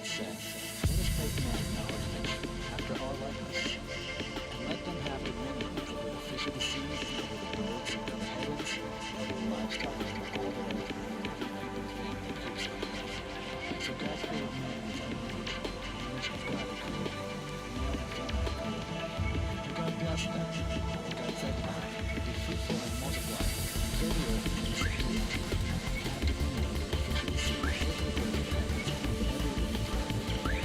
God said, let us make man in our image, after our likeness. And let them have dominion over the fish of the sea, and over the birds of the heavens, and over the livestock and over all the earth, and every creeping thing that creeps on the earth. So God created man in his own image. In the image of God he created him. Male and female he created them. And God blessed them. And God said to them, be fruitful and multiply, and fill the earth and subdue it, and have dominion over the fish of the sea, and over the birds of the heavens, and over every living thing.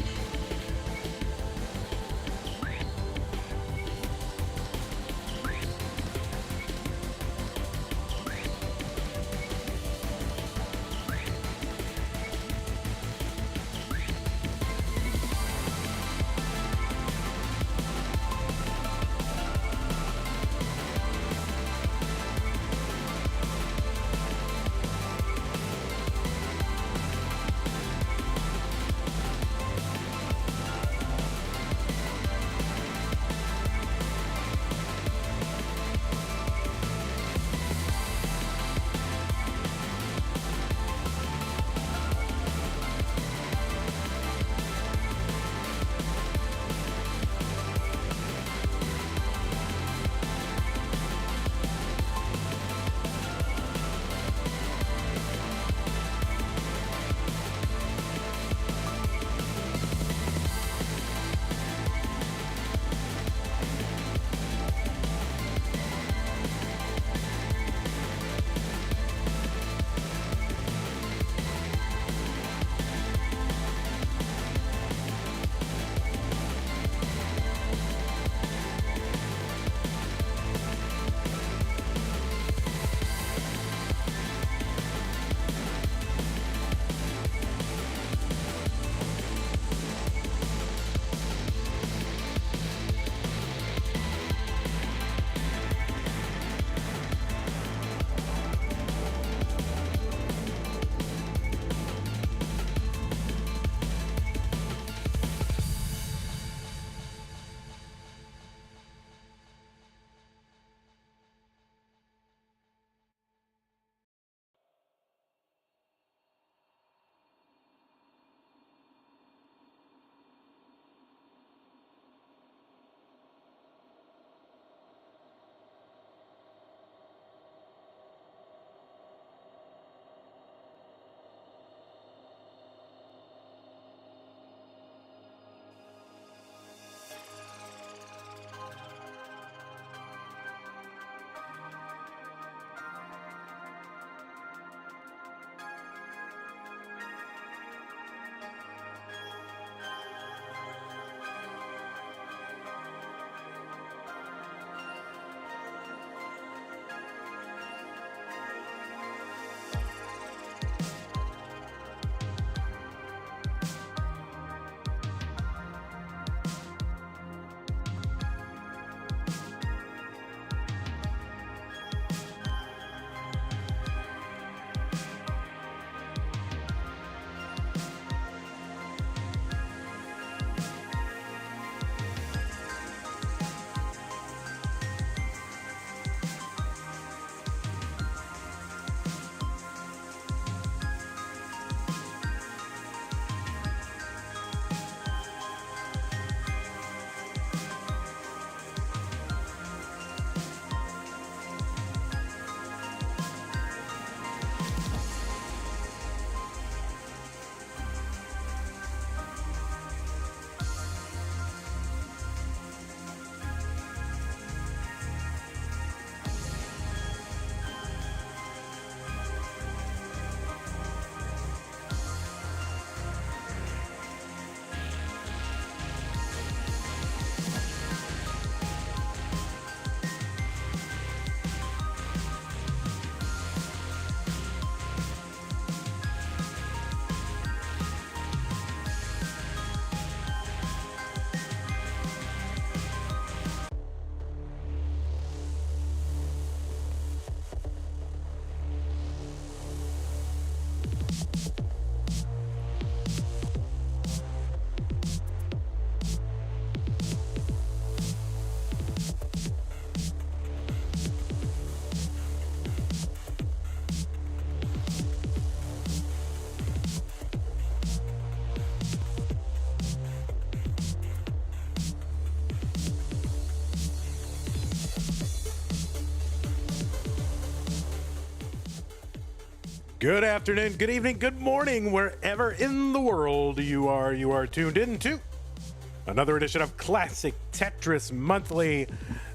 Good afternoon, good evening, good morning, wherever in the world you are tuned in to another edition of Classic Tetris Monthly.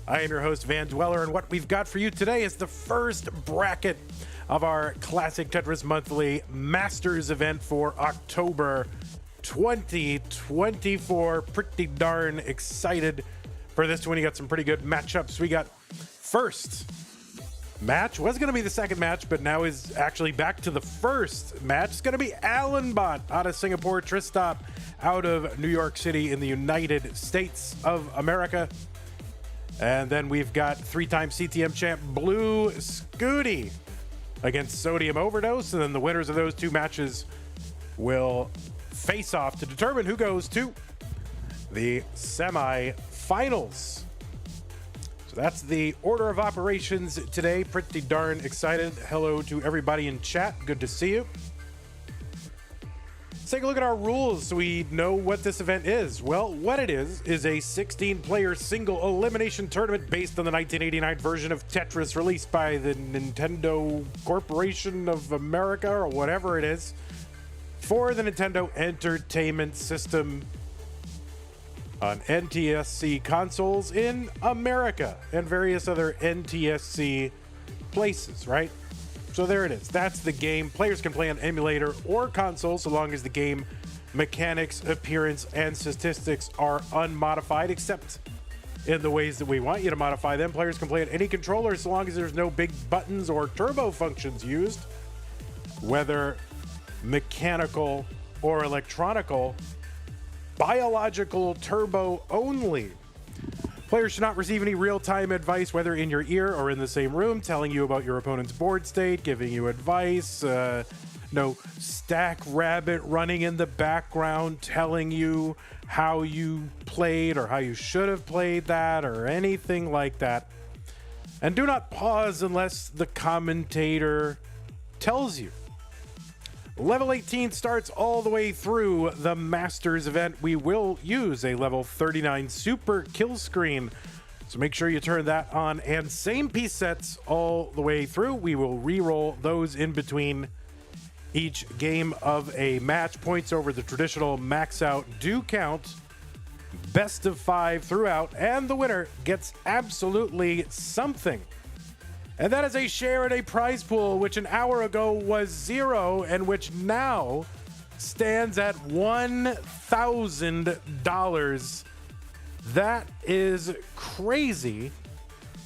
I am your host, Van Dweller, and what we've got for you today is the first bracket of our Classic Tetris Monthly Masters event for October 2024. Pretty darn excited for this one. You got some pretty good matchups. We got first match, was going to be the second match, but now is actually back to the first match. It's going to be Alan Bot out of Singapore, TRISTOP out of New York City in the United States of America. And then we've got three-time CTM champ Blue SCUTI against Sodium Overdose. And then the winners of those two matches will face off to determine who goes to the semifinals. So that's the order of operations today. Pretty darn excited. Hello to everybody in chat. Good to see you. Let's take a look at our rules so we know what this event is. Well, what it is a 16-player single elimination tournament based on the 1989 version of Tetris released by the Nintendo Corporation of America or whatever it is for the Nintendo Entertainment System on NTSC consoles in America and various other NTSC places, right? So there it is. That's the game. Players can play on emulator or console so long as the game mechanics, appearance, and statistics are unmodified, except in the ways that we want you to modify them. Players can play on any controller so long as there's no big buttons or turbo functions used, whether mechanical or electronical. Biological turbo only. Players should not receive any real-time advice, whether in your ear or in the same room, telling you about your opponent's board state, giving you advice. No stack rabbit running in the background telling you how you played or how you should have played that or anything like that. And do not pause unless the commentator tells you. Level 18 starts all the way through the Masters event. We will use a level 39 super kill screen, so make sure you turn that on. And same piece sets all the way through. We will re-roll those in between each game of a match. Points over the traditional max out do count. Best of 5 throughout, and the winner gets absolutely something. And that is a share in a prize pool, which an hour ago was 0, and which now stands at $1,000. That is crazy.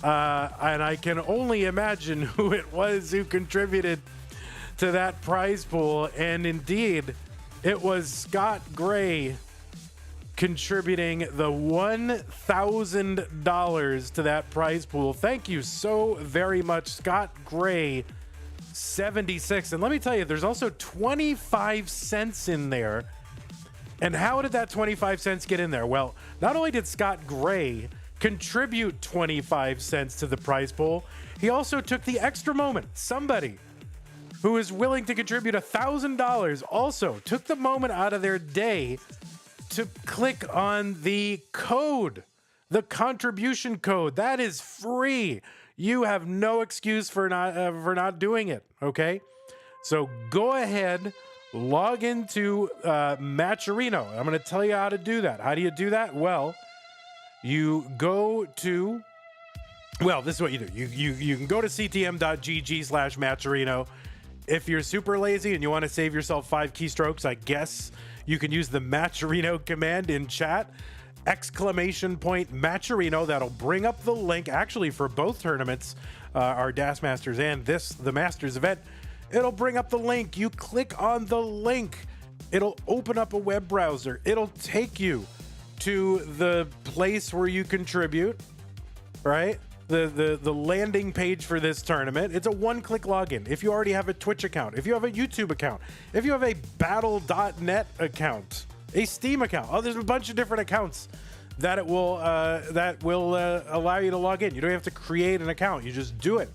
And I can only imagine who it was who contributed to that prize pool. And indeed, it was Scott Gray contributing the $1,000 to that prize pool. Thank you so very much, Scott Gray 76. And let me tell you, there's also 25 cents in there. And how did that 25 cents get in there? Well, not only did Scott Gray contribute 25 cents to the prize pool, he also took the extra moment. Somebody who is willing to contribute $1,000 also took the moment out of their day to click on the code, the contribution code. That is free. You have no excuse for not doing it, okay? So go ahead, log into Matcherino. I'm going to tell you how to do that. How do you do that? Well, you go to, well, this is what you do. You can go to ctm.gg/Matcherino. If you're super lazy and you want to save yourself 5 keystrokes, I guess you can use the Matcherino command in chat, !Matcherino. That'll bring up the link, actually, for both tournaments, our DAS Masters and the Masters event. It'll bring up the link. You click on the link. It'll open up a web browser. It'll take you to the place where you contribute, right? The landing page for this tournament. It's a one-click login. If you already have a Twitch account, if you have a YouTube account, if you have a battle.net account, a Steam account, there's a bunch of different accounts that it will allow you to log in. You don't have to create an account. You just do it.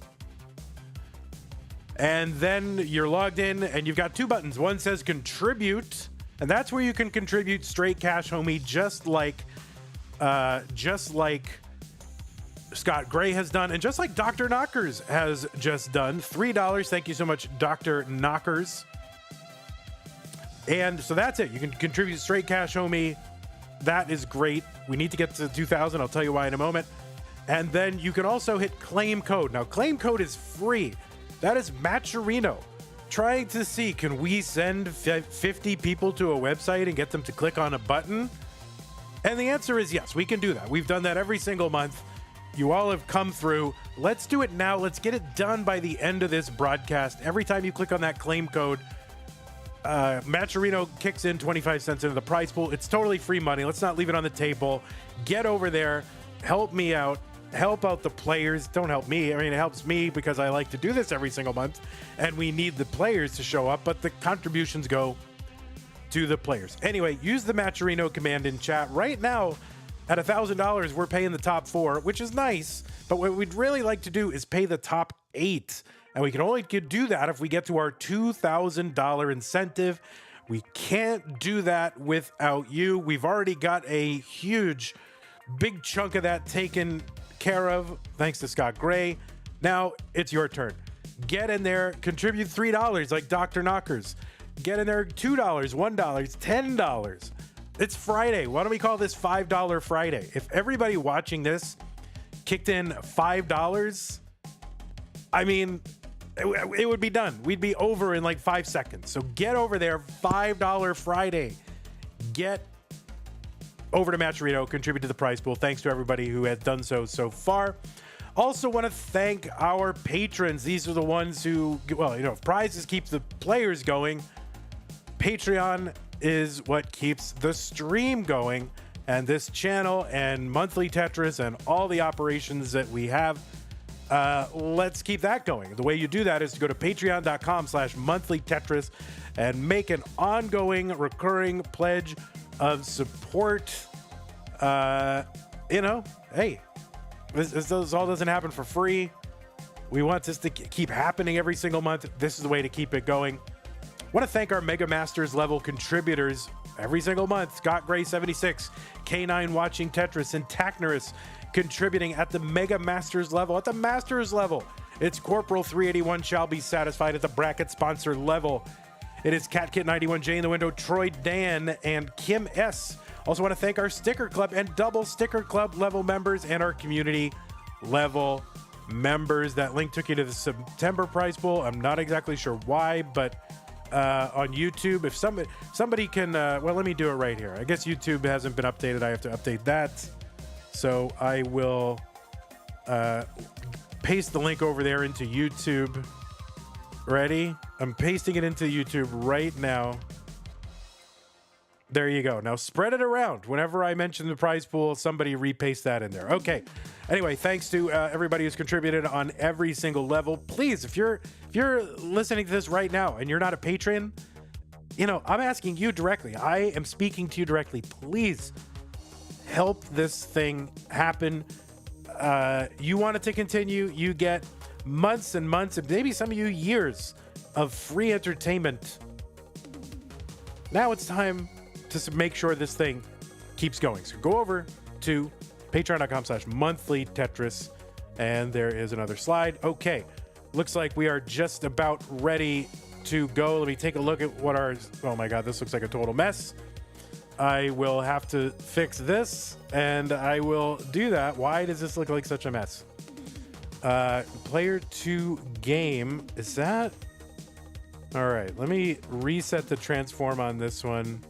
And then you're logged in and you've got 2 buttons. One says contribute, and that's where you can contribute straight cash, homie, just like Scott Gray has done, and just like Dr. Knockers has just done, $3. Thank you so much, Dr. Knockers. And so that's it. You can contribute straight cash, homie. That is great. We need to get to 2,000. I'll tell you why in a moment. And then you can also hit claim code. Now, claim code is free. That is Matcherino trying to see, can we send 50 people to a website and get them to click on a button? And the answer is yes, we can do that. We've done that every single month. You all have come through. Let's do it now. Let's get it done by the end of this broadcast. Every time you click on that claim code, Matcherino kicks in 25 cents into the prize pool. It's totally free money. Let's not leave it on the table. Get over there. Help me out. Help out the players. Don't help me. I mean, it helps me because I like to do this every single month, and we need the players to show up, but the contributions go to the players. Anyway, use the Matcherino command in chat. Right now, at $1,000, we're paying the top 4, which is nice, but what we'd really like to do is pay the top 8, and we can only do that if we get to our $2,000 incentive. We can't do that without you. We've already got a huge, big chunk of that taken care of, thanks to Scott Gray. Now it's your turn. Get in there, contribute $3 like Dr. Knockers. Get in there, $2, $1, $10. It's Friday. Why don't we call this $5 Friday? If everybody watching this kicked in $5, I mean, it would be done. We'd be over in like 5 seconds. So get over there, $5 Friday. Get over to Matcherino, contribute to the prize pool. Thanks to everybody who has done so far. Also want to thank our patrons. These are the ones who, well, you know, if prizes keep the players going, Patreon is what keeps the stream going, and this channel and monthly Tetris and all the operations that we have. Let's keep that going. The way you do that is to go to patreon.com/monthly Tetris and make an ongoing recurring pledge of support. You know, hey, this all doesn't happen for free. We want this to keep happening every single month. This is the way to keep it going. Want to thank our Mega Masters level contributors every single month. Scott Gray 76, K9 watching Tetris, and Tacnerus contributing at the Mega Masters level. At the Masters level, it's Corporal 381 shall be satisfied. At the bracket sponsor level, it is CatKit91J in the window, Troy Dan, and Kim S. Also want to thank our Sticker Club and Double Sticker Club level members and our community level members. That link took you to the September prize pool. I'm not exactly sure why, but on YouTube, if somebody can, well, let me do it right here. I guess YouTube hasn't been updated. I have to update that. So I will paste the link over there into YouTube. Ready? I'm pasting it into YouTube right now. There you go. Now spread it around. Whenever I mention the prize pool, somebody repaste that in there. Okay. Anyway, thanks to everybody who's contributed on every single level. Please, if you're listening to this right now and you're not a patron, you know, I'm asking you directly. I am speaking to you directly. Please help this thing happen. You want it to continue. You get months and months, and maybe some of you years of free entertainment. Now it's time to make sure this thing keeps going. So go over to patreon.com/monthly Tetris, and there is another slide. Okay, looks like we are just about ready to go. Let me take a look at what our, oh my God, this looks like a total mess. I will have to fix this, and I will do that. Why does this look like such a mess? Player 2 game, is that? All right, let me reset the transform on this one.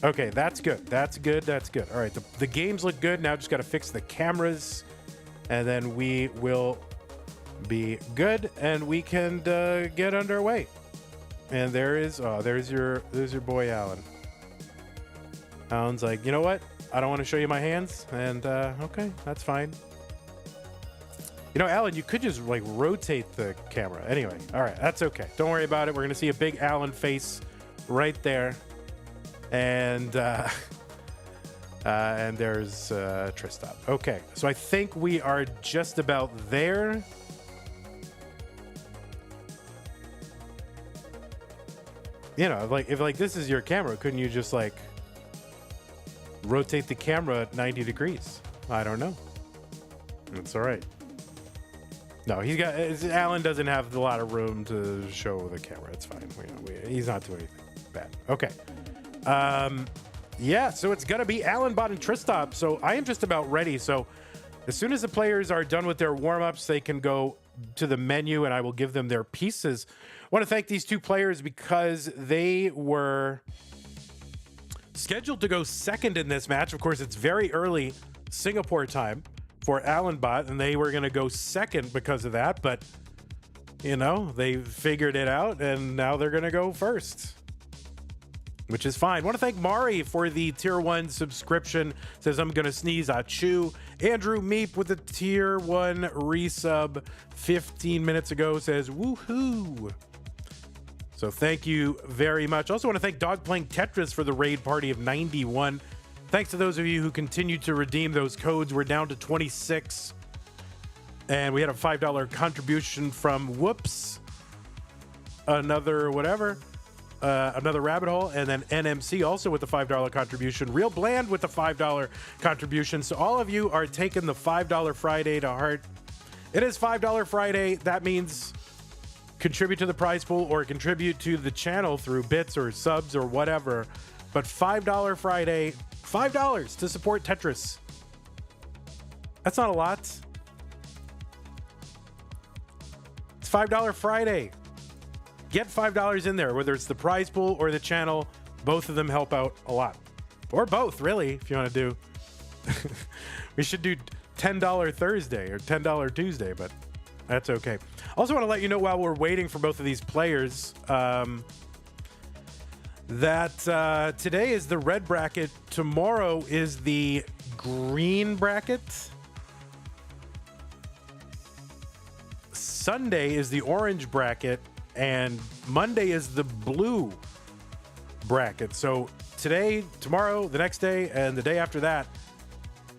Okay, that's good. That's good. That's good. All right, the games look good. Now just got to fix the cameras, and then we will be good, and we can get underway. And there's your boy Alan. Alan's like, you know what? I don't want to show you my hands, and okay, that's fine. You know, Alan, you could just like rotate the camera. Anyway, all right, that's okay. Don't worry about it. We're gonna see a big Alan face right there. And there's TRISTOP. Okay, so I think we are just about there. You know, like if like this is your camera, couldn't you just like rotate the camera at 90 degrees? I don't know. It's all right. No, Alan doesn't have a lot of room to show the camera. It's fine. He's not doing anything bad. Okay. Yeah, so it's going to be Alan Bot and TRISTOP. So I am just about ready. So as soon as the players are done with their warm-ups, they can go to the menu and I will give them their pieces. I want to thank these two players because they were scheduled to go second in this match. Of course, it's very early Singapore time for Alan Bot, and they were going to go second because of that. But, you know, they figured it out, and now they're going to go first, which is fine. I want to thank Mari for the tier 1 subscription. Says, I'm going to sneeze, achoo. Andrew Meep with the tier 1 resub 15 minutes ago says, woohoo. So thank you very much. Also want to thank Dog Playing Tetris for the raid party of 91. Thanks to those of you who continue to redeem those codes. We're down to 26. And we had a $5 contribution from Whoops. Another whatever. Another rabbit hole, and then NMC also with the $5 contribution. Real Bland with the $5 contribution. So all of you are taking the $5 Friday to heart. It is $5 Friday. That means contribute to the prize pool or contribute to the channel through bits or subs or whatever. But $5 Friday, $5 to support Tetris. That's not a lot. It's $5 Friday. Get $5 in there, whether it's the prize pool or the channel. Both of them help out a lot. Or both, really, if you want to do. We should do $10 Thursday or $10 Tuesday, but that's okay. Also want to let you know while we're waiting for both of these players that today is the red bracket. Tomorrow is the green bracket. Sunday is the orange bracket. And Monday is the blue bracket. So today, tomorrow, the next day, and the day after that,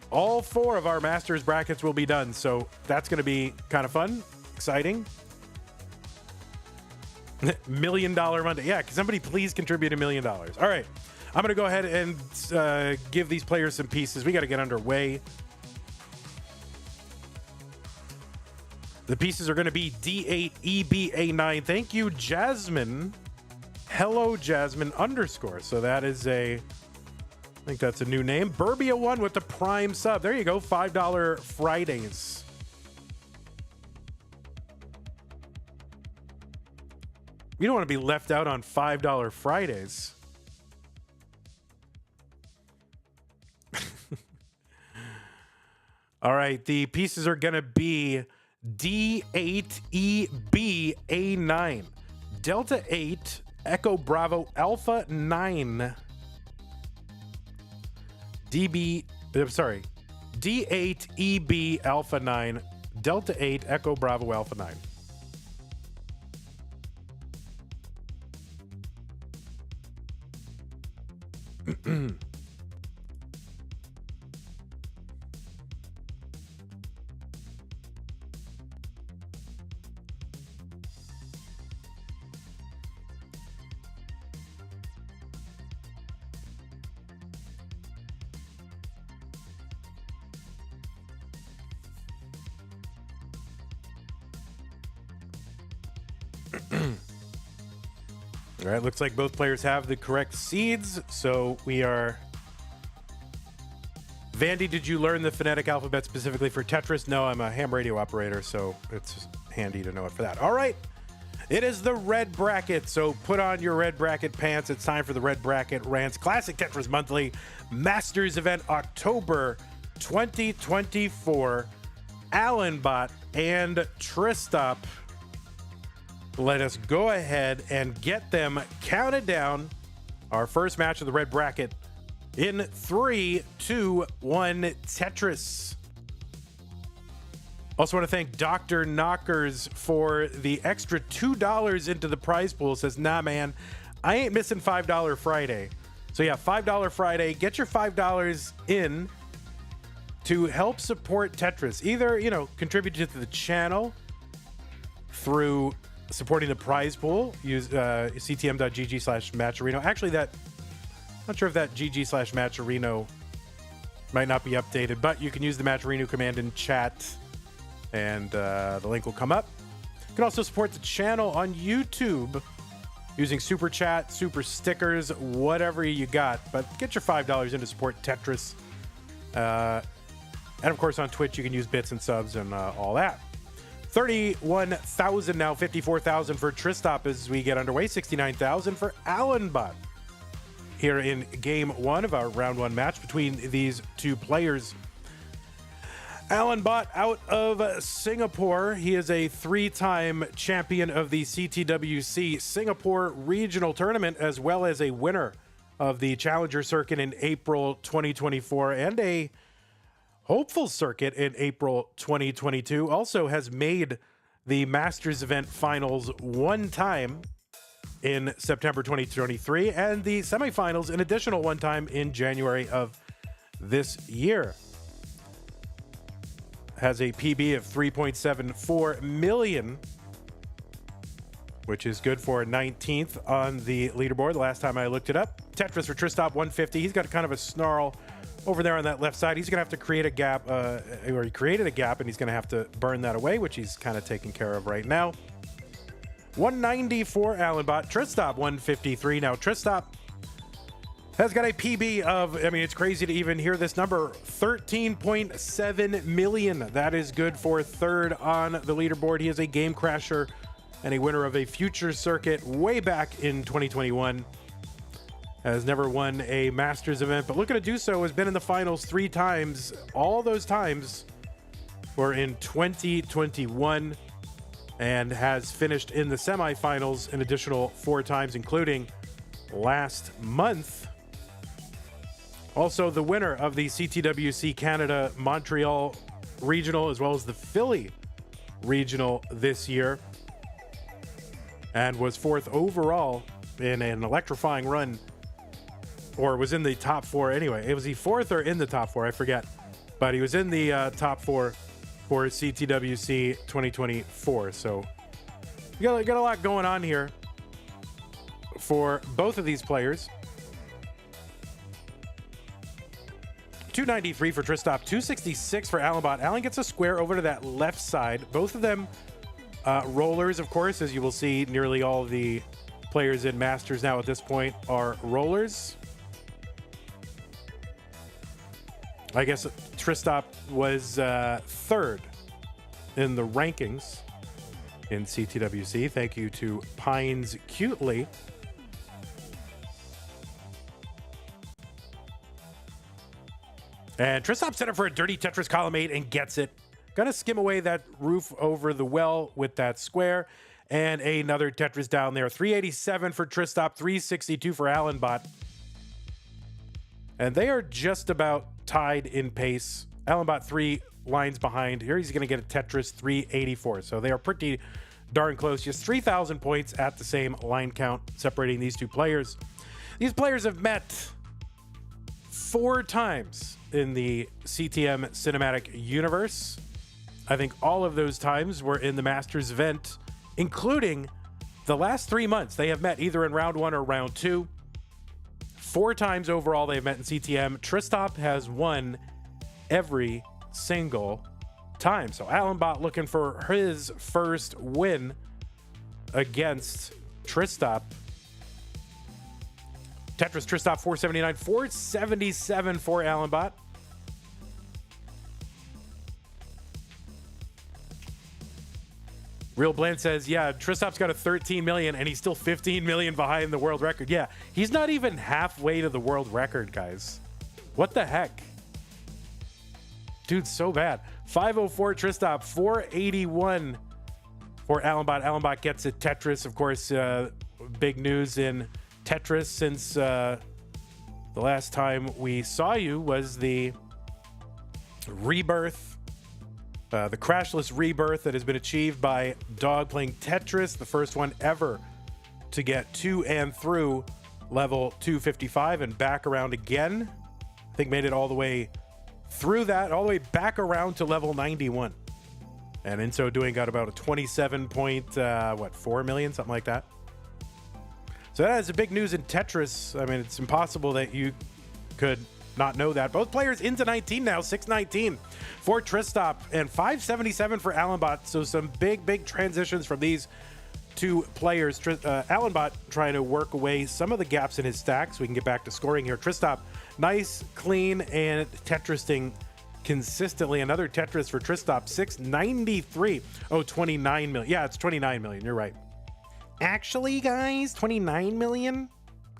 all 4 of our Masters brackets will be done. So that's going to be kind of fun, exciting. $1 Million Monday. Yeah, can somebody please contribute $1 million? All right. I'm going to go ahead and give these players some pieces. We got to get underway. The pieces are going to be D8 EBA9. Thank you, Jasmine. Hello, Jasmine _ So that is I think that's a new name. Burbia1 with the Prime sub. There you go. $5 Fridays. You don't want to be left out on $5 Fridays. All right. The pieces are going to be D8EBA9, Delta 8, Echo Bravo Alpha 9, D8EB Alpha 9, Delta 8, Echo Bravo Alpha 9. All right, looks like both players have the correct seeds, so we are... Vandy, did you learn the phonetic alphabet specifically for Tetris? No, I'm a ham radio operator, so it's handy to know it for that. All right, it is the red bracket, so put on your red bracket pants. It's time for the red bracket rants. Classic Tetris Monthly Masters event, October 2024. Alan Bot and TRISTOP. Let us go ahead and get them counted down. Our first match of the red bracket in 3, 2, 1, Tetris. Also want to thank Dr. Knockers for the extra $2 into the prize pool. Says, nah, man, I ain't missing $5 Friday. So yeah, $5 Friday. Get your $5 in to help support Tetris. Either, you know, contribute to the channel through supporting the prize pool. Use ctm.gg/matcherino. Actually, that, not sure if that gg/matcherino Might not be updated, but you can use the match renew command in chat, and the link will come up. You can also support the channel on YouTube using super chat, super stickers, whatever you got. But get your $5 in to support Tetris. And of course, on Twitch, you can use bits and subs and all that. 31,000 now, 54,000 for TRISTOP as we get underway, 69,000 for AlanBot. Here in game one of our round one match between these two players. AlanBot out of Singapore. He is a three-time champion of the CTWC Singapore Regional Tournament, as well as a winner of the Challenger Circuit in April 2024 and a hopeful circuit in April 2022. Also has made the Masters event finals one time in September 2023 and the semifinals an additional one time in January of this year. Has a PB of 3.74 million, which is good for 19th on the leaderboard the last time I looked it up. Tetris for TRISTOP 150. He's got kind of a snarl over there on that left side. He's going to have to create a gap, or he created a gap, and he's going to have to burn that away, which he's kind of taking care of right now. 190 for AlanBot. TRISTOP 153. Now, TRISTOP has got a PB of, I mean, it's crazy to even hear this number, 13.7 million. That is good for third on the leaderboard. He is a game crasher and a winner of a future circuit way back in 2021. Has never won a Masters event, but looking to do so, has been in the finals 3 times. All those times were in 2021 and has finished in the semifinals an additional 4 times, including last month. Also the winner of the CTWC Canada Montreal Regional, as well as the Philly Regional this year, and was 4th overall in an electrifying run, or was in the top 4 anyway. It was he 4th or in the top 4, I forget. But he was in the top 4 for CTWC 2024. So you got a lot going on here for both of these players. 293 for TRISTOP, 266 for AlanBot. Alan gets a square over to that left side. Both of them rollers, of course, as you will see. Nearly all of the players in Masters now at this point are rollers. I guess TRISTOP was 3rd in the rankings in CTWC. Thank you to Pines Cutely. And TRISTOP set up for a dirty Tetris column 8 and gets it. Gonna skim away that roof over the well with that square. And another Tetris down there. 387 for TRISTOP, 362 for AlanBot. And they are just about tied in pace. AlanBot 3 lines behind. Here he's gonna get a Tetris 384. So they are pretty darn close. Just 3,000 points at the same line count separating these two players. These players have met 4 times in the CTM cinematic universe. I think all of those times were in the Masters event, including the last 3 months. They have met either in round 1 or round 2. 4 times overall they've met in CTM. TRISTOP has won every single time. So AlanBot looking for his first win against TRISTOP. Tetris TRISTOP 479, 477 for AlanBot. Real Blend says, yeah, TRISTOP's got a 13 million and he's still 15 million behind the world record. Yeah, he's not even halfway to the world record, guys. What the heck? Dude, so bad. 504 TRISTOP, 481 for AlanBot. AlanBot gets it. Tetris, of course, big news in Tetris since the last time we saw you was the rebirth, the crashless rebirth that has been achieved by Dog playing Tetris, the first one ever to get to and through level 255 and back around again. I think made it all the way through that, all the way back around to level 91. And in so doing, got about a 27.4 million, something like that. So that is a big news in Tetris. I mean, it's impossible that you could not know that. Both players into 19 now, 619 for TRISTOP and 577 for Allenbot. So some big transitions from these two players. Allenbot trying to work away some of the gaps in his stack so we can get back to scoring here. TRISTOP, nice, clean, and Tetrising consistently. Another Tetris for TRISTOP, 693. Oh, 29 million. Yeah, it's 29 million. You're right. Actually, guys, 29 million?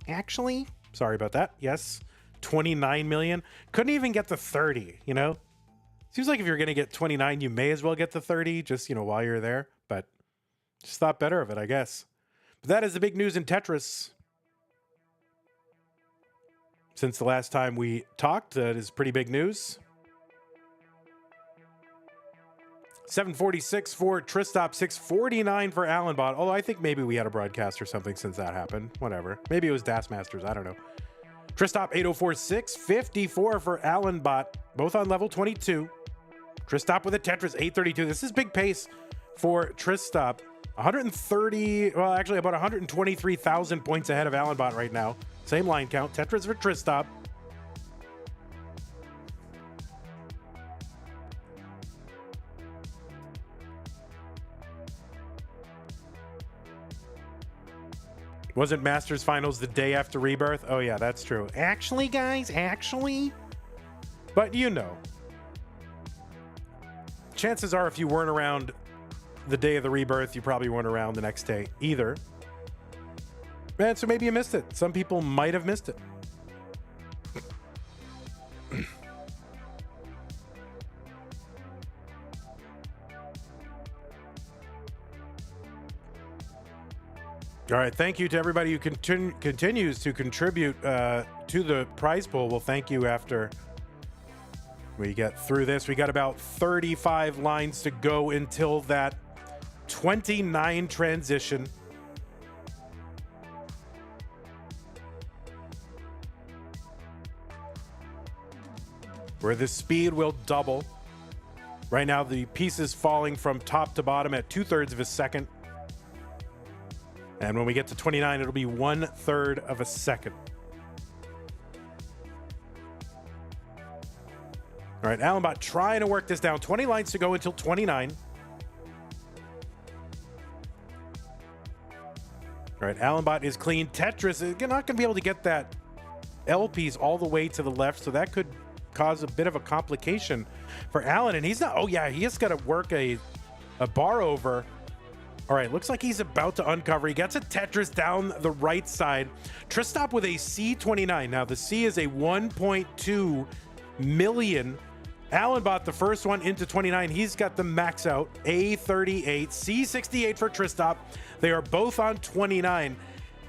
Actually? Sorry about that. Yes, 29 million. Couldn't even get the 30, you know? Seems like if you're going to get 29, you may as well get the 30 just, you know, while you're there. But just thought better of it, I guess. But that is the big news in Tetris. Since the last time we talked, that is pretty big news. 746 for TRISTOP, 649 for Allenbot. Although I think maybe we had a broadcast or something since that happened. Whatever. Maybe it was Das Masters. I don't know. TRISTOP 804, 654 for Allenbot. Both on level 22. TRISTOP with a Tetris 832. This is big pace for TRISTOP. 130, well, actually about 123,000 points ahead of Allenbot right now. Same line count. Tetris for TRISTOP. Wasn't Masters Finals the day after Rebirth? Oh, yeah, that's true. Actually, guys, actually. But you know. Chances are if you weren't around the day of the Rebirth, you probably weren't around the next day either. And so maybe you missed it. Some people might have missed it. All right, thank you to everybody who continues to contribute to the prize pool. We'll thank you after we get through this. We got about 35 lines to go until that 29 transition. Where the speed will double. Right now, the piece is falling from top to bottom at 2/3 of a second. And when we get to 29, it'll be 1/3 of a second. All right, Allenbot trying to work this down. 20 lines to go until 29. All right, Allenbot is clean. Tetris is not going to be able to get that L piece all the way to the left, so that could cause a bit of a complication for Allen. And he's not, oh yeah, he just got to work a bar over. All right, looks like he's about to uncover. He gets a Tetris down the right side. TRISTOP with a C29. Now, the C is a 1.2 million. Allenbot, the first one into 29. He's got the max out, A38. C68 for TRISTOP. They are both on 29.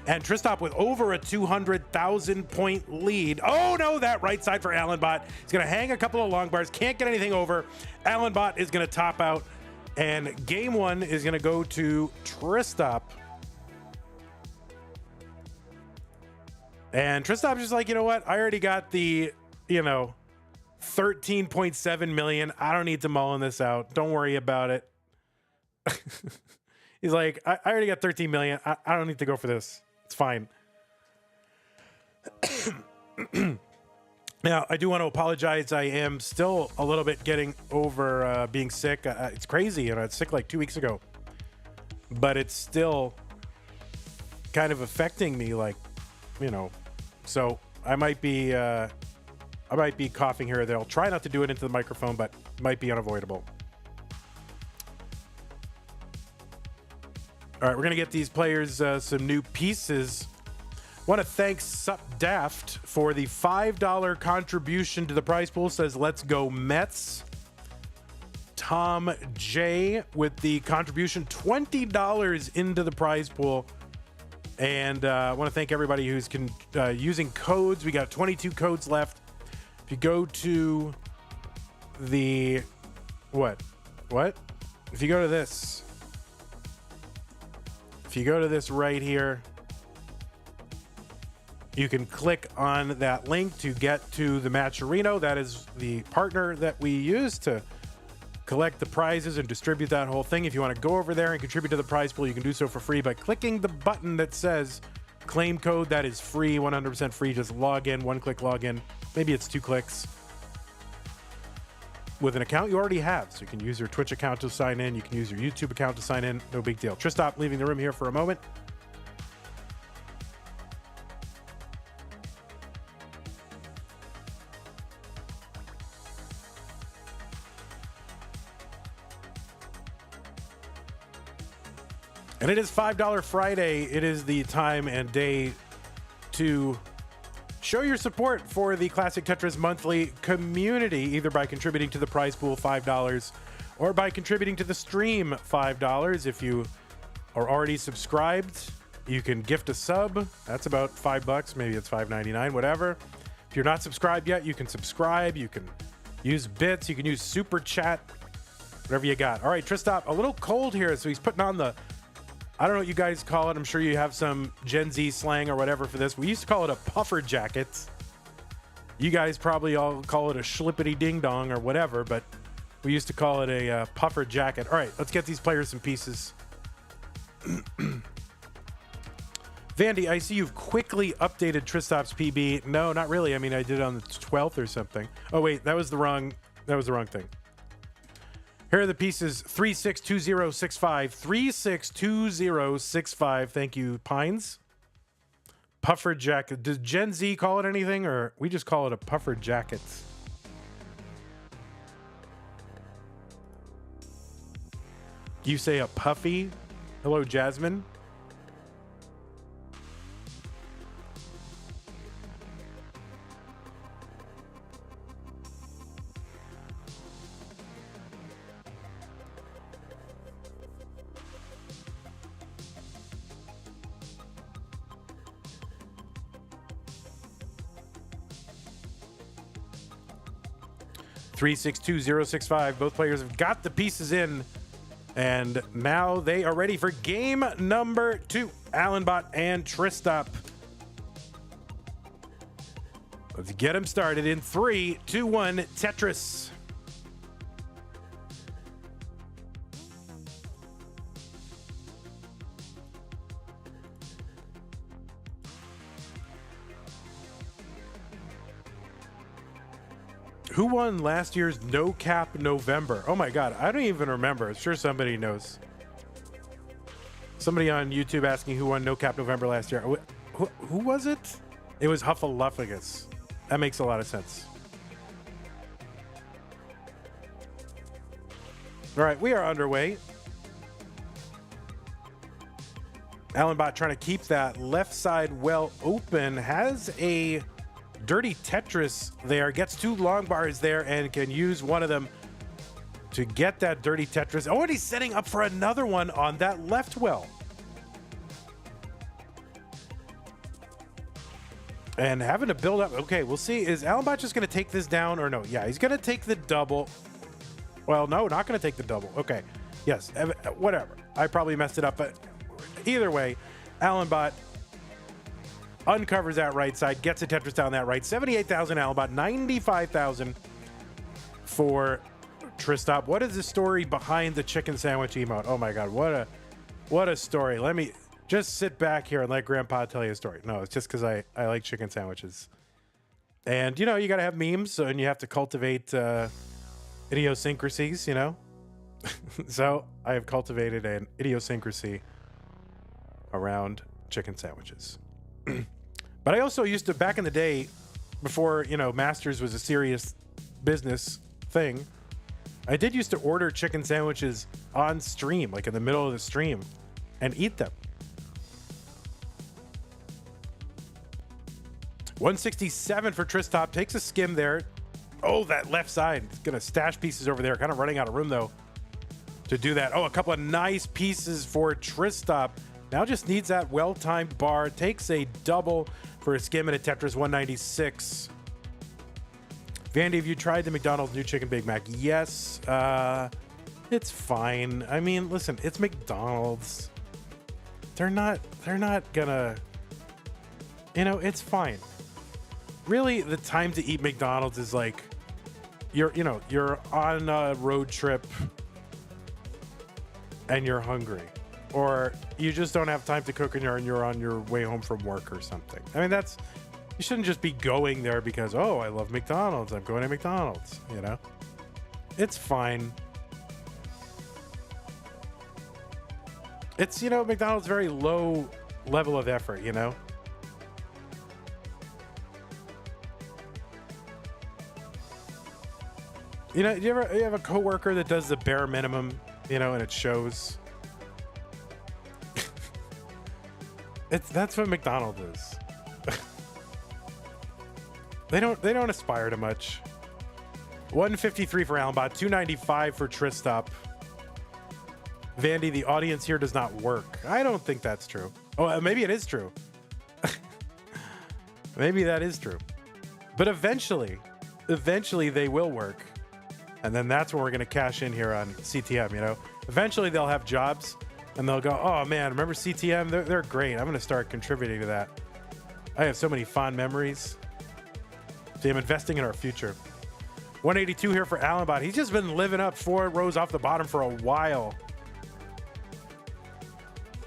And TRISTOP with over a 200,000 point lead. Oh no, that right side for Allenbot. He's gonna hang a couple of long bars, can't get anything over. Allenbot is gonna top out. And game one is going to go to TRISTOP. And TRISTOP's just like, you know what? I already got the, 13.7 million. I don't need to mull this out. Don't worry about it. He's like, I already got 13 million. I don't need to go for this. It's fine. Now, I do want to apologize. I am still a little bit getting over being sick. It's crazy. I was sick like 2 weeks ago. But it's still kind of affecting me, So I might be coughing here or there. I'll try not to do it into the microphone, but it might be unavoidable. All right, we're going to get these players some new pieces. Want to thank SupDaft for the $5 contribution to the prize pool. Says, let's go Mets. Tom J with the contribution, $20 into the prize pool. And I want to thank everybody who's using codes. We got 22 codes left. If you go to the... What? If you go to this. If you go to this right here, you can click on that link to get to the Matcherino. That is the partner that we use to collect the prizes and distribute that whole thing. If you want to go over there and contribute to the prize pool, you can do so for free by clicking the button that says claim code. That is free, 100% free. Just log in, one-click login. Maybe it's 2 clicks. With an account you already have. So you can use your Twitch account to sign in. You can use your YouTube account to sign in. No big deal. TRISTOP leaving the room here for a moment. And it is $5 Friday. It is the time and day to show your support for the Classic Tetris Monthly community, either by contributing to the prize pool, $5, or by contributing to the stream, $5. If you are already subscribed, you can gift a sub. That's about $5. Maybe it's $5.99, whatever. If you're not subscribed yet, you can subscribe. You can use bits. You can use super chat, whatever you got. All right, TRISTOP, a little cold here, so he's putting on the, I don't know what you guys call it. I'm sure you have some Gen Z slang or whatever for this. We used to call it a puffer jacket. You guys probably all call it a schlippity ding dong or whatever, but we used to call it a puffer jacket. All right, let's get these players some pieces. Vandy, I see you've quickly updated TRISTOP's PB. No, not really. I mean, I did it on the 12th or something. Oh wait, that was the wrong thing. Here are the pieces. 362065. 362065. Thank you, Pines. Puffer jacket. Does Gen Z call it anything, or we just call it a puffer jacket? You say a puffy? Hello, Jasmine. Three, 62065. Both players have got the pieces in, and now they are ready for game number 2. Allenbot and TRISTOP. Let's get them started in 3, 2, 1. Tetris. Who won last year's No Cap November? Oh my God, I don't even remember. I'm sure somebody knows. Somebody on YouTube asking who won No Cap November last year. Who was it? It was Huffaluffagus. That makes a lot of sense. All right, we are underway. Allenbot trying to keep that left side well open. Has a dirty Tetris there, gets 2 long bars there and can use one of them to get that dirty Tetris. Oh, and he's setting up for another one on that left well. And having to build up. Okay, we'll see. Is Allenbot just going to take this down or no? Yeah, he's going to take the double. Well, no, not going to take the double. Okay, yes, whatever. I probably messed it up, but either way, Allenbot uncovers that right side, gets a Tetris down that right. 78,000 Allenbot, 95,000 for TRISTOP. What is the story behind the chicken sandwich emote? Oh my God, what a story. Let me just sit back here and let Grandpa tell you a story. No, it's just because I like chicken sandwiches. And, you know, you got to have memes, and you have to cultivate idiosyncrasies, you know? So I have cultivated an idiosyncrasy around chicken sandwiches. But I also used to, back in the day, before, you know, Masters was a serious business thing, I did used to order chicken sandwiches on stream, like in the middle of the stream, and eat them. 167 for TRISTOP, takes a skim there. Oh, that left side. It's going to stash pieces over there. Kind of running out of room, though, to do that. Oh, a couple of nice pieces for TRISTOP. Now just needs that well-timed bar. Takes a double for a skim and a Tetris 196. Vandy, have you tried the McDonald's new Chicken Big Mac? Yes. It's fine. I mean, listen, it's McDonald's. They're not gonna, you know, it's fine. Really, the time to eat McDonald's is like you're on a road trip and you're hungry. Or you just don't have time to cook and you're on your way home from work or something. I mean, that's You shouldn't just be going there because, oh, I love McDonald's. I'm going to McDonald's, you know? It's fine. It's, you know, McDonald's very low level of effort, you know? You know, you have a coworker that does the bare minimum, you know, and it shows. That's what McDonald's is. They don't aspire to much. 153 for Allenbot, 295 for TRISTOP. Vandy, the audience here does not work. I don't think that's true. Oh, maybe it is true. Maybe that is true. But eventually they will work. And then that's when we're going to cash in here on CTM, you know? Eventually they'll have jobs and they'll go, oh man, remember CTM? They're great. I'm going to start contributing to that. I have so many fond memories. See, I'm investing in our future. 182 here for Allenbot. He's just been living up 4 rows off the bottom for a while.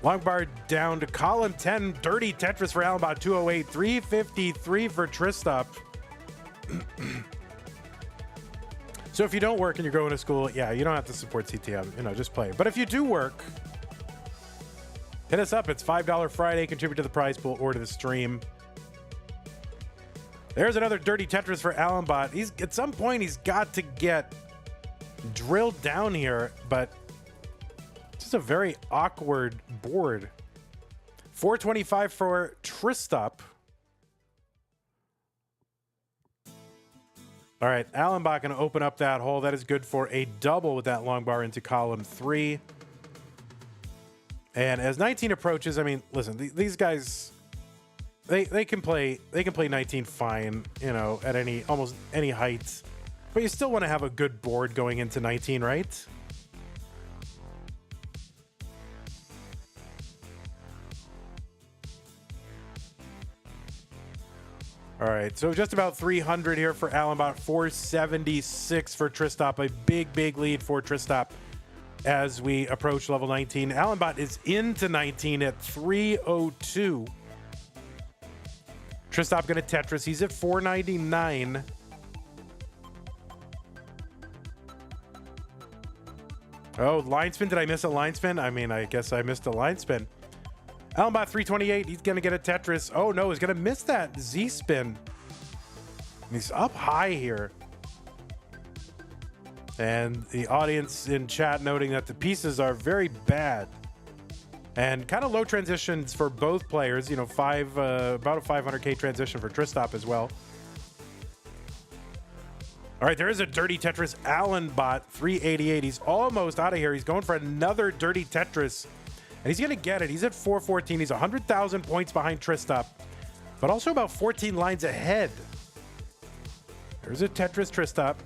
Long bar down to column 10. Dirty Tetris for Allenbot, 208. 353 for TRISTOP. So if you don't work and you're going to school, yeah, you don't have to support CTM. You know, just play. But if you do work, hit us up. It's $5 Friday. Contribute to the prize pool or to the stream. There's another Dirty Tetris for Allenbot. At some point, he's got to get drilled down here, but it's just a very awkward board. 425 for TRISTOP. All right, Allenbot going to open up that hole. That is good for a double with that long bar into column 3. And as 19 approaches, I mean, listen, these guys, they can play 19 fine, you know, at almost any height. But you still want to have a good board going into 19, right? All right, so just about 300 here for Allenbot, 476 for TRISTOP. A big lead for TRISTOP as we approach level 19. Allenbot is into 19 at 302. TRISTOP going to Tetris. He's at 499. Oh, line spin. Did I miss a line spin? I mean, I guess I missed a line spin. Allenbot 328. He's going to get a Tetris. Oh, no. He's going to miss that Z spin. He's up high here. And the audience in chat noting that the pieces are very bad. And kind of low transitions for both players. You know, about a 500K transition for TRISTOP as well. All right, there is a Dirty Tetris. Allenbot 388. He's almost out of here. He's going for another Dirty Tetris. And he's going to get it. He's at 414. He's 100,000 points behind TRISTOP, but also about 14 lines ahead. There's a Tetris TRISTOP.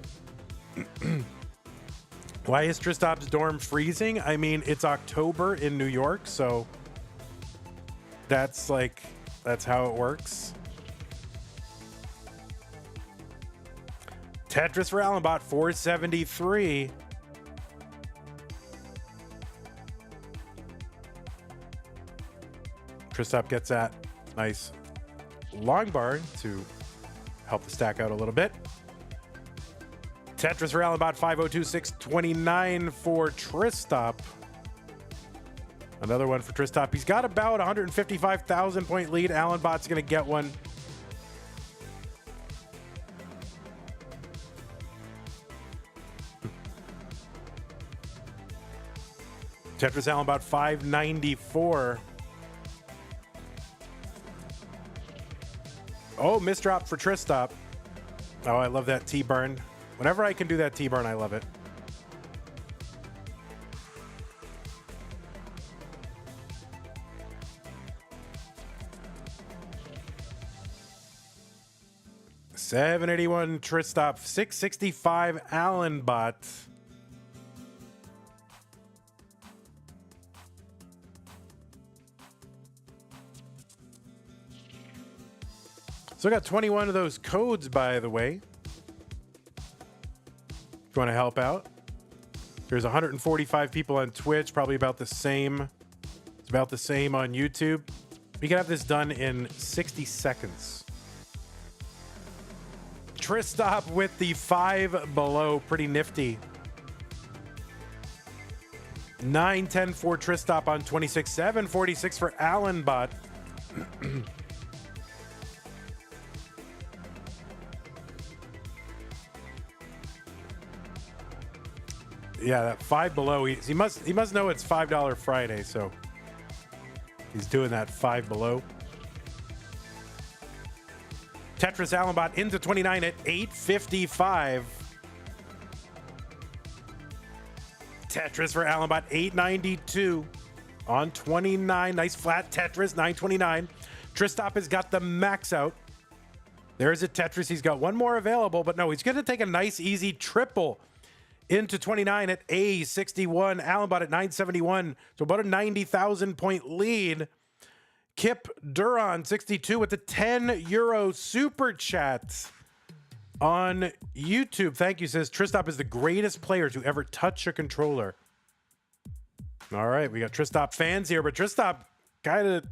Why is TRISTOP's dorm freezing? I mean, it's October in New York, so that's how it works. Tetris for Allenbot, 473. TRISTOP gets that nice long bar to help the stack out a little bit. Tetris for Allenbot, 502, 629 for TRISTOP. Another one for TRISTOP. He's got about 155,000 point lead. Allenbot's going to get one. Tetris Allenbot, 594. Oh, misdrop for TRISTOP. Oh, I love that T-burn. Whenever I can do that T-burn, I love it. $781 TRISTOP, 665 Allenbot. So I got 21 of those codes, by the way. If you want to help out. There's 145 people on Twitch, probably about the same. It's about the same on YouTube. We can have this done in 60 seconds. TRISTOP with the 5 below. Pretty nifty. 9-10 for TRISTOP on 26. 746 for Allenbot. Yeah, that 5 below. He must know it's $5 Friday, so he's doing that 5 below. Tetris Allenbot into 29 at 855. Tetris for Allenbot 892 on 29. Nice flat Tetris 929. TRISTOP has got the max out. There's a Tetris. He's got one more available, but no, he's going to take a nice easy triple into 29 at A61. Allenbot at 971. So about a 90,000 point lead. Kip Duron 62 with the €10 super chat on YouTube. Thank you. Says TRISTOP is the greatest player to ever touch a controller. All right, we got TRISTOP fans here, but TRISTOP kind of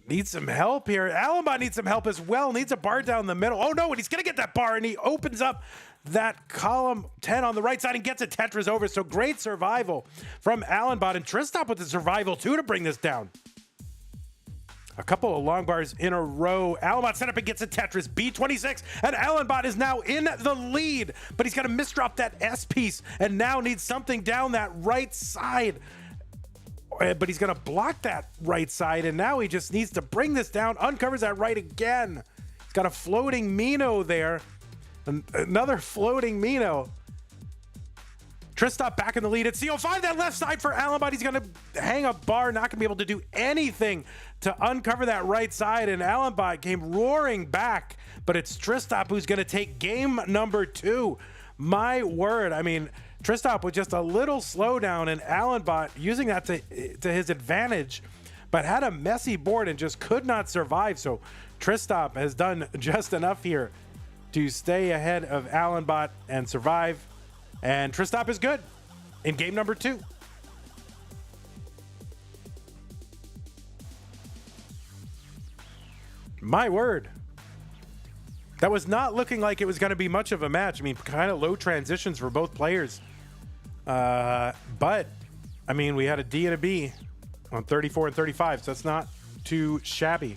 needs some help here. Allenbot needs some help as well. Needs a bar down the middle. Oh no, and he's gonna get that bar, and he opens up that column 10 on the right side and gets a Tetris over. So great survival from Allenbot, and TRISTOP with the survival too to bring this down. A couple of long bars in a row. Allenbot set up and gets a Tetris. B26, and Allenbot is now in the lead, but he's got to misdrop that S piece and now needs something down that right side. But he's going to block that right side, and now he just needs to bring this down. Uncovers that right again. He's got a floating Mino there. Another floating Mino. TRISTOP back in the lead at CO5. That left side for Allenbot. He's going to hang a bar, not going to be able to do anything to uncover that right side. And Allenbot came roaring back, but it's TRISTOP who's going to take game number 2. My word. I mean, TRISTOP with just a little slowdown, and Allenbot using that to his advantage, but had a messy board and just could not survive. So TRISTOP has done just enough here to stay ahead of Allenbot and survive. And TRISTOP is good in game number 2. My word. That was not looking like it was going to be much of a match. I mean, kind of low transitions for both players. But, I mean, we had a D and a B on 34 and 35, so that's not too shabby.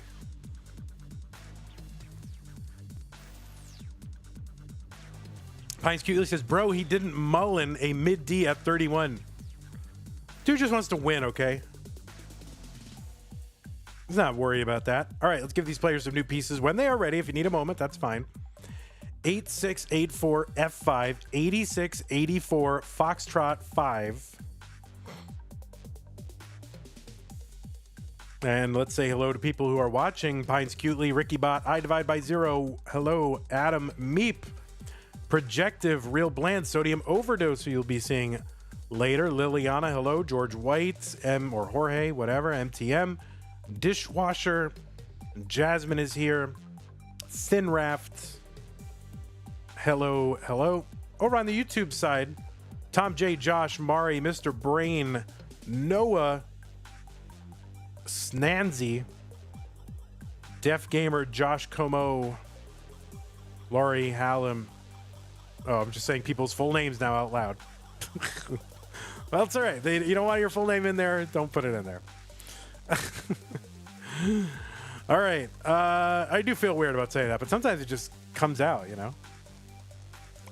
Pines Cutely says, bro, he didn't mullen a mid D at 31. Dude just wants to win, okay? He's not worried about that. All right, let's give these players some new pieces when they are ready. If you need a moment, that's fine. 8684 F5, 8684 Foxtrot 5. And let's say hello to people who are watching. Pines Cutely, Ricky Bot, I Divide by Zero. Hello, Adam Meep. Projective, Real Bland, Sodium Overdose, who you'll be seeing later. Liliana, hello. George White, M or Jorge, whatever. MTM. Dishwasher. Jasmine is here. Thin Raft. Hello, hello. Over on the YouTube side, Tom J, Josh, Mari, Mr. Brain, Noah, Snanzy, Def Gamer, Josh Como, Laurie Hallam. Oh, I'm just saying people's full names now out loud. Well, it's all right. You don't want your full name in there, don't put it in there. All right. I do feel weird about saying that, but sometimes it just comes out, you know?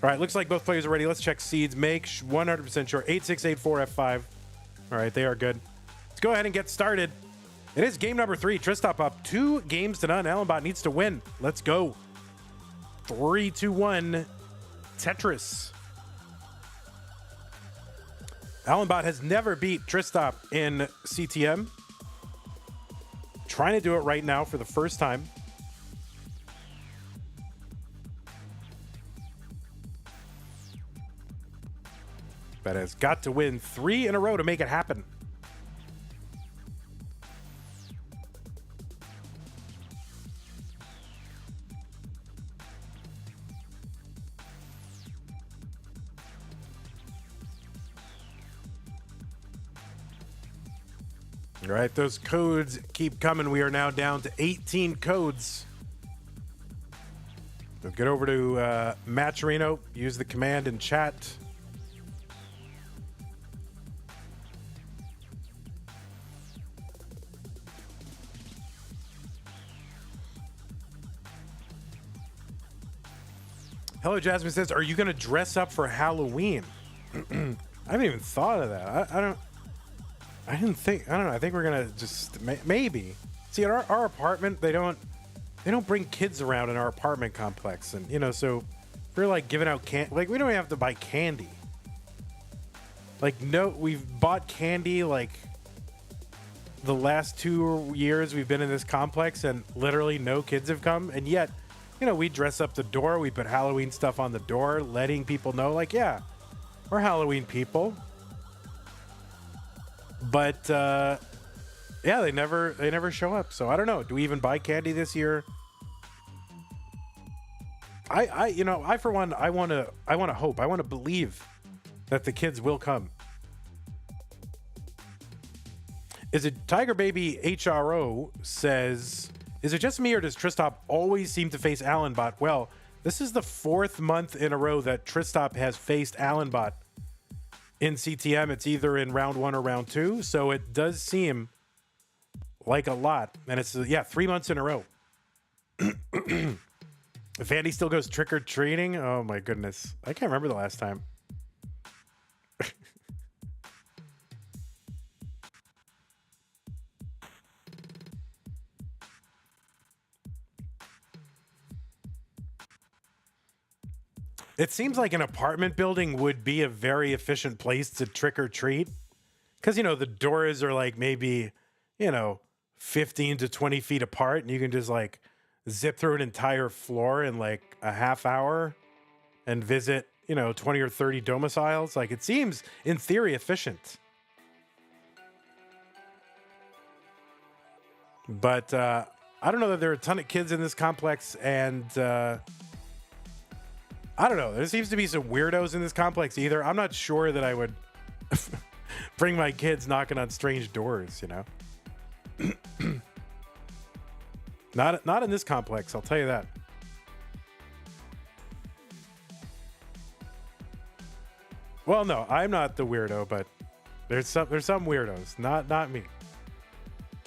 All right, looks like both players are ready. Let's check seeds. Make 100% sure. 8684 F5. All right, they are good. Let's go ahead and get started. It is game number 3. TRISTOP up 2 games to none. Allenbot needs to win. Let's go. 3, 2, 1. Tetris. Allenbot has never beat TRISTOP in CTM. Trying to do it right now for the first time. But has got to win 3 in a row to make it happen. All right, those codes keep coming. We are now down to 18 codes. get over to Matcherino, use the command in chat. Hello, Jasmine says, are you going to dress up for Halloween? I haven't even thought of that. I don't know. I think we're going to just maybe. See, at our apartment, they don't bring kids around in our apartment complex. And, you know, so we're like giving out candy. Like, we don't even have to buy candy. Like, no, we've bought candy like the last 2 years we've been in this complex, and literally no kids have come. And yet, you know, we dress up the door. We put Halloween stuff on the door, letting people know, like, yeah, we're Halloween people. But yeah, they never show up. So I don't know. Do we even buy candy this year? I for one, I want to hope. I want to believe that the kids will come. Is it Tiger Baby HRO says, is it just me or does TRISTOP always seem to face Allenbot? Well, this is the 4th month in a row that TRISTOP has faced Allenbot in CTM. It's either in round 1 or round 2, so it does seem like a lot. And it's, yeah, 3 months in a row. If Andy still goes trick-or-treating, oh my goodness. I can't remember the last time. It seems like an apartment building would be a very efficient place to trick or treat. Because, you know, the doors are like maybe, you know, 15 to 20 feet apart. And you can just like zip through an entire floor in like a half hour and visit, you know, 20 or 30 domiciles. Like, it seems in theory efficient. But I don't know that there are a ton of kids in this complex, and I don't know. There seems to be some weirdos in this complex either. I'm not sure that I would bring my kids knocking on strange doors, you know? Not in this complex, I'll tell you that. Well, no, I'm not the weirdo, but there's some weirdos, not me.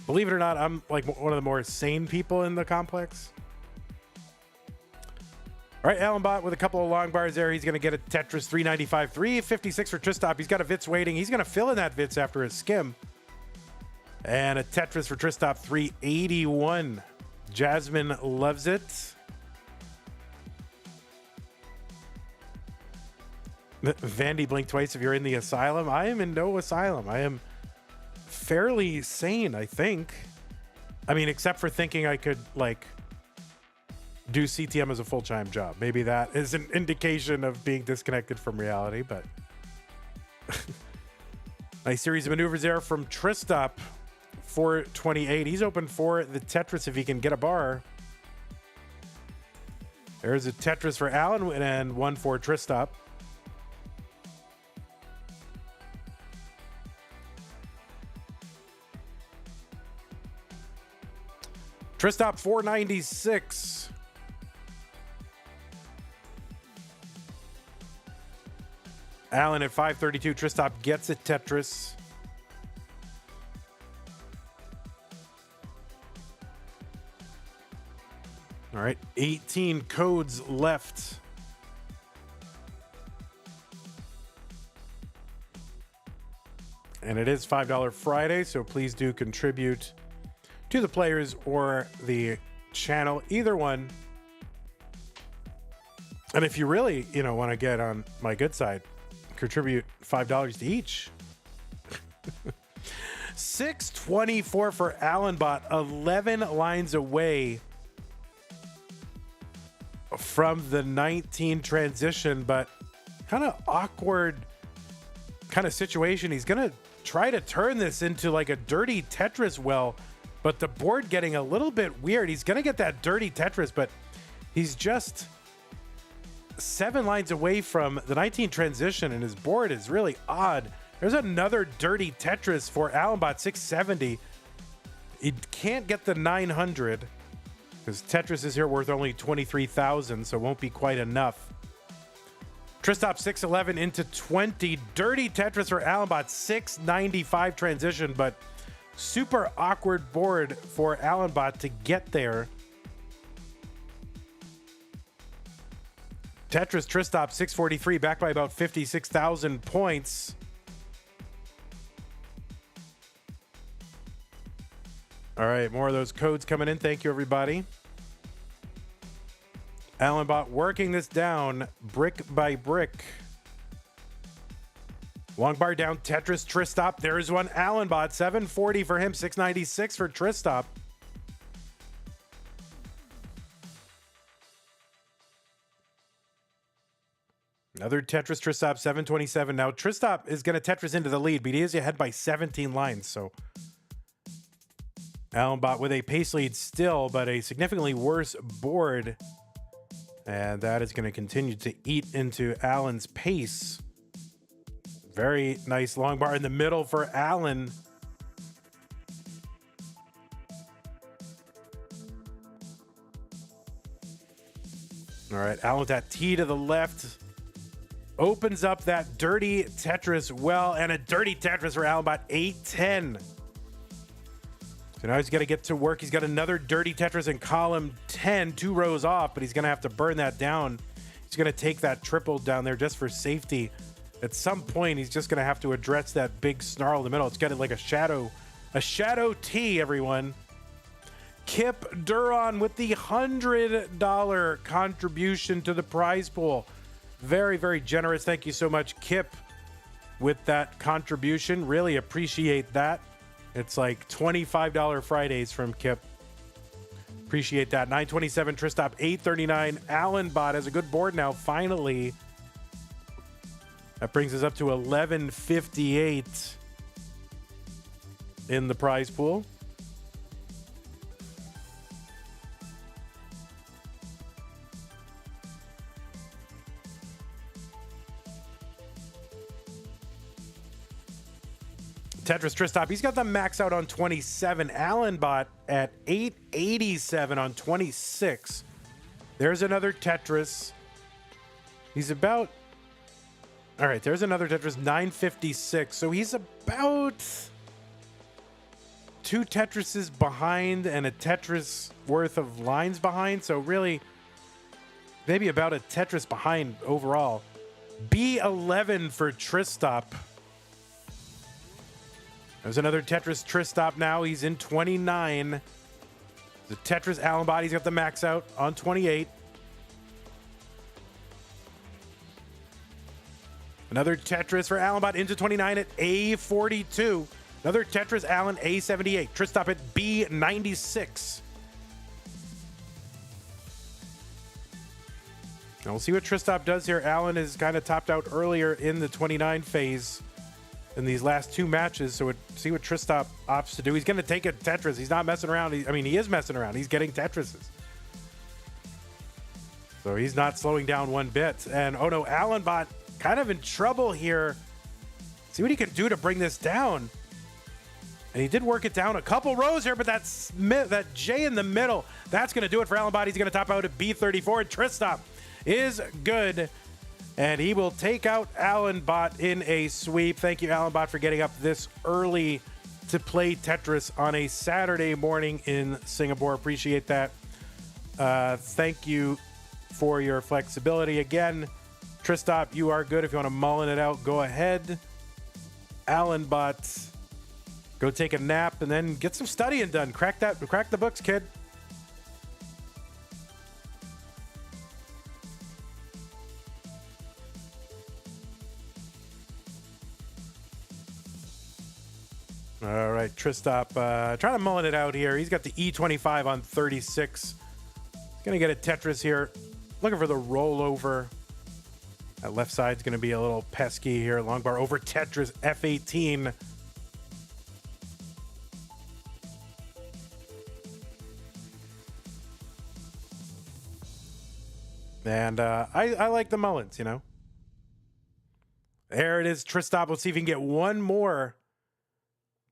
Believe it or not, I'm like one of the more sane people in the complex. All right, Allenbot with a couple of long bars there. He's going to get a Tetris 395, 356 for TRISTOP. He's got a Vitz waiting. He's going to fill in that Vitz after his skim. And a Tetris for TRISTOP 381. Jasmine loves it. Vandy, blink twice if you're in the asylum. I am in no asylum. I am fairly sane, I think. I mean, except for thinking I could, like, do CTM as a full-time job. Maybe that is an indication of being disconnected from reality, but nice series of maneuvers there from TRISTOP. 428. He's open for the Tetris if he can get a bar. There's a Tetris for Allen and one for TRISTOP. TRISTOP 496. Allen at 532. TRISTOP gets it. Tetris. All right, 18 codes left. And it is $5 Friday, so please do contribute to the players or the channel, either one. And if you really, want to get on my good side, contribute $5 to each. 624 for Allenbot, 11 lines away from the 19 transition, but kind of awkward kind of situation. He's going to try to turn this into like a dirty Tetris well, but the board getting a little bit weird. He's going to get that dirty Tetris, but he's just 7 lines away from the 19 transition, and his board is really odd. There's another dirty Tetris for Allenbot, 670. He can't get the 900. because Tetris is here worth only 23,000, so it won't be quite enough. TRISTOP 611 into 20. Dirty Tetris for Allenbot, 695 transition, but super awkward board for Allenbot to get there. Tetris TRISTOP 643, back by about 56,000 points. All right, more of those codes coming in. Thank you, everybody. Allenbot working this down brick by brick. Long bar down, Tetris TRISTOP. There's one Allenbot, 740 for him, 696 for TRISTOP. Another Tetris TRISTOP, 727. Now TRISTOP is going to Tetris into the lead, but he is ahead by 17 lines. So Allenbot with a pace lead still, but a significantly worse board. And that is going to continue to eat into Allen's pace. Very nice long bar in the middle for Allen. All right, Allen with that T to the left. Opens up that dirty Tetris well, and a dirty Tetris for Allenbot, 810. So now he's got to get to work. He's got another dirty Tetris in column 10, 2 rows off, but he's going to have to burn that down. He's going to take that triple down there just for safety. At some point, he's just going to have to address that big snarl in the middle. It's got like a shadow T, everyone. Kip Duron with the $100 contribution to the prize pool. Very, very generous. Thank you so much, Kip, with that contribution. Really appreciate that. It's like $25 Fridays from Kip. Appreciate that. 927 TRISTOP, 839. Allenbot has a good board now, finally. That brings us up to 1158 in the prize pool. Tetris TRISTOP, he's got the max out on 27. Allenbot at 887 on 26. There's another Tetris. He's about... All right, there's another Tetris, 956. So he's about 2 Tetrises behind and a Tetris worth of lines behind. So really, maybe about a Tetris behind overall. B11 for TRISTOP. There's another Tetris TRISTOP now. He's in 29. The Tetris Allenbot, he's got the max out on 28. Another Tetris for Allenbot into 29 at A42. Another Tetris Allen, A78. TRISTOP at B96. Now we'll see what TRISTOP does here. Allen is kind of topped out earlier in the 29 phase in these last 2 matches, so see what TRISTOP opts to do. He's going to take a Tetris. He's not messing around. He is messing around. He's getting Tetrises. So he's not slowing down one bit. And oh no, Allenbot kind of in trouble here. See what he can do to bring this down. And he did work it down a couple rows here, but that J in the middle, that's going to do it for Allenbot. He's going to top out at B34. TRISTOP is good. And he will take out Allenbot in a sweep. Thank you, Allenbot, for getting up this early to play Tetris on a Saturday morning in Singapore. Appreciate that. Thank you for your flexibility. Again, TRISTOP, you are good. If you want to mullen it out, go ahead. Allenbot, go take a nap and then get some studying done. Crack the books, kid. All right, TRISTOP trying to mullen it out here. He's got the E25 on 36. Going to get a Tetris here. Looking for the rollover. That left side's going to be a little pesky here. Long bar over Tetris, F18. And I like the mullins, you know. There it is, TRISTOP. Let's see if we can get one more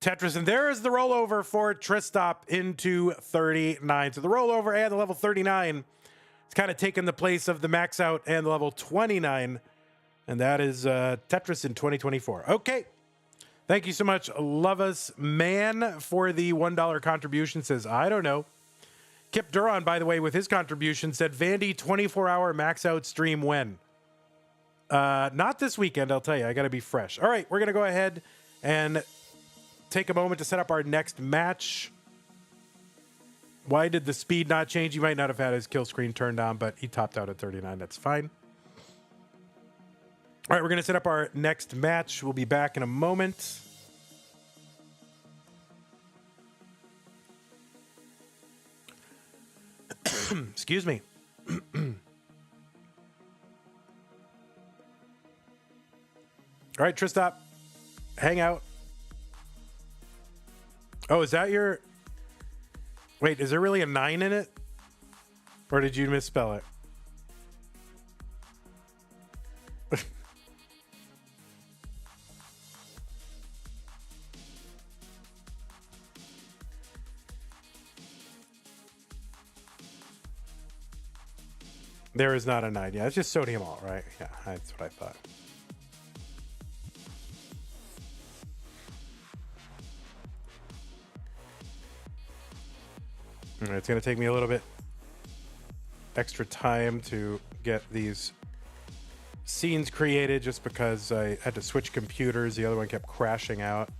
Tetris, and there is the rollover for TRISTOP into 39. So the rollover and the level 39 it's kind of taken the place of the max out and the level 29, and that is Tetris in 2024. Okay. Thank you so much, Love Us Man, for the $1 contribution. Says, I don't know. Kip Duran, by the way, with his contribution, said, Vandy 24-hour max out stream when? Not this weekend, I'll tell you. I got to be fresh. All right, we're going to go ahead and take a moment to set up our next match. Why did the speed not change? He might not have had his kill screen turned on, but he topped out at 39. That's fine. All right, we're going to set up our next match. We'll be back in a moment. Excuse me. All right, TRISTOP, hang out. Oh, is that your... Wait, is there really a 9 in it? Or did you misspell it? There is not a 9. Yeah, it's just sodium all, right? Yeah, that's what I thought. All right, it's going to take me a little bit extra time to get these scenes created just because I had to switch computers. The other one kept crashing out.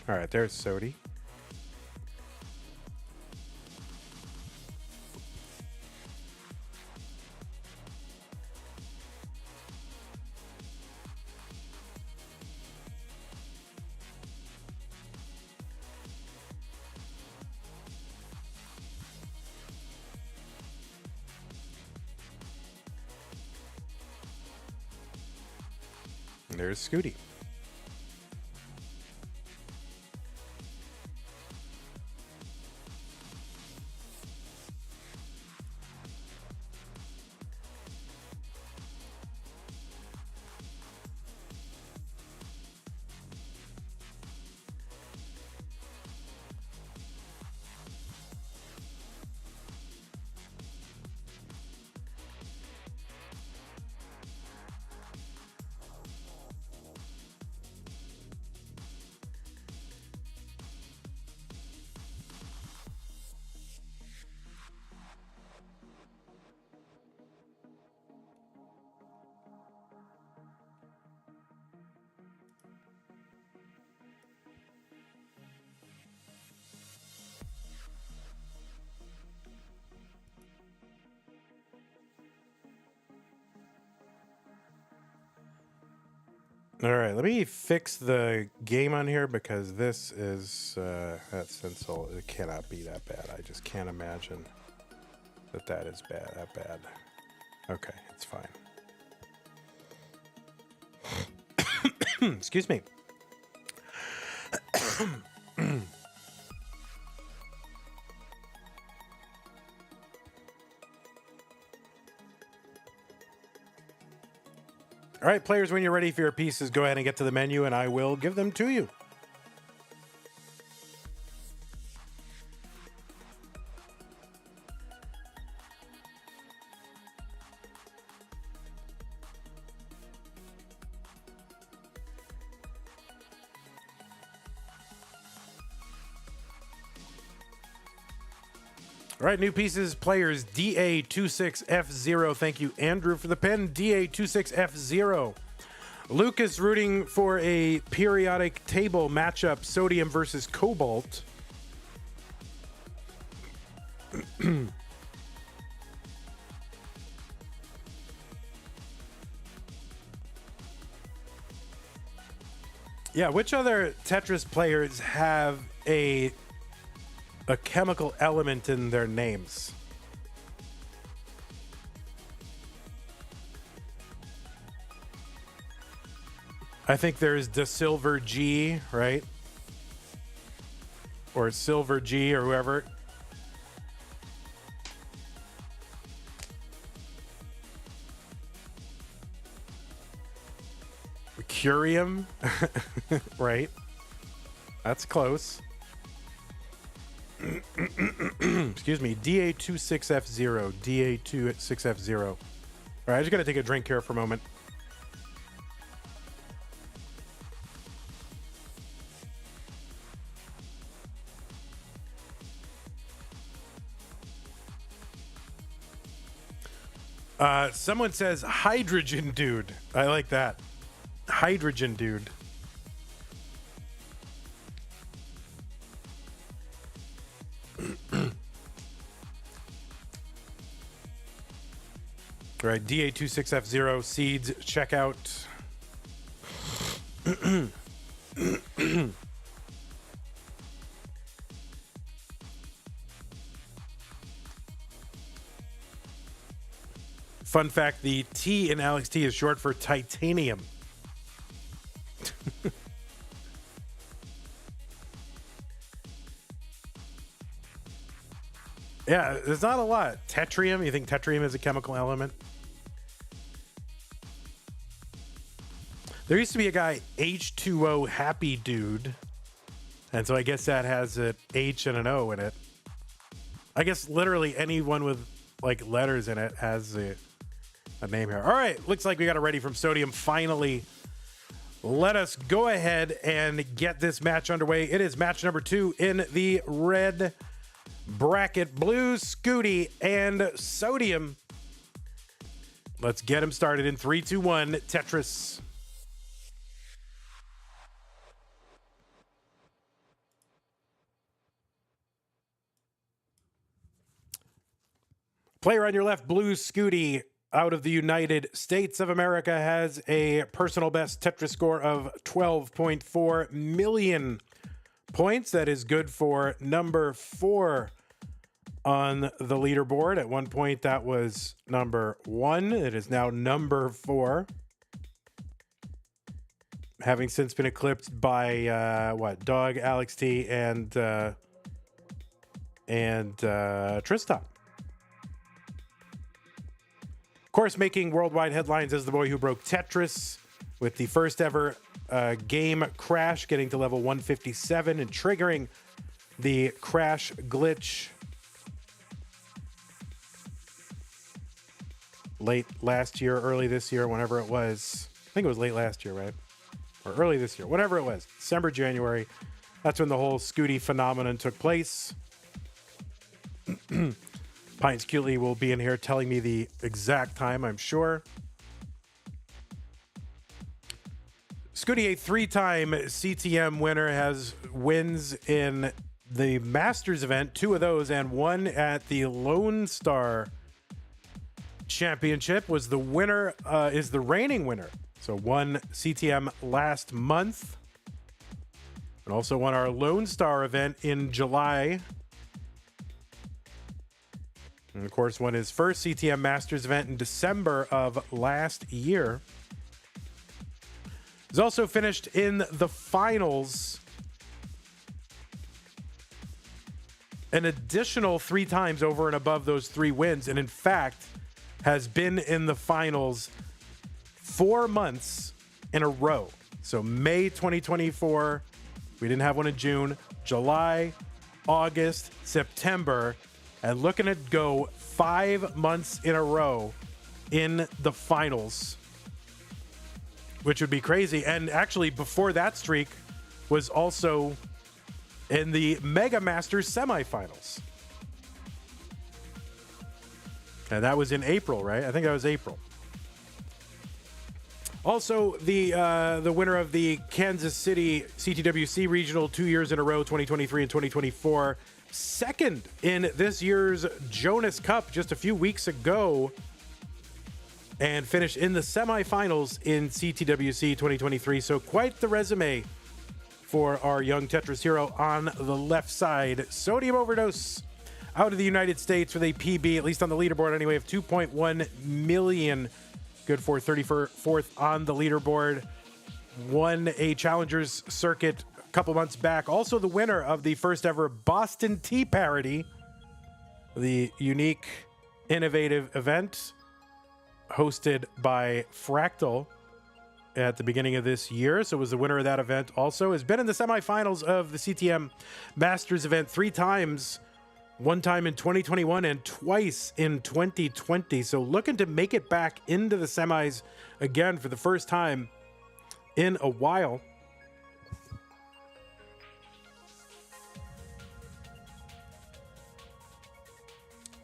All right, there's Sodi. And there's SCUTI. All right, let me fix the game on here because this is that stencil. It cannot be that bad. I just can't imagine that is bad. That bad. Okay, it's fine. Excuse me. All right, players, when you're ready for your pieces, go ahead and get to the menu, and I will give them to you. All right, new pieces, players, DA26F0. Thank you, Andrew, for the pen. DA26F0. Luke is rooting for a periodic table matchup, sodium versus cobalt. Yeah, which other Tetris players have a chemical element in their names? I think there's the Silver G, right? Or Silver G or whoever. Purium, right? That's close. Excuse me, DA26F0, DA26F0. All right, I just got to take a drink here for a moment. Someone says hydrogen dude. I like that. Hydrogen dude. All right, DA26F0 seeds, check out. Fun fact, the T in Alex T is short for titanium. Yeah, there's not a lot. Tetrium, you think tetrium is a chemical element? There used to be a guy, H2O Happy Dude. And so I guess that has an H and an O in it. I guess literally anyone with like letters in it has a name here. All right, looks like we got a ready from Sodium finally. Let us go ahead and get this match underway. It is match number 2 in the red bracket. Blue, Scooty, and Sodium. Let's get him started in 3, 2, 1, Tetris. Player on your left, Blue Scooty, out of the United States of America, has a personal best Tetris score of 12.4 million points. That is good for number 4 on the leaderboard. At one point, that was number 1. It is now number 4. Having since been eclipsed by, Dog, Alex T, and TRISTOP. Of course, making worldwide headlines as the boy who broke Tetris with the first ever game crash, getting to level 157 and triggering the crash glitch late last year, early this year, whenever it was. I think it was late last year, right? Or early this year, whatever it was. December, January. That's when the whole SCUTI phenomenon took place. Pines Cutely will be in here telling me the exact time, I'm sure. SCUTI, a 3-time CTM winner, has wins in the Masters event, 2 of those, and 1 at the Lone Star Championship. Was the winner, is the reigning winner. So won CTM last month, and also won our Lone Star event in July. And of course, won his first CTM Masters event in December of last year. He's also finished in the finals an additional 3 times over and above those 3 wins. And in fact, has been in the finals 4 months in a row. So May 2024, we didn't have one in June, July, August, September, and looking to go 5 months in a row in the finals, which would be crazy. And actually, before that streak was also in the Mega Masters semifinals. And that was in April, right? I think that was April. Also, the winner of the Kansas City CTWC Regional 2 years in a row, 2023 and 2024. Second in this year's Jonas Cup just a few weeks ago, and finished in the semifinals in CTWC 2023. So quite the resume for our young Tetris hero on the left side. Sodium Overdose out of the United States with a PB, at least on the leaderboard anyway, of 2.1 million. Good for 34th on the leaderboard. Won a Challengers circuit couple months back. Also the winner of the first ever Boston Tea Parody, the unique, innovative event hosted by Fractal at the beginning of this year, so was the winner of that event also. Has been in the semifinals of the CTM Masters event 3 times, one time in 2021 and twice in 2020. So looking to make it back into the semis again for the first time in a while.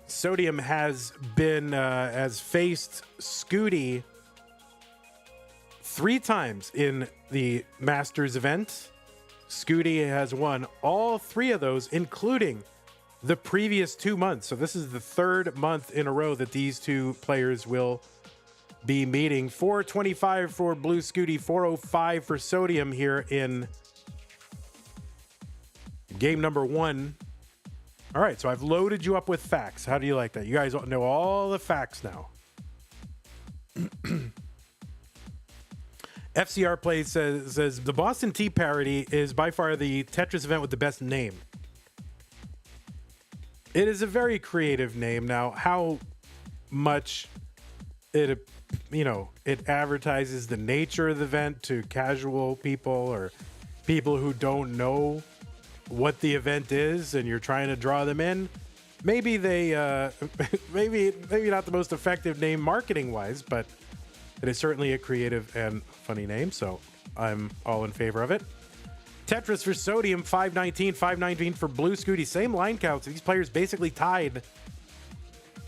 Sodium has faced SCUTI 3 times in the Masters event. SCUTI has won all 3 of those, including the previous 2 months. So this is the 3rd month in a row that these 2 players will be meeting. 425 for Blue SCUTI, 405 for Sodium here in game number 1. All right, so I've loaded you up with facts. How do you like that? You guys know all the facts now. FCR Plays says the Boston Tea parody is by far the Tetris event with the best name. It is a very creative name. Now, how much it advertises the nature of the event to casual people or people who don't know what the event is and you're trying to draw them in, maybe they maybe not the most effective name marketing wise, but it is certainly a creative and funny name, so I'm all in favor of it. Tetris for Sodium, 519, 519 for Blue SCUTI. Same line counts. These players basically tied,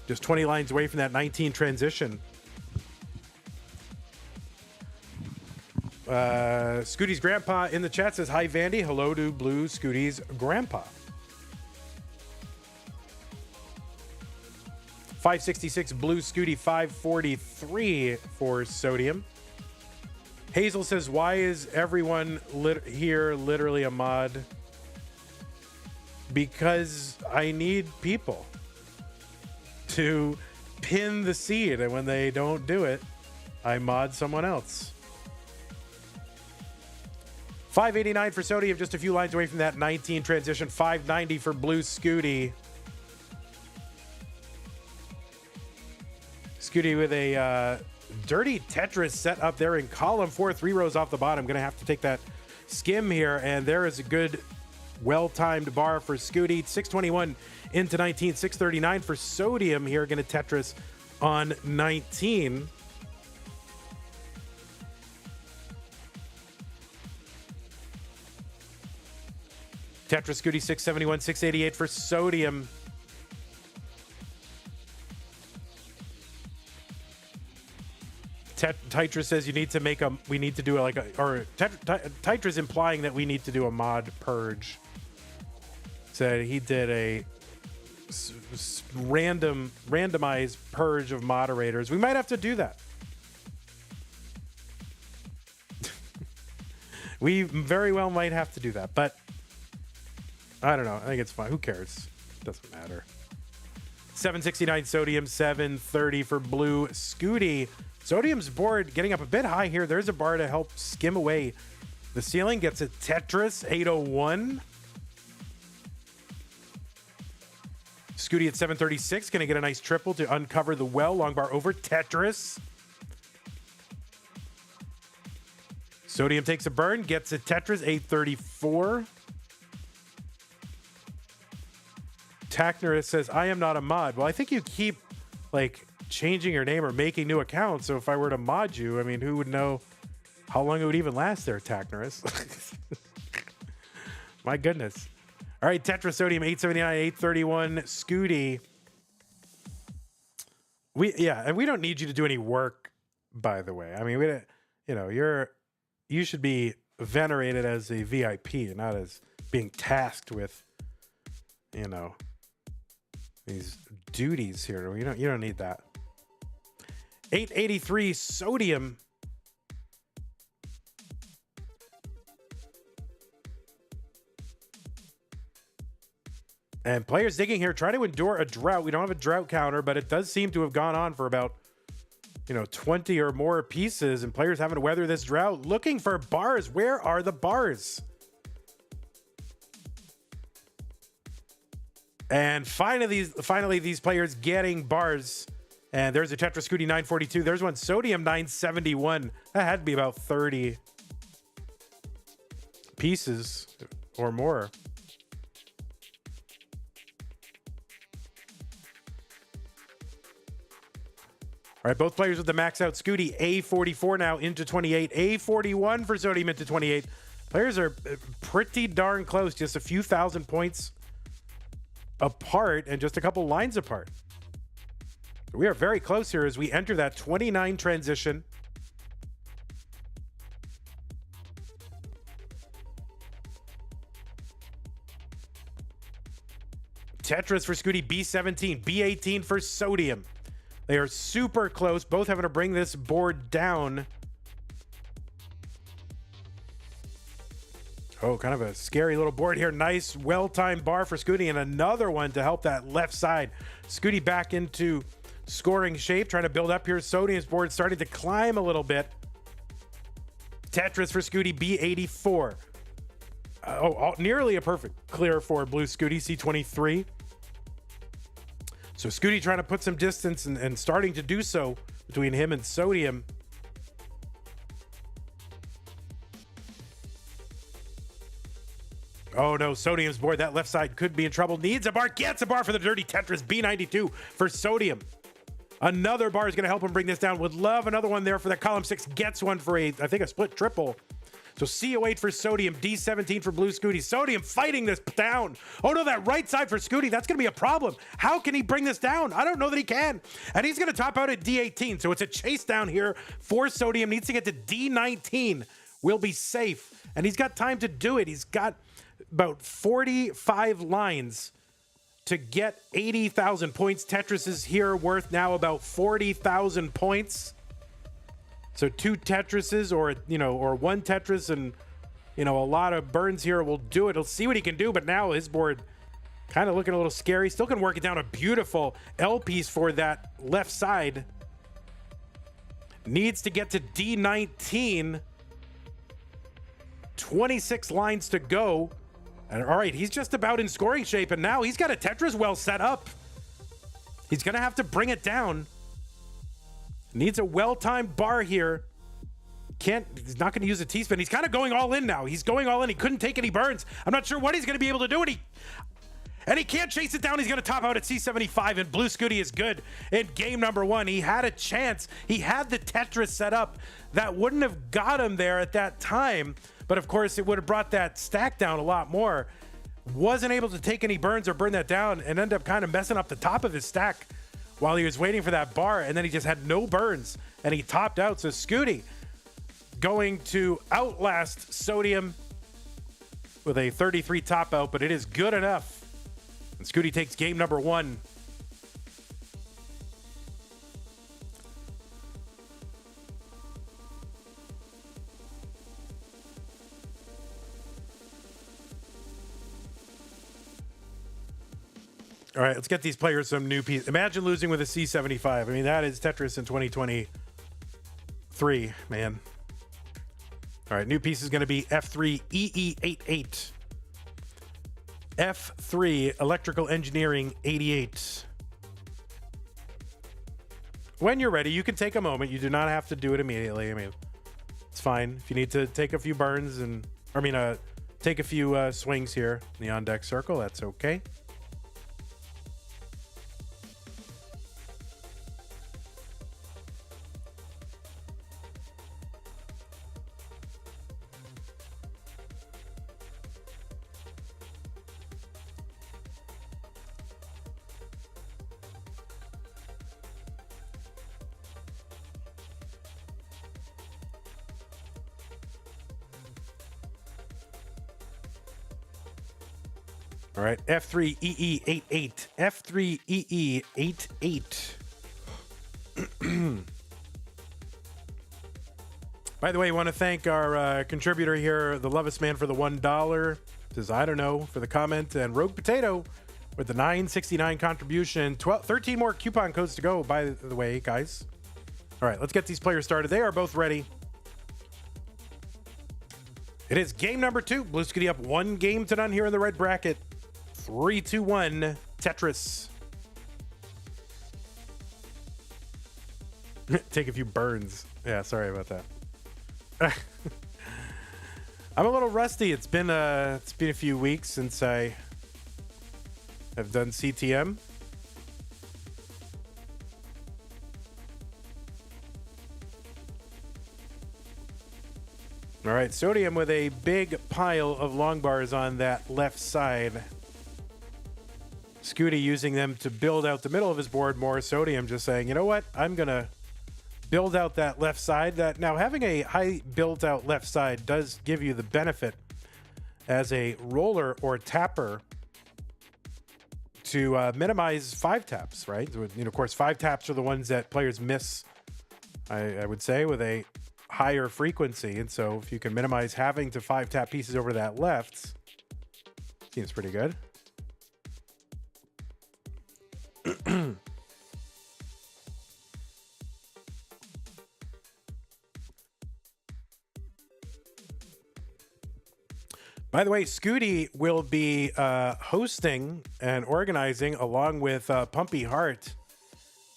just 20 lines away from that 19 transition. SCUTI's grandpa in the chat says, hi, Vandy. Hello to Blue SCUTI's grandpa. 566 Blue SCUTI, 543 for Sodium. Hazel says, why is everyone here literally a mod? Because I need people to pin the seed, and when they don't do it, I mod someone else. 589 for Sodium, just a few lines away from that 19 transition. 590 for Blue SCUTI. SCUTI with a dirty Tetris set up there in column 4, 3 rows off the bottom. Going to have to take that skim here, and there is a good, well-timed bar for SCUTI. 621 into 19, 639 for Sodium here. Going to Tetris on 19. Tetris SCUTI 671, 688 for Sodium. Tetris says we need to do Tetris implying that we need to do a mod purge. Said he did a randomized purge of moderators. We might have to do that. We very well might have to do that, but I don't know. I think it's fine. Who cares? Doesn't matter. 769 Sodium, 730 for Blue SCUTI. Sodium's board getting up a bit high here. There's a bar to help skim away the ceiling. Gets a Tetris, 801. SCUTI at 736. Going to get a nice triple to uncover the well. Long bar over Tetris. Sodium takes a burn. Gets a Tetris, 834. Tackner says, I am not a mod. Well, I think you keep changing your name or making new accounts. So if I were to mod you, I mean, who would know how long it would even last there, Tacknerus? My goodness. All right, Tetris Sodium, 879, 831, SCUTI. And we don't need you to do any work, by the way. I mean, you should be venerated as a VIP, not as being tasked with, these duties here. You don't need that. 883 Sodium. And players digging here try to endure a drought. We don't have a drought counter, but it does seem to have gone on for about 20 or more pieces, and players having to weather this drought, looking for bars. Where are the bars? And finally these players getting bars And there's a Tetris Scooty 942. There's one Sodium 971. That had to be about 30 pieces or more. All right, both players with the max out Scooty. A44 now into 28. A41 for Sodium into 28. Players are pretty darn close, just a few thousand points apart and just a couple lines apart. We are very close here as we enter that 29 transition. Tetris for Scooty, B17, B18 for Sodium. They are super close, both having to bring this board down. Oh, kind of a scary little board here. Nice, well-timed bar for Scooty, and another one to help that left side. Scooty back into scoring shape, trying to build up here. Sodium's board starting to climb a little bit. Tetris for Scooty, B84. Nearly a perfect clear for blue Scooty, C23. So Scooty trying to put some distance and starting to do so between him and Sodium. Oh no, Sodium's board, that left side could be in trouble. Needs a bar, gets a bar for the dirty Tetris. B92 for Sodium. Another bar is going to help him bring this down. Would love another one there for that column 6. Gets one for I think a split triple. So CO8 for Sodium, D17 for blue Scooty. Sodium fighting this down. Oh no, that right side for Scooty, that's going to be a problem. How can he bring this down? I don't know that he can. And he's going to top out at D18. So it's a chase down here for Sodium. Needs to get to D19. Will be safe. And he's got time to do it. He's got about 45 lines to get 80,000 points. Tetris is here worth now about 40,000 points. So 2 Tetrises or one Tetris and, a lot of burns here will do it. He'll see what he can do, but now his board kind of looking a little scary. Still can work it down. A beautiful L piece for that left side. Needs to get to D19. 26 lines to go. And all right, he's just about in scoring shape, and now he's got a Tetris well set up. He's going to have to bring it down. Needs a well-timed bar here. He's not going to use a T-spin. He's kind of going all in now. He's going all in. He couldn't take any burns. I'm not sure what he's going to be able to do, and he can't chase it down. He's going to top out at C75, and blue Scooty is good in game number 1. He had a chance. He had the Tetris set up. That wouldn't have got him there at that time, but of course it would have brought that stack down a lot more. Wasn't able to take any burns or burn that down and ended up kind of messing up the top of his stack while he was waiting for that bar, and then he just had no burns and he topped out. So Scooty going to outlast Sodium with a 33 top out, but it is good enough. And Scooty takes game number 1. All right, let's get these players some new pieces. Imagine losing with a C75. I mean, that is Tetris in 2023, man. All right, new piece is going to be F3 EE88. F3 Electrical Engineering 88. When you're ready, you can take a moment. You do not have to do it immediately. I mean, it's fine. If you need to take a few burns take a few swings here in the on-deck circle, that's okay. All right, F3 EE88. F3 EE88. By the way, I want to thank our contributor here, the Lovis Man, for the $1. Says, I don't know, for the comment. And Rogue Potato with the $9.69 contribution. 13 more coupon codes to go, by the way, guys. All right, let's get these players started. They are both ready. It is game number 2. Blue Scooty up 1 game to none here in the red bracket. 3-2-1 Tetris. Take a few burns. Yeah, sorry about that. I'm a little rusty. It's been a few weeks since I have done CTM. All right, Sodium with a big pile of long bars on that left side. Scooty using them to build out the middle of his board more. Sodium just saying, you know what? I'm going to build out that left side. That now, having a high built out left side does give you the benefit as a roller or tapper to minimize 5 taps, right? Of course, 5 taps are the ones that players miss, I would say, with a higher frequency. And so if you can minimize having to 5 tap pieces over that left, seems pretty good. By the way, Scooty will be hosting and organizing, along with Pumpy Heart,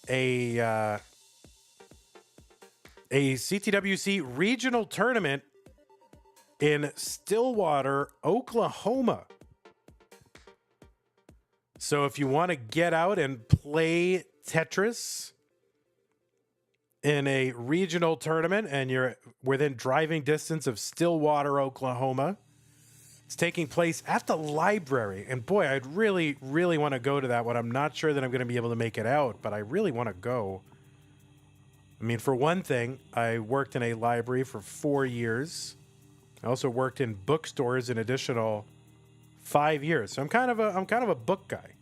a CTWC regional tournament in Stillwater, Oklahoma. So if you want to get out and play Tetris in a regional tournament and you're within driving distance of Stillwater, Oklahoma, it's taking place at the library. And boy, I'd really, really want to go to that one. I'm not sure that I'm going to be able to make it out, but I really want to go. I mean, for one thing, I worked in a library for 4 years. I also worked in bookstores an additional 5 years. So I'm kind of a book guy.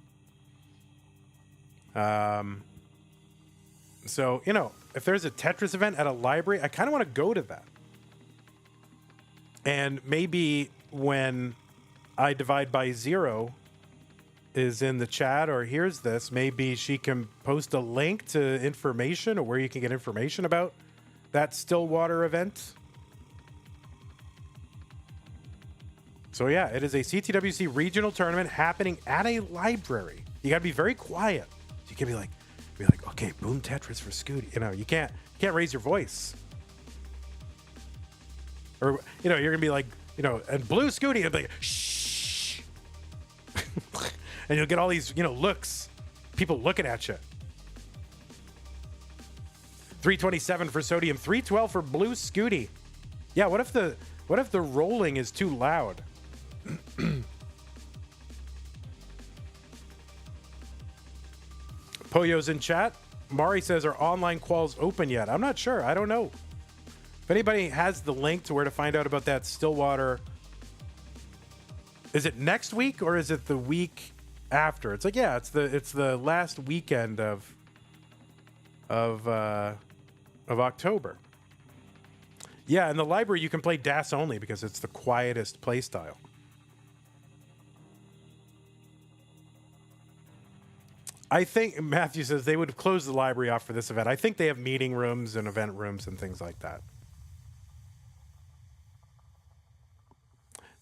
So, you know, if there's a Tetris event at a library, I kind of want to go to that. And maybe when I Divide by Zero is in the chat or hears this, maybe she can post a link to information or where you can get information about that Stillwater event. So yeah, it is a CTWC regional tournament happening at a library. You got to be very quiet. You can be like, okay, boom Tetris for Scooty. You know, you can't raise your voice. Or, you know, you're going to be like, you know, and blue Scooty, and be like, shh. And you'll get all these, you know, looks, people looking at you. 327 for Sodium, 312 for blue Scooty. Yeah, what if the rolling is too loud? Poyo's in chat. Mari says, are online quals open yet? I'm not sure. I don't know. If anybody has the link to where to find out about that Stillwater, is it next week or is it the week after? It's like, yeah, it's the last weekend of October. Yeah, in the library you can play DAS only because it's the quietest play style. I think Matthew says they would close the library off for this event. I think they have meeting rooms and event rooms and things like that.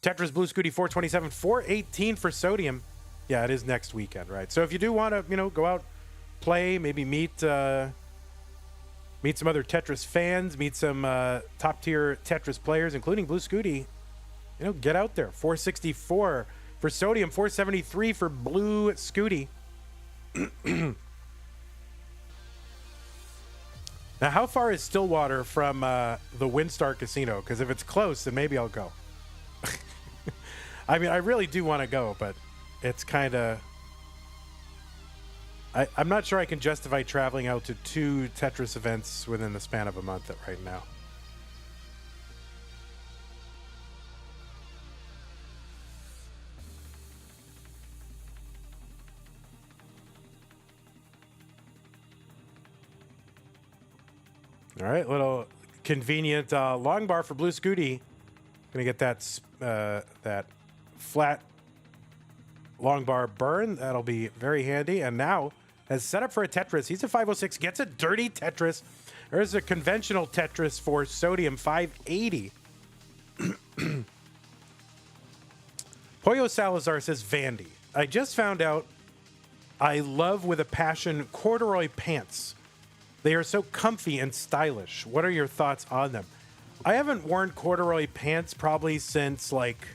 Tetris Blue Scooty 427, 418 for Sodium. Yeah, it is next weekend, right? So if you do want to, you know, go out, play, maybe meet some other Tetris fans, meet some top tier Tetris players, including Blue Scooty, you know, get out there. 464 for Sodium, 473 for Blue Scooty. Now, how far is Stillwater from the Windstar Casino? Because if it's close, then maybe I'll go. I mean, I really do want to go, but it's kind of... I'm not sure I can justify traveling out to 2 Tetris events within the span of a month right now. All right, little convenient long bar for Blue Scooty. Gonna get that flat long bar burn. That'll be very handy. And now has set up for a Tetris. He's a 506, gets a dirty Tetris. There's a conventional Tetris for Sodium, 580. Pollo Salazar says, Vandy, I just found out I love with a passion corduroy pants. They are so comfy and stylish. What are your thoughts on them? I haven't worn corduroy pants probably since like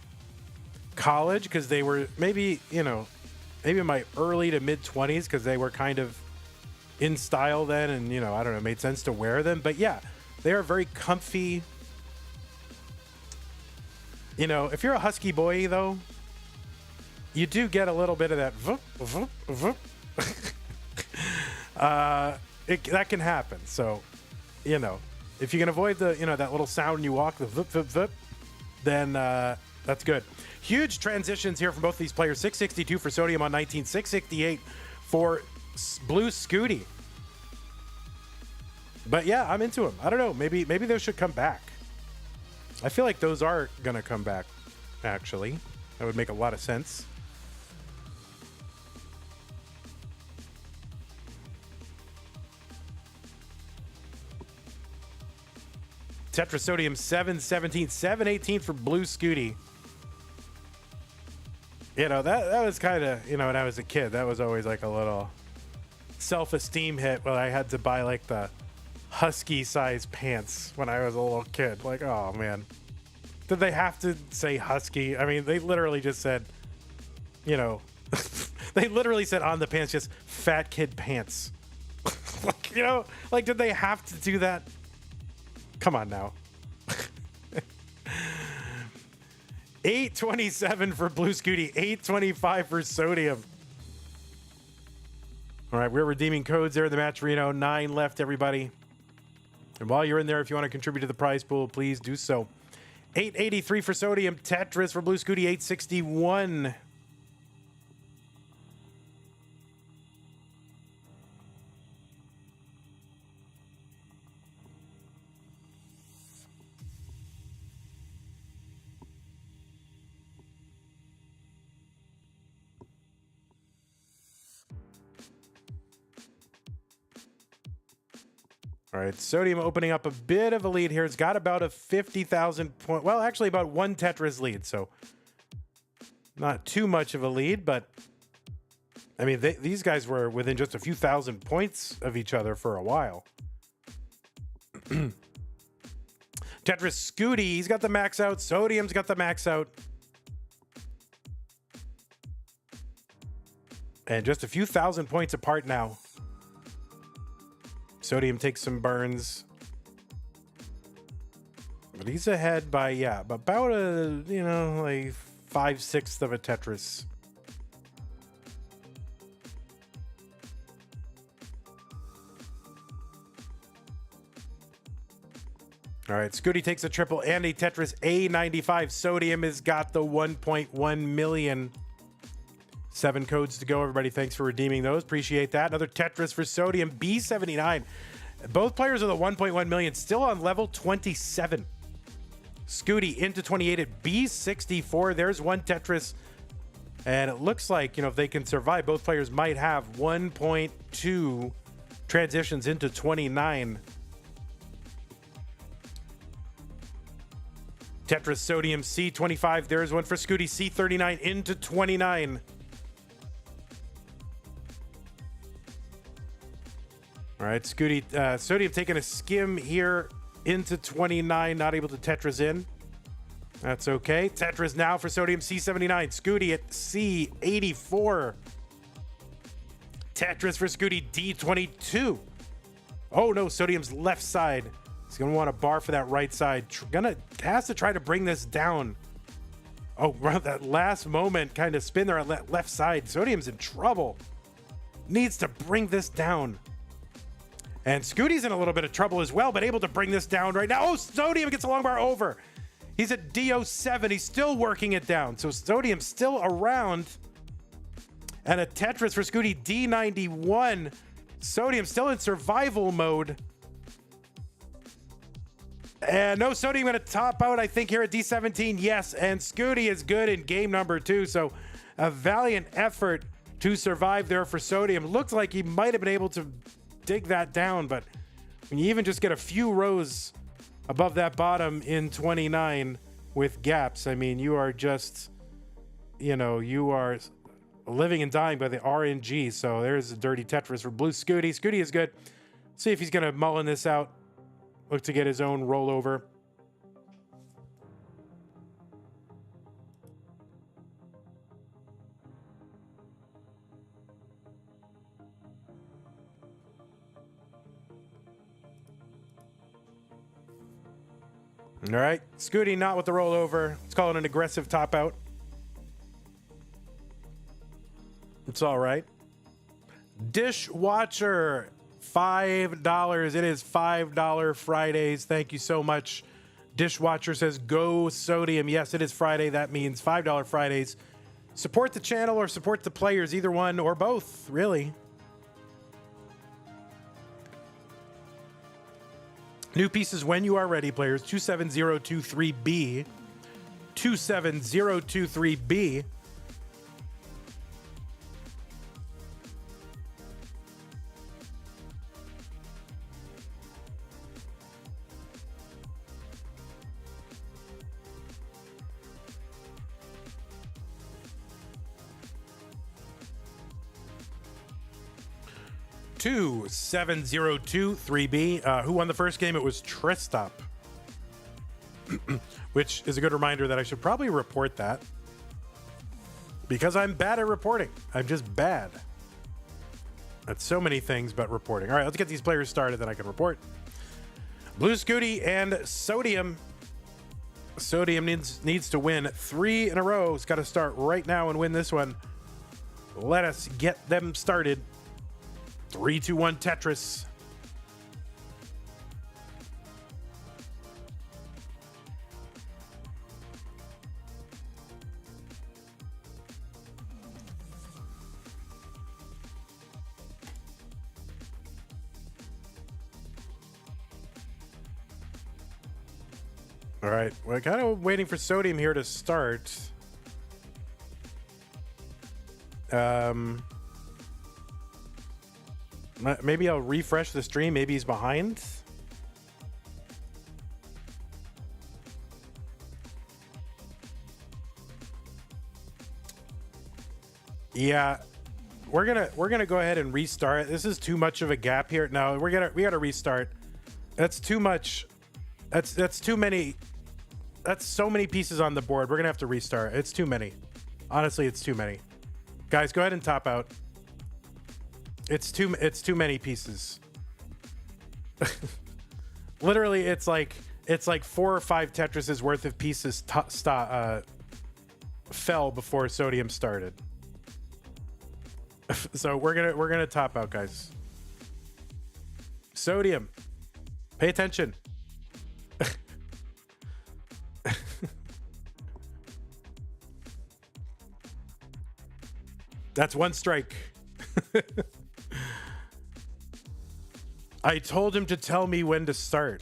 college, because they were maybe, you know, maybe in my early to mid 20s, because they were kind of in style then, and, you know, I don't know, it made sense to wear them. But yeah, they are very comfy. You know, if you're a husky boy, though, you do get a little bit of that voop, voop, voop. That can happen. So, you know, if you can avoid the, you know, that little sound when you walk, the voop, voop, voop, then that's good. Huge transitions here from both these players. 662 for Sodium on 19, 668 for Blue Scooty. But yeah, I'm into them. I don't know. Maybe those should come back. I feel like those are going to come back, actually. That would make a lot of sense. Tetris Sodium 717, 718 for Blue Scooty. You know, that was kind of, you know, when I was a kid, that was always like a little self-esteem hit when I had to buy like the husky size pants when I was a little kid. Like, oh man, did they have to say husky? I mean, they literally just said, you know, they literally said on the pants just fat kid pants. Like, you know, like, did they have to do that? Come on now. 827 for Blue Scooty, 825 for Sodium. All right, we're redeeming codes there in the match, Reno. 9 left, everybody. And while you're in there, if you want to contribute to the prize pool, please do so. 883 for Sodium, Tetris for Blue Scooty, 861. All right, Sodium opening up a bit of a lead here. It's got about a 50,000 point, well, actually about one Tetris lead, so not too much of a lead, but I mean, these guys were within just a few thousand points of each other for a while. Tetris Scooty, he's got the max out. Sodium's got the max out. And just a few thousand points apart now. Sodium takes some burns. But he's ahead by, yeah, about a, you know, like 5/6 of a Tetris. All right, Scooty takes a triple and a Tetris A95. Sodium has got the 1.1 million. 7 codes to go, everybody. Thanks for redeeming those. Appreciate that. Another Tetris for Sodium, B79. Both players of the 1.1 million still on level 27. Scooty into 28 at B64. There's one Tetris. And it looks like, you know, if they can survive, both players might have 1.2 transitions into 29. Tetris Sodium C25. There's one for Scooty, C39 into 29. All right, Scooty, Sodium taking a skim here into 29, not able to Tetris in. That's okay. Tetris now for Sodium C79. Scooty at C84. Tetris for Scooty D22. Oh no, Sodium's left side. He's gonna want a bar for that right side. Has to try to bring this down. Oh, that last moment kind of spin there on left side. Sodium's in trouble. Needs to bring this down. And Scooty's in a little bit of trouble as well, but able to bring this down right now. Oh, Sodium gets a long bar over. He's at DO7. He's still working it down. So Sodium's still around. And a Tetris for Scooty D91. Sodium still in survival mode. And no, Sodium going to top out, I think, here at D17. Yes, and Scooty is good in game number 2. So a valiant effort to survive there for Sodium. Looked like he might have been able to dig that down, but when you even just get a few rows above that bottom in 29 with gaps, I mean, you are just, you know, you are living and dying by the RNG. So there's a dirty Tetris for Blue Scooty. Scooty is good. See if he's going to mullen this out. Look to get his own rollover. All right, Scooty not with the rollover. Let's call it an aggressive top out. It's all right. Dishwatcher, $5. It is $5 Fridays. Thank you so much. Dishwatcher says, go Sodium. Yes, it is Friday. That means $5 Fridays. Support the channel or support the players, either one or both, really. New pieces when you are ready, players. 27023B. 27023B. Two 7023B. Who won the first game? It was TRISTOP, which is a good reminder that I should probably report that because I'm bad at reporting. I'm just bad at so many things but reporting. All right, let's get these players started, then I can report. Blue Scooty and Sodium. Sodium needs to win 3 in a row. It's got to start right now and win this one. Let us get them started. 3, 2, 1, Tetris. All right, we're kind of waiting for Sodium here to start. Maybe I'll refresh the stream. Maybe he's behind. Yeah, we're gonna go ahead and restart. This is too much of a gap here. No, we gotta restart. That's too much. That's too many. That's so many pieces on the board. We're gonna have to restart. It's too many. Honestly, it's too many. Guys, go ahead and top out. It's too many pieces. Literally, it's like 4 or 5 Tetris's worth of pieces fell before Sodium started. So we're gonna top out, guys. Sodium, pay attention. That's one strike. I told him to tell me when to start.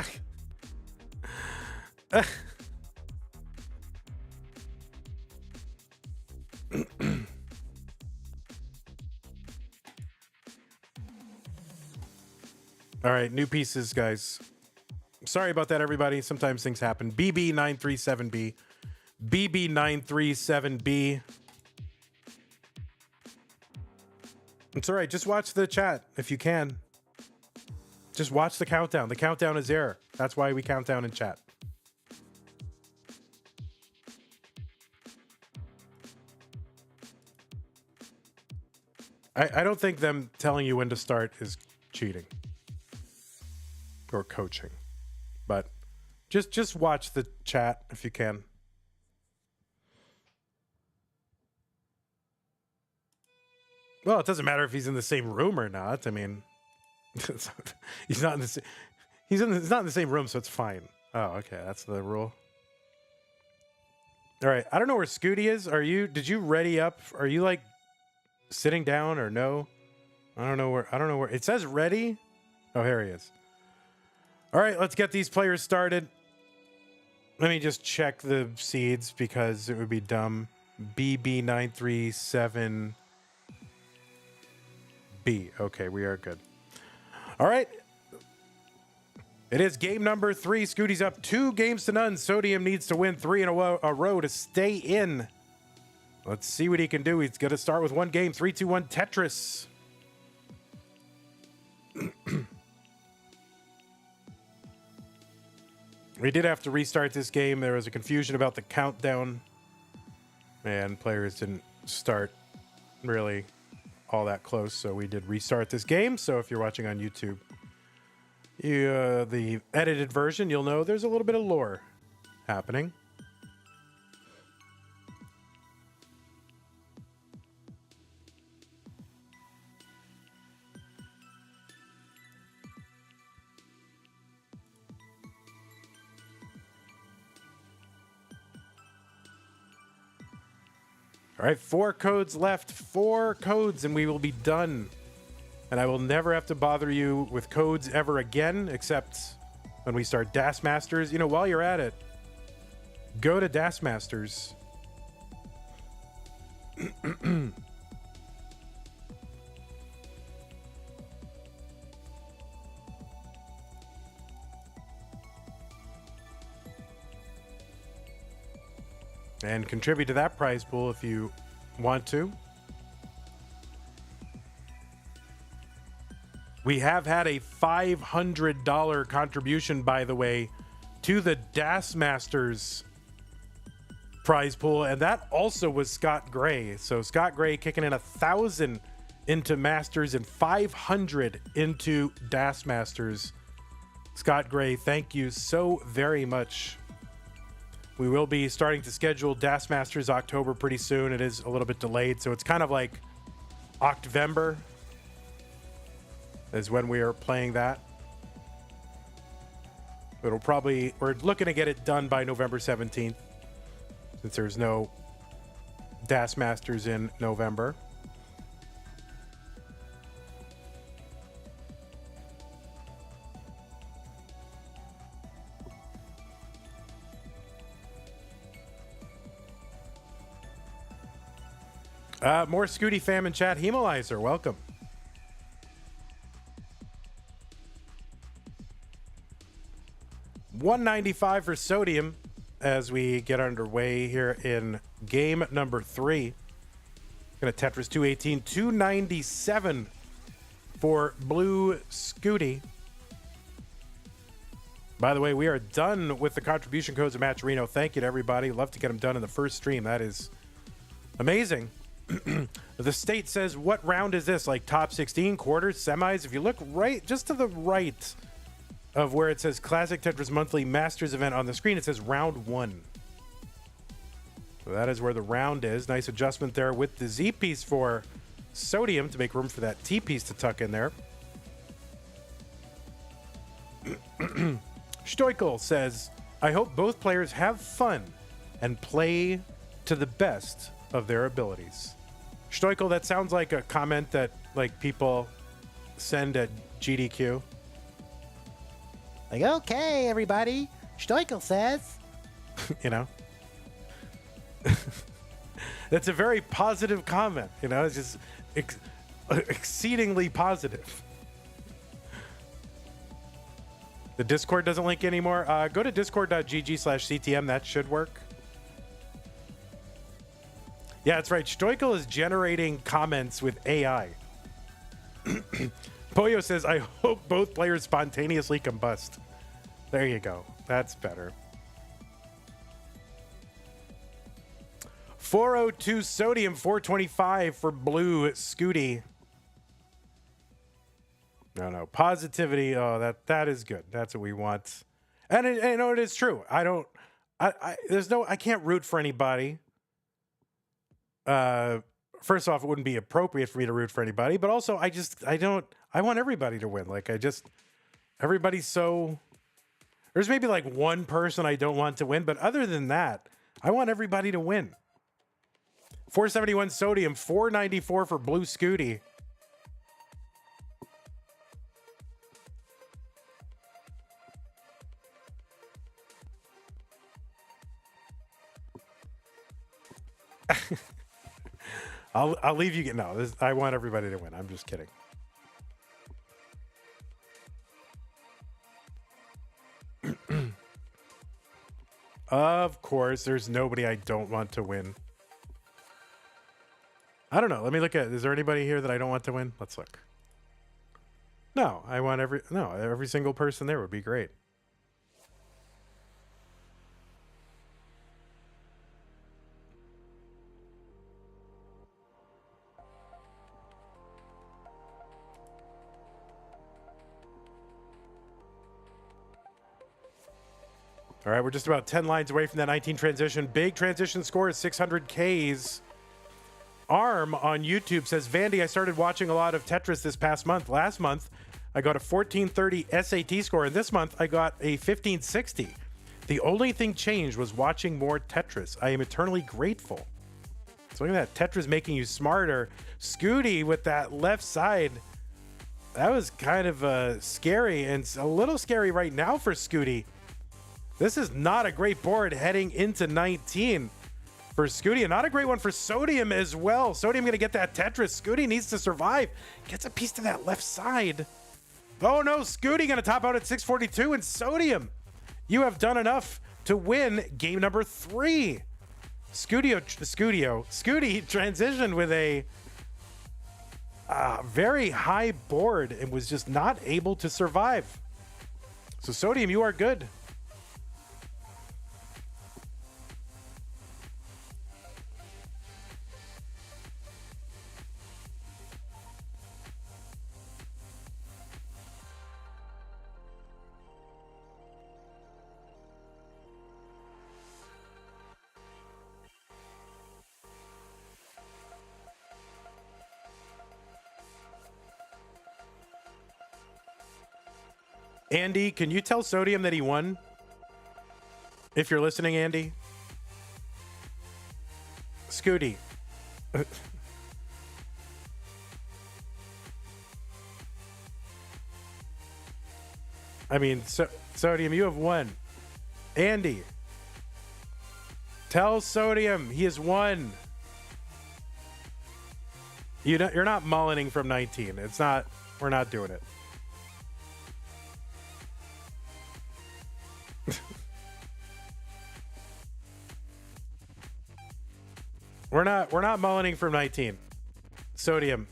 All right, new pieces, guys. Sorry about that, everybody. Sometimes things happen. BB937B. BB937B. It's all right. Just watch the chat if you can. Just watch the countdown. The countdown is there. That's why we count down in chat. I don't think them telling you when to start is cheating or coaching, but just watch the chat if you can. Well, it doesn't matter if he's in the same room or not. I mean, he's not in the he's not in the same room, so it's fine. Oh, okay, that's the rule. All right, I don't know where Scooty is. Did you ready up? Are you like sitting down or no? I don't know where it says ready. Oh, here he is. All right, let's get these players started. Let me just check the seeds because it would be dumb. BB937B. Okay, we are good. All right. It is game number 3. Scooty's up 2-0. Sodium needs to win 3 in a row to stay in. Let's see what he can do. He's going to start with one game. 3, 2, 1, Tetris. We did have to restart this game. There was a confusion about the countdown, and players didn't start really all that close, so we did restart this game. So if you're watching on YouTube, the edited version, you'll know there's a little bit of lore happening. All right, 4 codes left. 4 codes, and we will be done. And I will never have to bother you with codes ever again, except when we start Das Masters. You know, while you're at it, go to Das Masters. And contribute to that prize pool if you want to. We have had a $500 contribution, by the way, to the Das Masters prize pool, and that also was Scott Gray. So Scott Gray kicking in 1,000 into Masters and 500 into Das Masters. Scott Gray, thank you so very much. We will be starting to schedule Das Masters October pretty soon. It is a little bit delayed, so it's kind of like October is when we are playing that. It'll probably, we're looking to get it done by November 17th, since there's no Das Masters in November. More Scooty fam in chat. Hemolizer, welcome. $195 for Sodium as we get underway here in game number 3. Gonna Tetris 218, $297 for Blue Scooty. By the way, we are done with the contribution codes of Matcherino. Thank you to everybody. Love to get them done in the first stream. That is amazing. The state says, what round is this? Like top 16, quarters, semis? If you look right, just to the right of where it says Classic Tetris Monthly Masters event on the screen, it says round 1. So that is where the round is. Nice adjustment there with the Z piece for Sodium to make room for that T piece to tuck in there. Stoikel says, I hope both players have fun and play to the best of their abilities. Stoikel, that sounds like a comment that like people send at GDQ. Like, okay, everybody, Stoikel says. You know? That's a very positive comment. You know, it's just exceedingly positive. The Discord doesn't link anymore. Go to discord.gg/CTM. That should work. Yeah, that's right. Stoikel is generating comments with AI. Poyo says, I hope both players spontaneously combust. There you go. That's better. 402 Sodium, 425 for Blue Scooty. No. Positivity. Oh, that is good. That's what we want. And you know, it is true. I can't root for anybody. First off, it wouldn't be appropriate for me to root for anybody, but also I want everybody to win. Like everybody's so, there's maybe like one person I don't want to win, but other than that, I want everybody to win. 471 Sodium, 494 for Blue Scooty. I'll leave you get I want everybody to win. I'm just kidding. Of course, there's nobody I don't want to win. I don't know. Let me look at. Is there anybody here that I don't want to win? Let's look. No, I want every single person there would be great. All right, we're just about 10 lines away from that 19 transition. Big transition score is 600 Ks. Arm on YouTube says, Vandy, I started watching a lot of Tetris this past month. Last month, I got a 1430 SAT score, and this month I got a 1560. The only thing changed was watching more Tetris. I am eternally grateful. So look at that, Tetris making you smarter. Scooty with that left side. That was kind of scary, and a little scary right now for Scooty. This is not a great board heading into 19 for Scooty, and not a great one for Sodium as well. Sodium gonna get that Tetris. Scooty needs to survive. Gets a piece to that left side. Oh no, Scooty gonna top out at 642, and Sodium, you have done enough to win game number 3. Scooty transitioned with a very high board and was just not able to survive. So Sodium, you are good. Andy, can you tell Sodium that he won? If you're listening, Andy. Scooty. I mean, Sodium, you have won. Andy, tell Sodium he has won. You're not mullining from 19. It's not. We're not doing it. We're not mullining from 19. Sodium.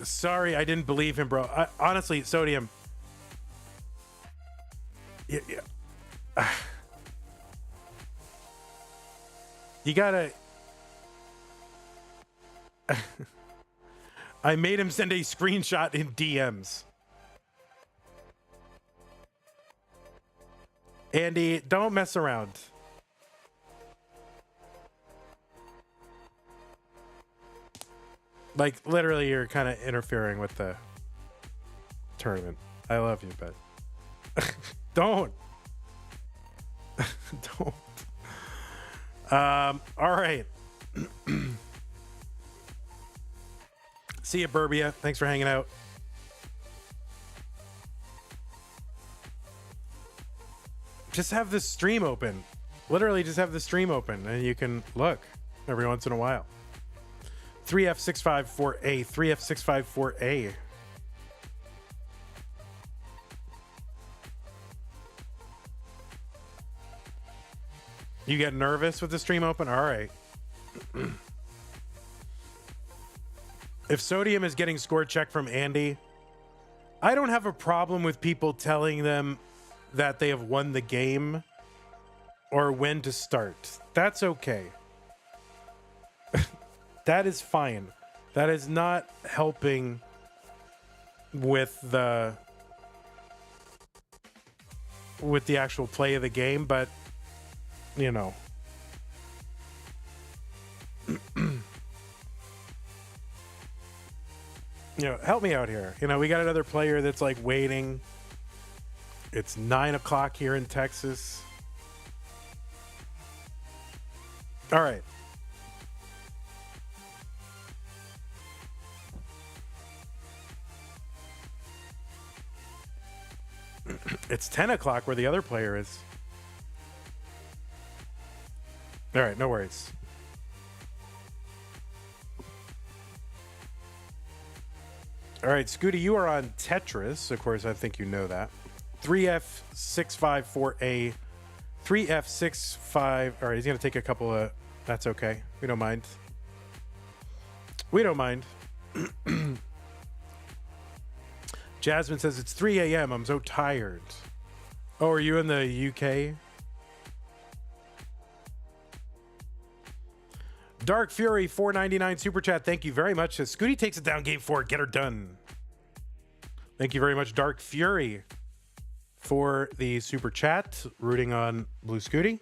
Sorry, I didn't believe him, bro. Honestly, Sodium. Yeah. You gotta... I made him send a screenshot in DMs. Andy, don't mess around. Like, literally, you're kind of interfering with the tournament. I love you, but don't. Don't. All right. See you, Burbia. Thanks for hanging out. Just have the stream open. Literally, just have the stream open, and you can look every once in a while. 3F654A. 3F654A. You get nervous with the stream open? All right. If Sodium is getting score check from Andy, I don't have a problem with people telling them that they have won the game or when to start. That's okay. That is fine. That is not helping with the actual play of the game, but you know. You know, help me out here. You know, we got another player that's like waiting. It's 9 o'clock here in Texas. All right. It's 10 o'clock where the other player is. All right, no worries. All right, Scooty, you are on Tetris. Of course, I think you know that. 3F654A. 3F65. All right, he's going to take a couple of... That's okay. We don't mind. We don't mind. Jasmine says, it's 3 a.m. I'm so tired. Oh, are you in the UK? Dark Fury 499 super chat. Thank you very much. Says Scooty takes it down game 4. Get her done. Thank you very much, Dark Fury, for the super chat. Rooting on Blue Scooty.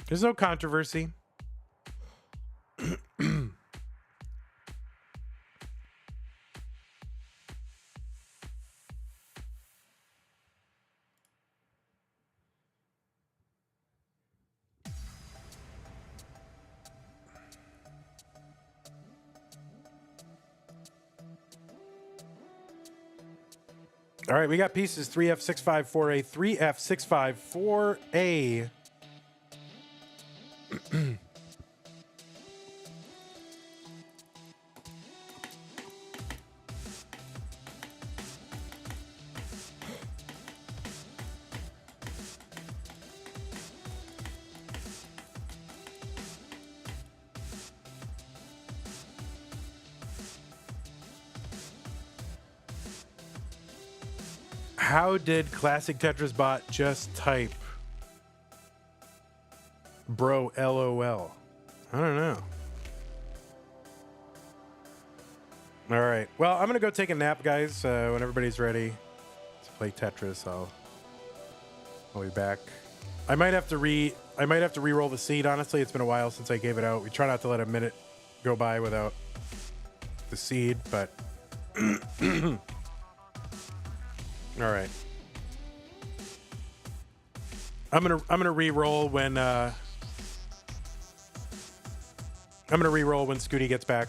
There's no controversy. All right, we got pieces 3F654A, 3F654A. How did Classic Tetris Bot just type bro LOL? I don't know. All right. Well, I'm going to go take a nap, guys. When everybody's ready to play Tetris, I'll be back. I might have to re-roll the seed. Honestly, it's been a while since I gave it out. We try not to let a minute go by without the seed, but all right. I'm gonna re-roll when Scooty gets back.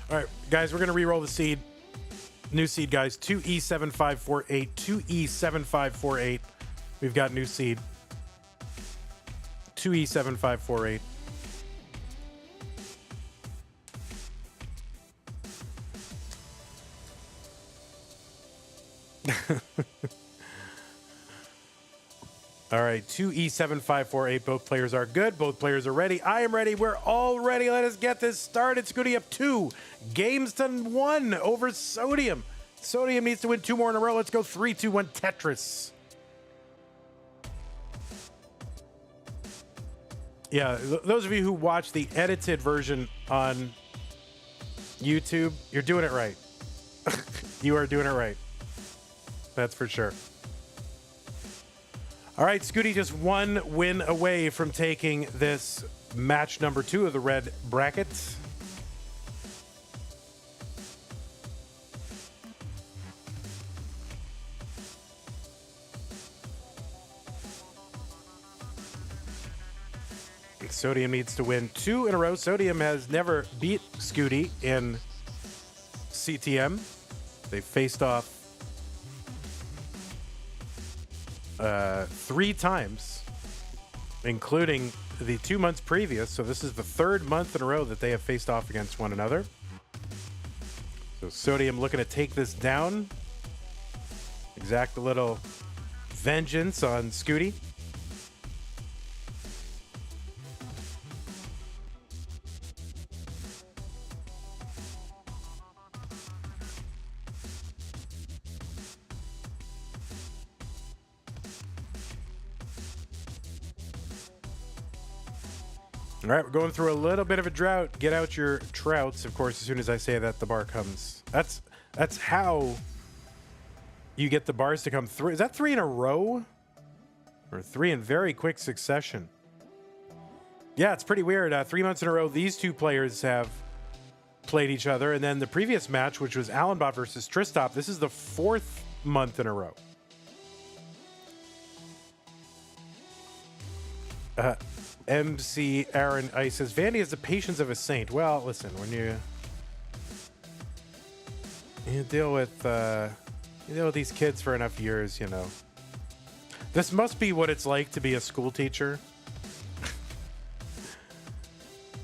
All right, guys, we're gonna re-roll the seed. New seed, guys. 2E7548. 2E7548. We've got new seed. 2E7548. All right, 2E7548. Both players are good. Both players are ready. I am ready. We're all ready. Let us get this started. Scooty up 2 games to 1 over Sodium. Sodium needs to win 2 more in a row. Let's go 3, 2, 1 Tetris. Yeah, those of you who watch the edited version on YouTube, you're doing it right. You are doing it right. That's for sure. All right, Scooty just 1 win away from taking this match number 2 of the red bracket. Sodium needs to win 2 in a row. Sodium has never beat Scooty in CTM. They faced off 3 times, including the 2 months previous. So this is the 3rd month in a row that they have faced off against one another. So Sodium looking to take this down. Exact a little vengeance on Scooty. All right, we're going through a little bit of a drought. Get out your trouts. Of course, as soon as I say that, the bar comes. That's how you get the bars to come through. Is that 3 in a row? Or 3 in very quick succession? Yeah, it's pretty weird. 3 months in a row, these 2 players have played each other. And then the previous match, which was Allenbot versus TRISTOP, this is the 4th month in a row. MC Aaron Ice says, Vandy has the patience of a saint. Well, listen, when you deal with these kids for enough years, you know. This must be what it's like to be a school teacher.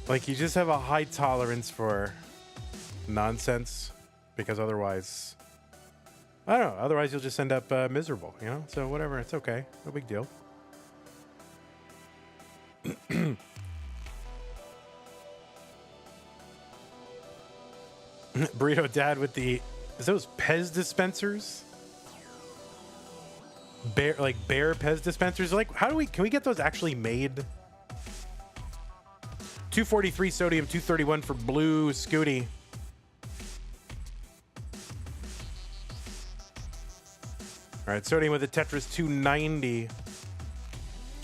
Like, you just have a high tolerance for nonsense, because otherwise, I don't know, otherwise you'll just end up miserable, you know? So whatever, it's okay. No big deal. Burrito Dad with the, is those Pez dispensers? Bear Pez dispensers. Like, how do can we get those actually made? 243 sodium, 231 for blue scooty. All right, sodium with a Tetris 290.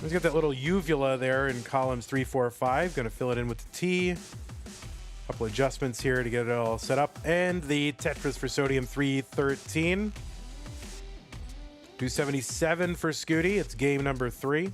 Let's get that little uvula there in columns 3, 4, 5. Going to fill it in with the T. Couple adjustments here to get it all set up. And the Tetris for sodium 313. 277 for Scooty. It's game number 3.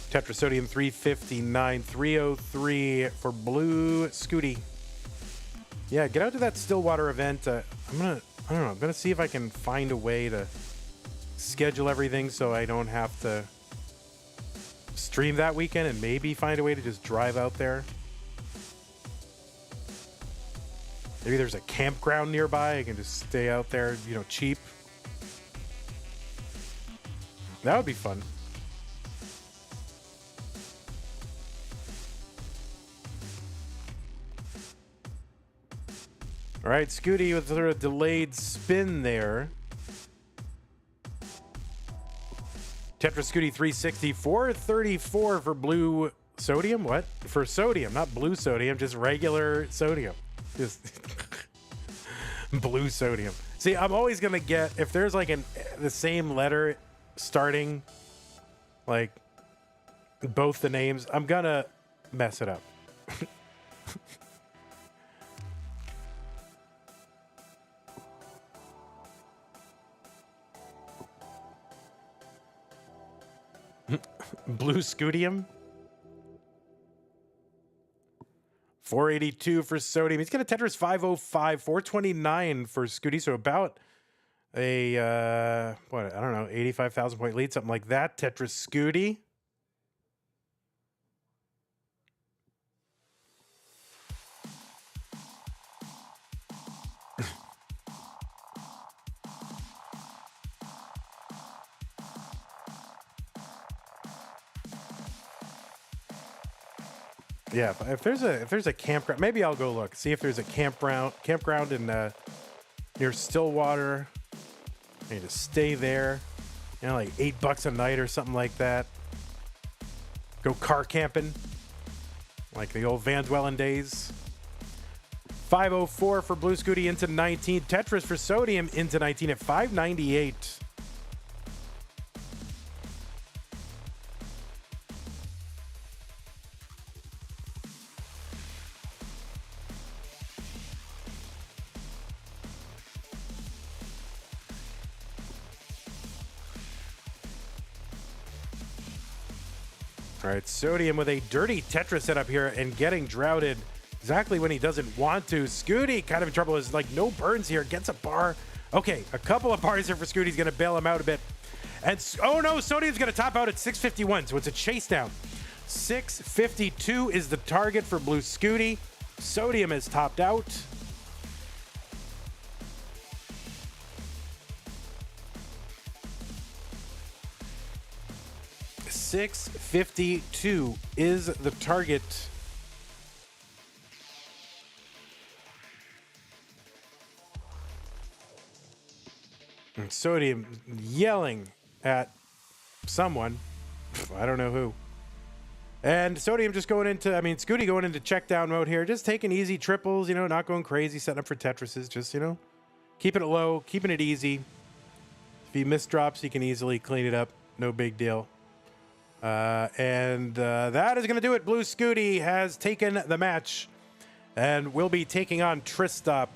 Tetris sodium 359, 303 for blue Scooty. Yeah, get out to that Stillwater event. I don't know, I'm gonna see if I can find a way to schedule everything so I don't have to stream that weekend, and maybe find a way to just drive out there. Maybe there's a campground nearby. I can just stay out there, you know, cheap. That would be fun. All right, Scooty with sort of delayed spin there. Tetris Scooty 360, 434 for blue sodium. What? For sodium, not blue sodium, just regular sodium. Just blue sodium. See, I'm always going to get, if there's like the same letter starting, like both the names, I'm going to mess it up. Blue Scootium. 482 for sodium. He's got a Tetris 505, 429 for Scooty. So about a, what, I don't know, 85,000 point lead, something like that. Tetris Scooty. Yeah, if there's a campground, maybe I'll go look, see if there's a campground in near Stillwater. I need to stay there, you know, like $8 a night or something like that. Go car camping, like the old Van Dwellen days. 504 for Blue Scooty into 19. Tetris for Sodium into 19 at 598. All right, Sodium with a dirty Tetris setup here and getting droughted exactly when he doesn't want to. Scooty kind of in trouble. Is like no burns here. Gets a bar. Okay, a couple of bars here for Scooty. He's going to bail him out a bit. And oh no, Sodium's going to top out at 651. So it's a chase down. 652 is the target for Blue Scooty. Sodium is topped out. $652 is the target. And Sodium yelling at someone. I don't know who. And Sodium just going into, I mean, Scooty going into check down mode here. Just taking easy triples, you know, not going crazy, setting up for Tetrises. Just, you know, keeping it low, keeping it easy. If he misdrops, he can easily clean it up. No big deal. That is going to do it. Blue Scooty has taken the match and will be taking on TRISTOP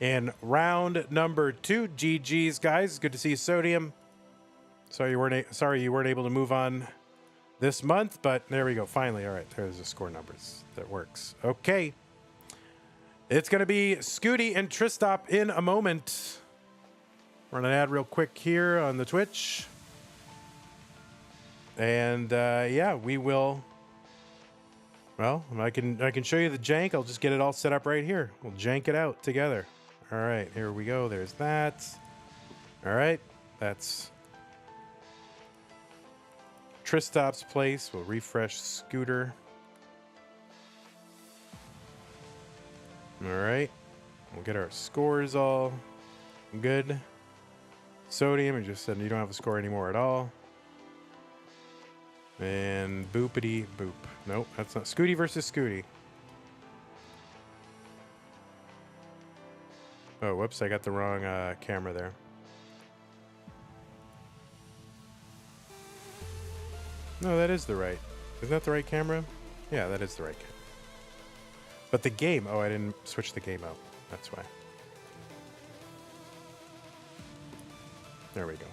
in round number 2. GG's, guys. Good to see you, Sodium. Sorry you weren't able to move on this month, but there we go. Finally. All right, there's the score numbers. That works. Okay. It's going to be Scooty and TRISTOP in a moment. Run an ad real quick here on the Twitch. And yeah, we will Well, I can show you the jank. I'll just get it all set up right here. We'll jank it out together. All right, here we go. There's that. All right, that's TRISTOP's place. We'll refresh scooter. All right, we'll get our scores all good. Sodium, it just said you don't have a score anymore at all. And boopity boop. Nope, that's not SCUTI versus SCUTI. Oh, whoops, I got the wrong camera there. No, that is the right. Isn't that the right camera? Yeah, that is the right camera. But the game, oh, I didn't switch the game out. That's why. There we go.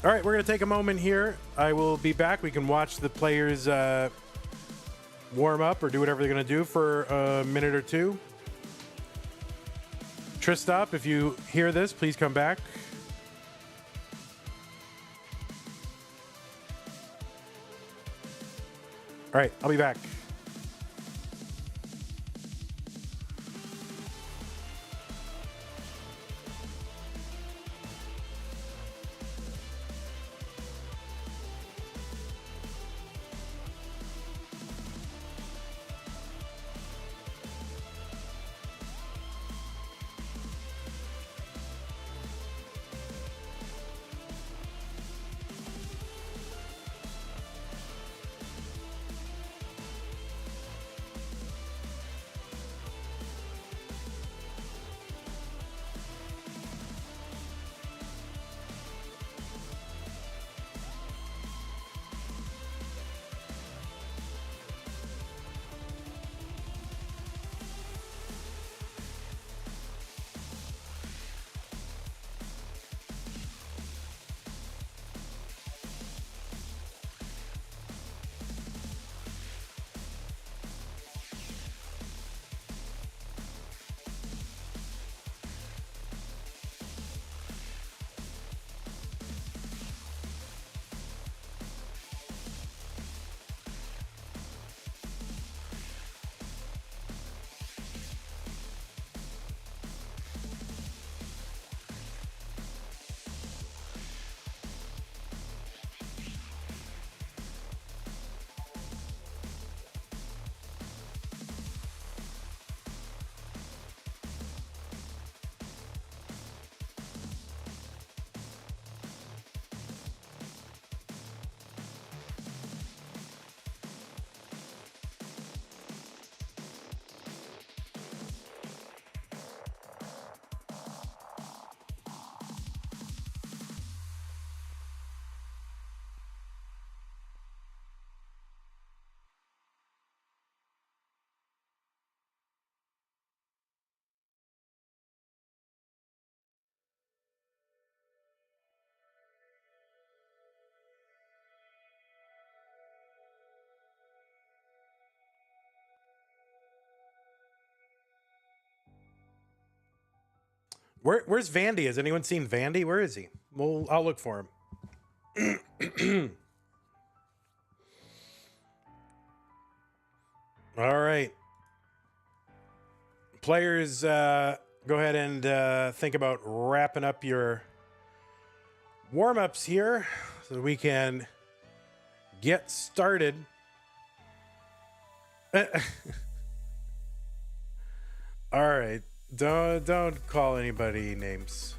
All right, we're going to take a moment here. I will be back. We can watch the players warm up or do whatever they're going to do for a minute or two. TRISTOP, if you hear this, please come back. All right, I'll be back. Where's Vandy? Has anyone seen Vandy? Where is he? Well, I'll look for him. All right. Players, go ahead and think about wrapping up your warm-ups here so we can get started. All right. Don't call anybody names.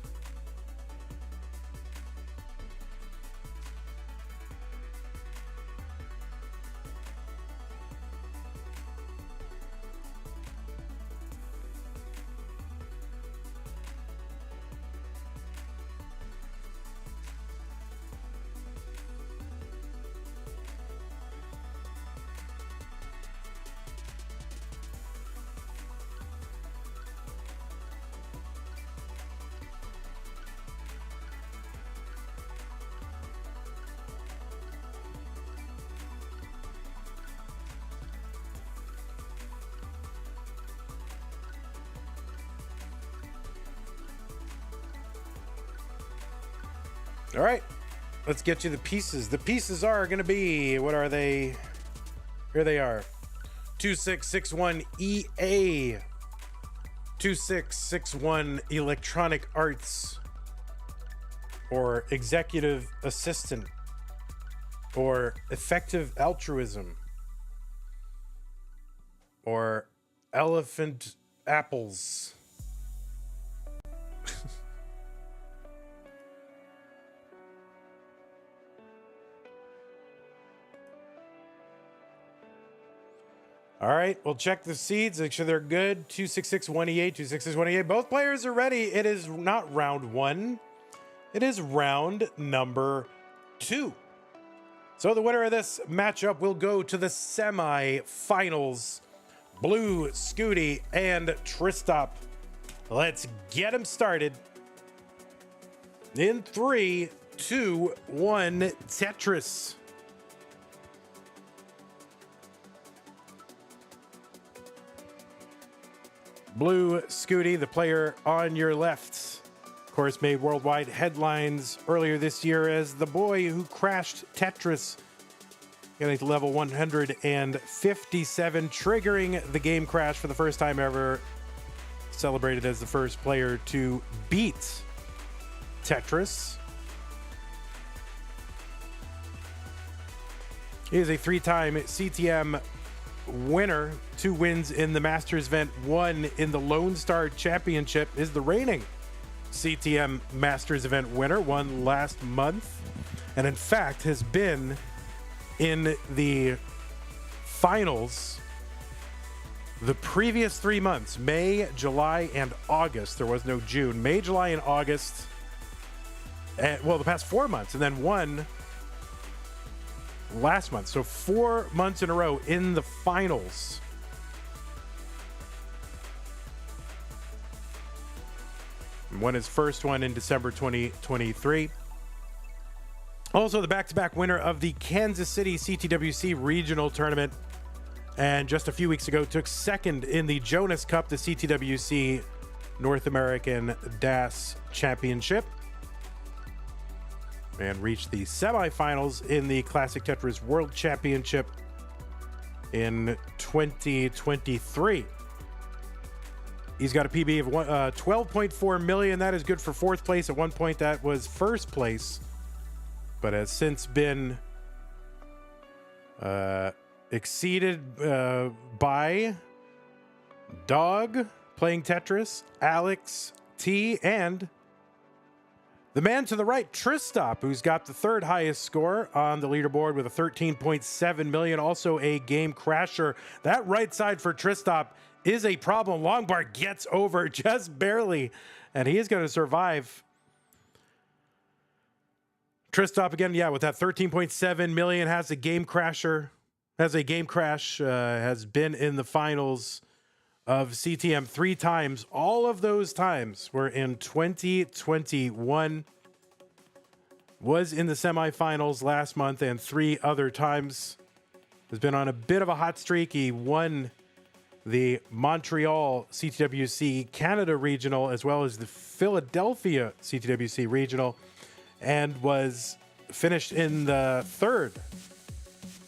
All right, let's get you the pieces. The pieces are going to be, what are they? Here they are. 2661 EA, 2661 Electronic Arts, or Executive Assistant, or Effective Altruism, or Elephant Apples. All right, we'll check the seeds, make sure they're good. 2661EA, 2661EA. Both players are ready. It is not round one. It is round number 2. So the winner of this matchup will go to the semifinals. Blue, Scooty, and TRISTOP. Let's get them started. In 3, 2, 1, Tetris. Blue, Scooty, the player on your left, of course, made worldwide headlines earlier this year as the boy who crashed Tetris, getting to level 157, triggering the game crash for the first time ever, celebrated as the first player to beat Tetris. He is a 3-time CTM winner, 2 wins in the Masters event, 1 in the Lone Star Championship, is the reigning CTM Masters event winner, won last month, and in fact has been in the finals the previous 3 months, May, July, and August. There was no June. May, July, and August, and, well, the past 4 months, and then won last month. So 4 months in a row in the finals. And won his first one in December 2023. Also the back-to-back winner of the Kansas City CTWC regional tournament. And just a few weeks ago took second in the Jonas Cup, the CTWC North American DAS Championship. And reached the semifinals in the Classic Tetris World Championship in 2023. He's got a PB of 12.4 million. That is good for 4th place. At one point, that was 1st place, but has since been exceeded by Dog playing Tetris, Alex T, and the man to the right, TRISTOP, who's got the 3rd highest score on the leaderboard with a 13.7 million, also a game crasher. That right side for TRISTOP is a problem. Longbar gets over just barely, and he is going to survive. TRISTOP again, yeah, with that 13.7 million, has a game crasher, has been in the finals of CTM 3 times. All of those times were in 2021. Was in the semifinals last month, and 3 other times. Has been on a bit of a hot streak. He won the Montreal CTWC Canada Regional as well as the Philadelphia CTWC Regional, and was finished in the 3rd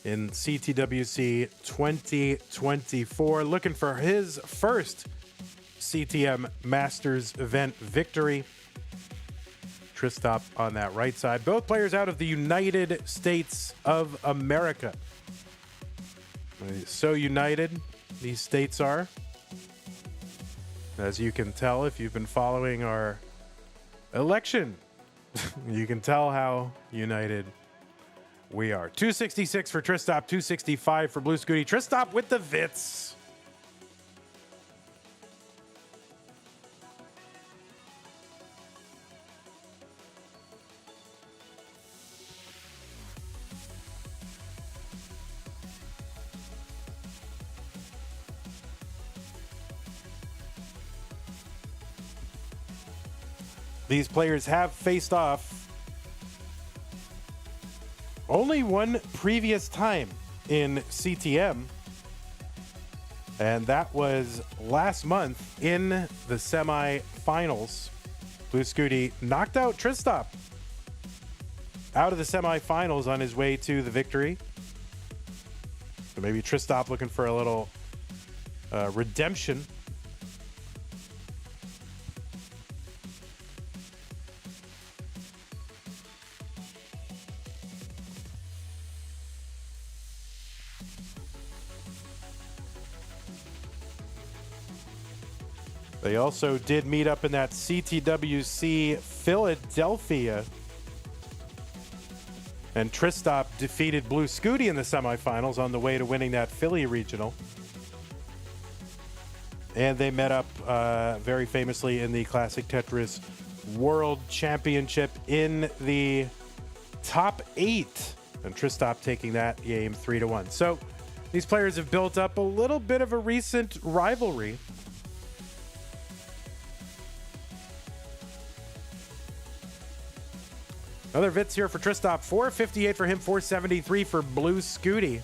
in CTWC 2024, looking for his first CTM Masters event victory. TRISTOP on that right side. Both players out of the United States of America. So united these states are, as you can tell if you've been following our election. You can tell how united we are. 266 for TRISTOP, 265 for Blue Scooty. TRISTOP with the Vits. These players have faced off only one previous time in CTM, and that was last month in the semifinals. Blue Scooty knocked out TRISTOP out of the semifinals on his way to the victory. So maybe TRISTOP looking for a little redemption. They also did meet up in that CTWC Philadelphia. And TRISTOP defeated Blue Scooty in the semifinals on the way to winning that Philly regional. And they met up very famously in the Classic Tetris World Championship in the top 8. And TRISTOP taking that game 3-1. So these players have built up a little bit of a recent rivalry. Another Vits here for TRISTOP. 458 for him, 473 for Blue Scooty.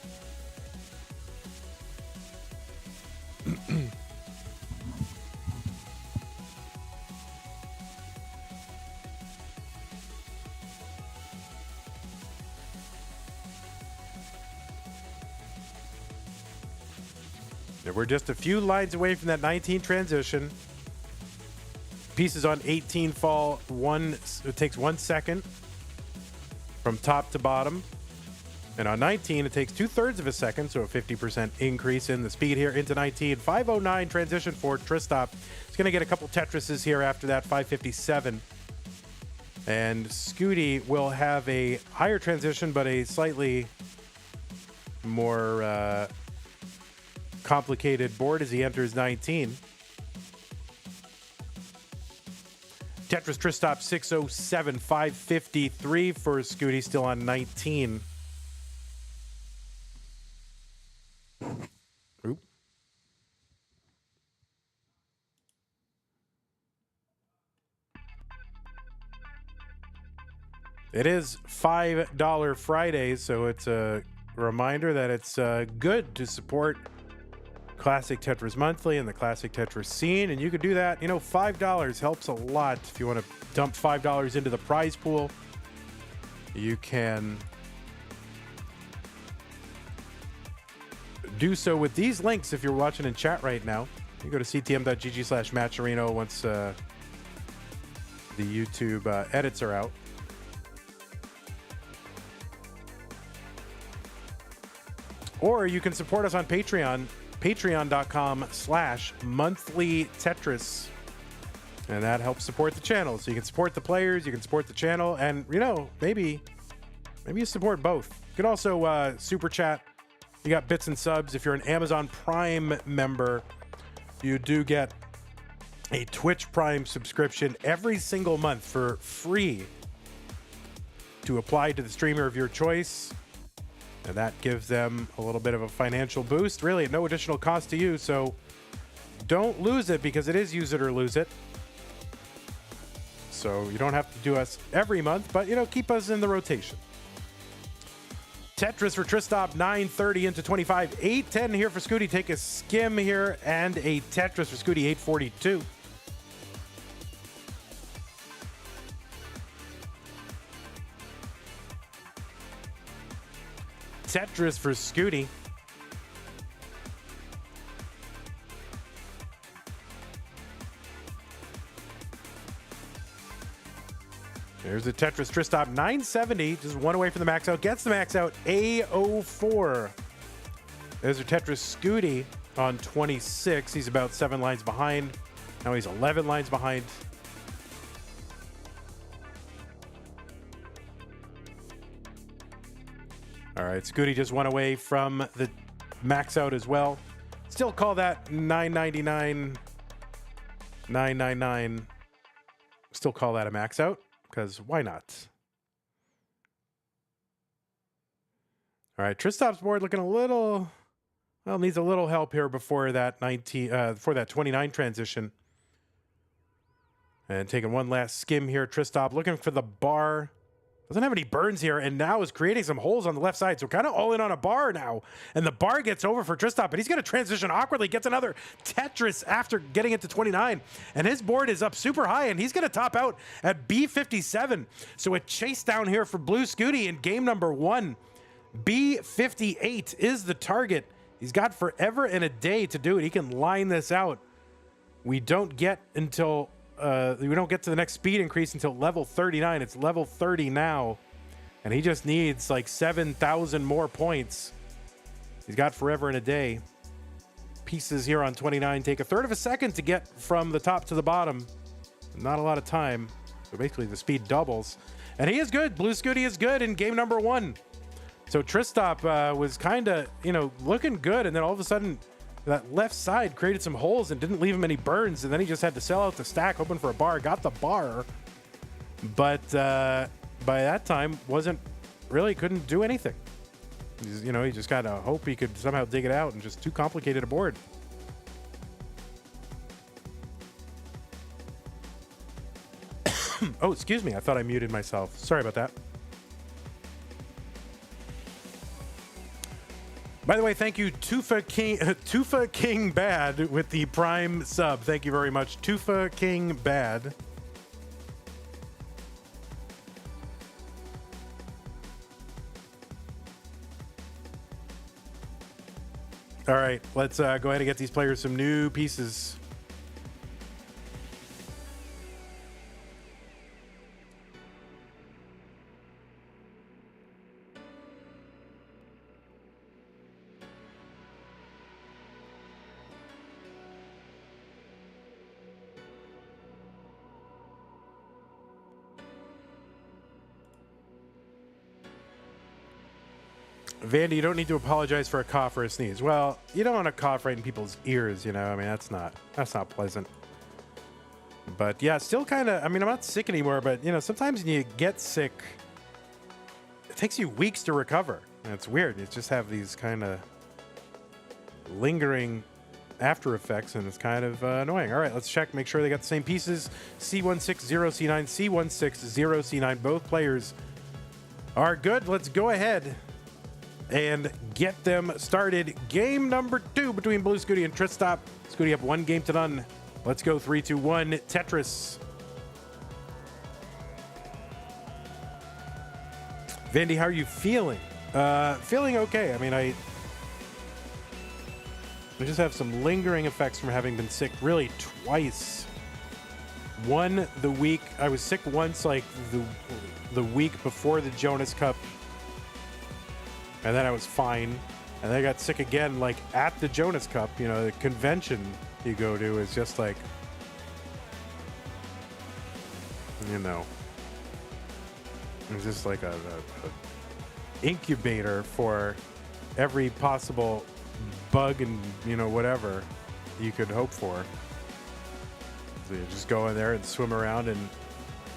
We're just a few lines away from that 19 transition. Pieces on 18 fall it takes 1 second from top to bottom. And on 19, it takes 2/3 of a second, so a 50% increase in the speed here into 19. 509 transition for TRISTOP. He's going to get a couple Tetrises here after that, 557. And Scooty will have a higher transition, but a slightly more complicated board as he enters 19. Tetris TRISTOP 607, 553 for Scooty, still on 19. Oop. It is $5 Fridays, so it's a reminder that it's good to support Classic Tetris Monthly and the Classic Tetris scene, and you could do that. You know, $5 helps a lot. If you want to dump $5 into the prize pool, you can do so with these links if you're watching in chat right now. You go to ctm.gg/matcherino once the YouTube edits are out. Or you can support us on Patreon. Patreon.com/monthlytetris. And that helps support the channel. So you can support the players, you can support the channel, and you know, maybe you support both. You can also super chat. You got bits and subs. If you're an Amazon Prime member, you do get a Twitch Prime subscription every single month for free to apply to the streamer of your choice. And that gives them a little bit of a financial boost, really at no additional cost to you. So don't lose it, because it is use it or lose it. So you don't have to do us every month, but you know, keep us in the rotation. Tetris for TRISTOP 930 into 25, 810 here for Scooty. Take a skim here and a Tetris for Scooty 842. Tetris for Scooty. There's the Tetris TRISTOP 970, just one away from the max out. Gets the max out, A04. There's the Tetris Scooty on 26. He's about 7 lines behind. Now he's 11 lines behind. All right, Scooty just one away from the max out as well. Still call that 999, 999. Still call that a max out, because why not? All right, TRISTOP's board looking a little, well, needs a little help here before that 29 transition. And taking one last skim here, TRISTOP looking for the bar Doesn't have any burns here, and now is creating some holes on the left side. So kind of all in on a bar now. And the bar gets over for TRISTOP, but he's going to transition awkwardly, gets another Tetris after getting it to 29. And his board is up super high, and he's going to top out at B57. So a chase down here for Blue Scooty in game number 1. B58 is the target. He's got forever and a day to do it. He can line this out. We don't get until... we don't get to the next speed increase until level 39. It's level 30 now. And he just needs like 7,000 more points. He's got forever and a day. Pieces here on 29 take a third of a second to get from the top to the bottom. Not a lot of time. So basically the speed doubles. And he is good. Blue Scooty is good in game number 1. So TRISTOP was kind of, looking good. And then all of a sudden... that left side created some holes and didn't leave him any burns, and then he just had to sell out the stack, hoping for a bar. Got the bar, but by that time couldn't do anything. He just kind of hope he could somehow dig it out, and just too complicated a board. Oh, excuse me. I thought I muted myself. Sorry about that. By the way, thank you, Tufa King Bad, with the Prime sub. Thank you very much, Tufa King Bad. All right, let's go ahead and get these players some new pieces. Vandy, you don't need to apologize for a cough or a sneeze. Well, you don't want to cough right in people's ears, I mean, that's not pleasant. But yeah, still kind of, I mean, I'm not sick anymore, but sometimes when you get sick, it takes you weeks to recover. And it's weird. You just have these kind of lingering after effects, and it's kind of annoying. All right, let's check, make sure they got the same pieces. C160C9, C160C9, both players are good. Let's go ahead and get them started. Game number 2 between Blue Scooty and TRISTOP. Scooty up 1-0. Let's go 3, 2, 1. Tetris. Vandy, how are you feeling? Feeling okay. I mean, I just have some lingering effects from having been sick really twice. One, the week I was sick once, like the week before the Jonas Cup. And then I was fine. And then I got sick again, like at the Jonas Cup. The convention you go to is just like, it's just like a incubator for every possible bug and, whatever you could hope for. So you just go in there and swim around in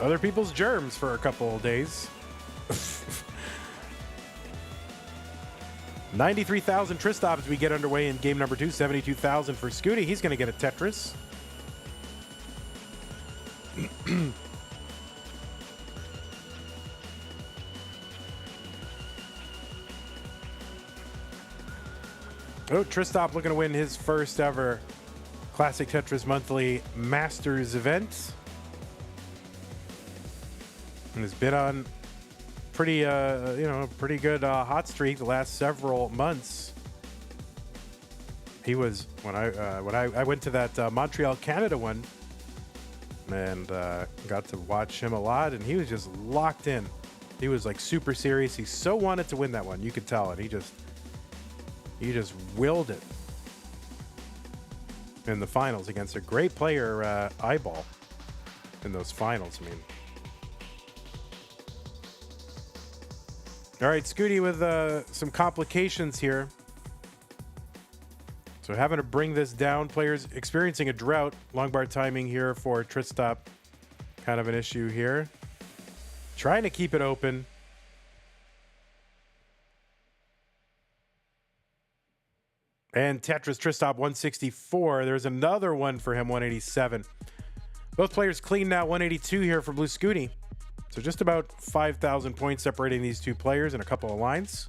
other people's germs for a couple of days. 93,000 TRISTOP as we get underway in game number 2. 72,000 for Scooty. He's going to get a Tetris. Oh, TRISTOP looking to win his first ever Classic Tetris Monthly Masters event. And has been on pretty good hot streak the last several months. He was when I went to that Montreal, Canada one, and got to watch him a lot, and he was just locked in. He was like super serious. He so wanted to win that one, you could tell it. He just willed it in the finals against a great player, Eyeball, in those finals. I mean. All right, Scooty with some complications here. So having to bring this down. Players experiencing a drought. Long bar timing here for TRISTOP. Kind of an issue here. Trying to keep it open. And Tetris TRISTOP 164. There's another one for him, 187. Both players clean now, 182 here for Blue Scooty. So just about 5,000 points separating these two players in a couple of lines.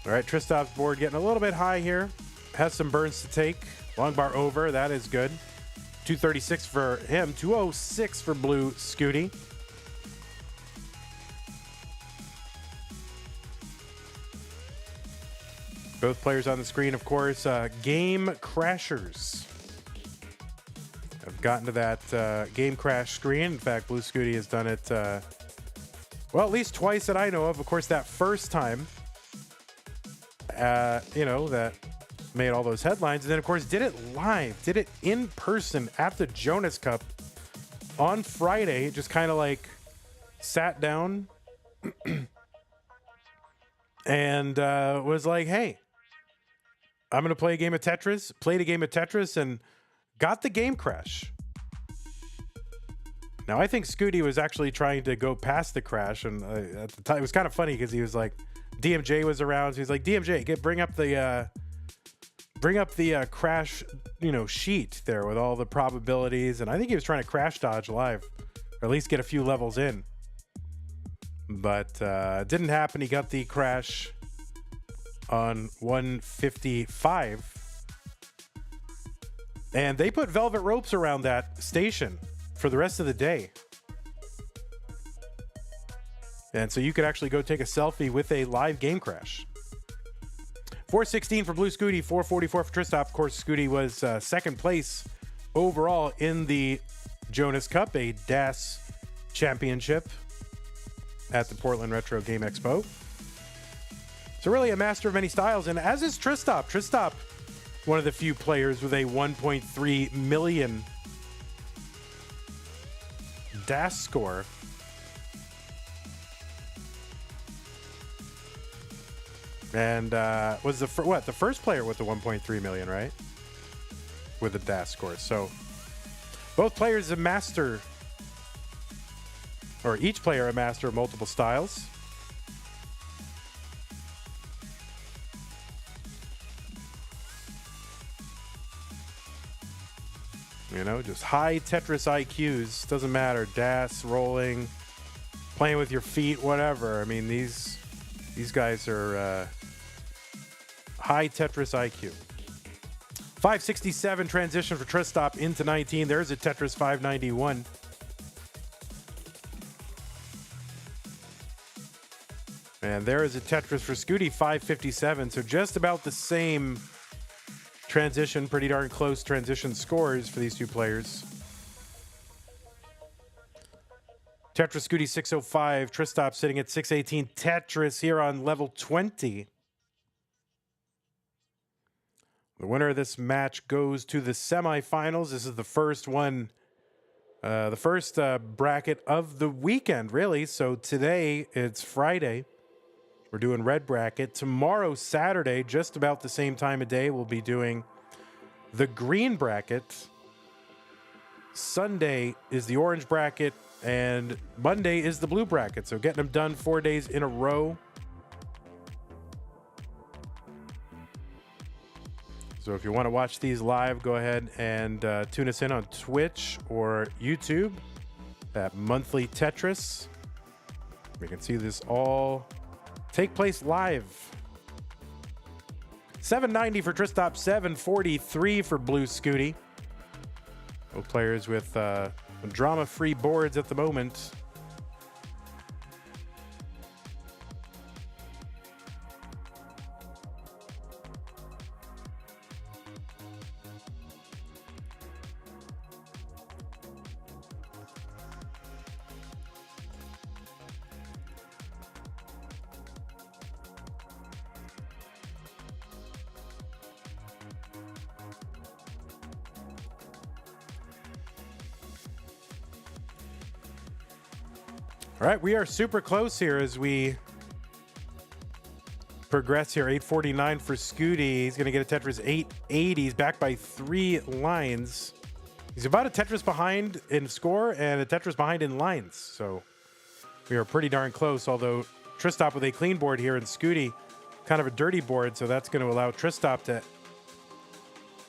All right, TRISTOP's board getting a little bit high here. Has some burns to take. Long bar over, that is good. 236 for him, 206 for blue SCUTI. Both players on the screen, of course, game crashers. I've gotten to that game crash screen. In fact, blue SCUTI has done it, well, at least twice that I know of. Of course, that first time, you know, that made all those headlines. And then, of course, did it live, did it in person at the Jonas Cup on Friday. Just kind of like sat down and was like, hey, I'm going to play a game of Tetris, played a game of Tetris and got the game crash. Now, I think SCUTI was actually trying to go past the crash. And at the time, it was kind of funny because he was like, DMJ was around. So he's like, DMJ, bring up the crash, you know, sheet there with all the probabilities. And I think he was trying to crash dodge live, or at least get a few levels in. But didn't happen. He got the crash on 155. And they put velvet ropes around that station for the rest of the day. And so you could actually go take a selfie with a live game crash. 416 for blue SCUTI, 444 for TRISTOP. Of course, SCUTI was second place overall in the Jonas Cup, a DAS championship at the Portland Retro Game Expo. So really a master of many styles, and as is TRISTOP. TRISTOP, one of the few players with a 1.3 million DAS score. And was the first player with the 1.3 million, right? With the DAS score. So both players a master, or each player a master of multiple styles. You know, just high Tetris IQs. Doesn't matter. DAS, rolling, playing with your feet, whatever. I mean, these guys are high Tetris IQ. 567 transition for TRISTOP into 19. There's a Tetris 591. And there is a Tetris for SCUTI 557. So just about the same transition, pretty darn close transition scores for these two players. Tetris SCUTI 605, TRISTOP sitting at 618. Tetris here on level 20. The winner of this match goes to the semifinals. This is the first one, the first bracket of the weekend, really. So today, it's Friday. We're doing red bracket. Tomorrow, Saturday, just about the same time of day, we'll be doing the green bracket. Sunday is the orange bracket, and Monday is the blue bracket. So getting them done 4 days in a row. So if you want to watch these live, go ahead and tune us in on Twitch or YouTube at Monthly Tetris. We can see this all take place live. 790 for TRISTOP, 743 for blue SCUTI. Both players with drama-free boards at the moment. All right, we are super close here as we progress here. 849 for SCUTI. He's going to get a Tetris 880. He's back by 3 lines. He's about a Tetris behind in score and a Tetris behind in lines. So we are pretty darn close, although TRISTOP with a clean board here and SCUTI kind of a dirty board, so that's going to allow TRISTOP to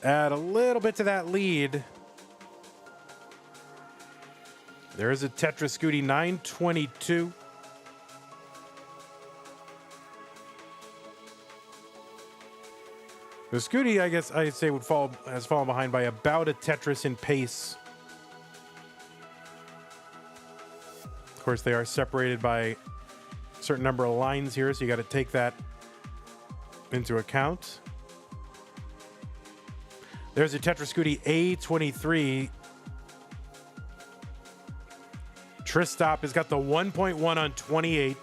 add a little bit to that lead. There is a Tetris SCUTI 922. The SCUTI, I guess I'd say, has fallen behind by about a Tetris in pace. Of course, they are separated by a certain number of lines here, so you got to take that into account. There's a Tetris SCUTI A23. TRISTOP has got the 1.1 on 28.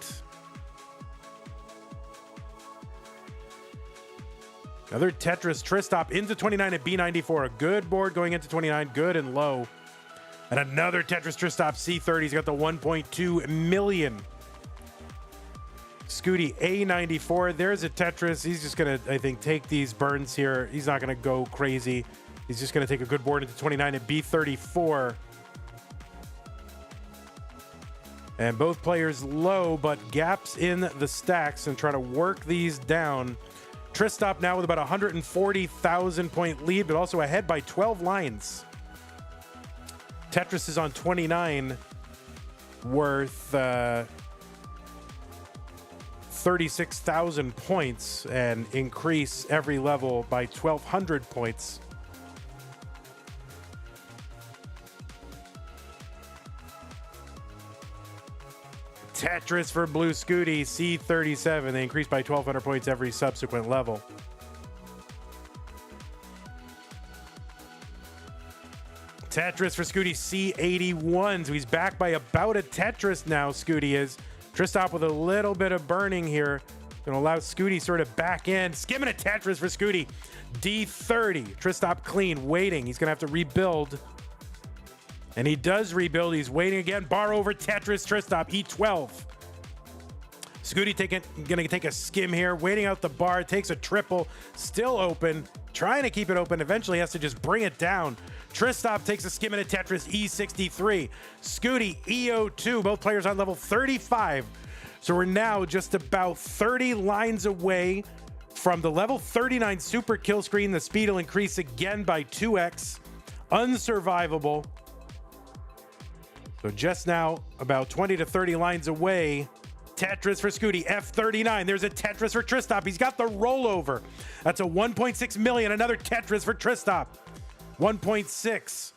Another Tetris TRISTOP into 29 at B94. A good board going into 29, good and low. And another Tetris TRISTOP C30. He's got the 1.2 million. SCUTI A94. There's a Tetris. He's just going to, I think, take these burns here. He's not going to go crazy. He's just going to take a good board into 29 at B34. And both players low, but gaps in the stacks and try to work these down. TRISTOP now with about 140,000 point lead, but also ahead by 12 lines. Tetris is on 29, worth 36,000 points and increase every level by 1,200 points. Tetris for blue SCUTI C37. They increase by 1,200 points every subsequent level. Tetris for SCUTI C81. So he's back by about a Tetris now, SCUTI is. TRISTOP with a little bit of burning here. Going to allow SCUTI sort of back in. Skimming a Tetris for SCUTI D30. TRISTOP clean, waiting. He's going to have to rebuild. And he does rebuild. He's waiting again. Bar over Tetris, TRISTOP, E12. SCUTI gonna take a skim here, waiting out the bar, takes a triple, still open, trying to keep it open, eventually has to just bring it down. TRISTOP takes a skim at a Tetris, E63. SCUTI, E02, both players on level 35. So we're now just about 30 lines away from the level 39 super kill screen. The speed will increase again by 2x. Unsurvivable. So just now, about 20 to 30 lines away. Tetris for SCUTI, F39. There's a Tetris for TRISTOP. He's got the rollover. That's a 1.6 million. Another Tetris for TRISTOP. 1.6.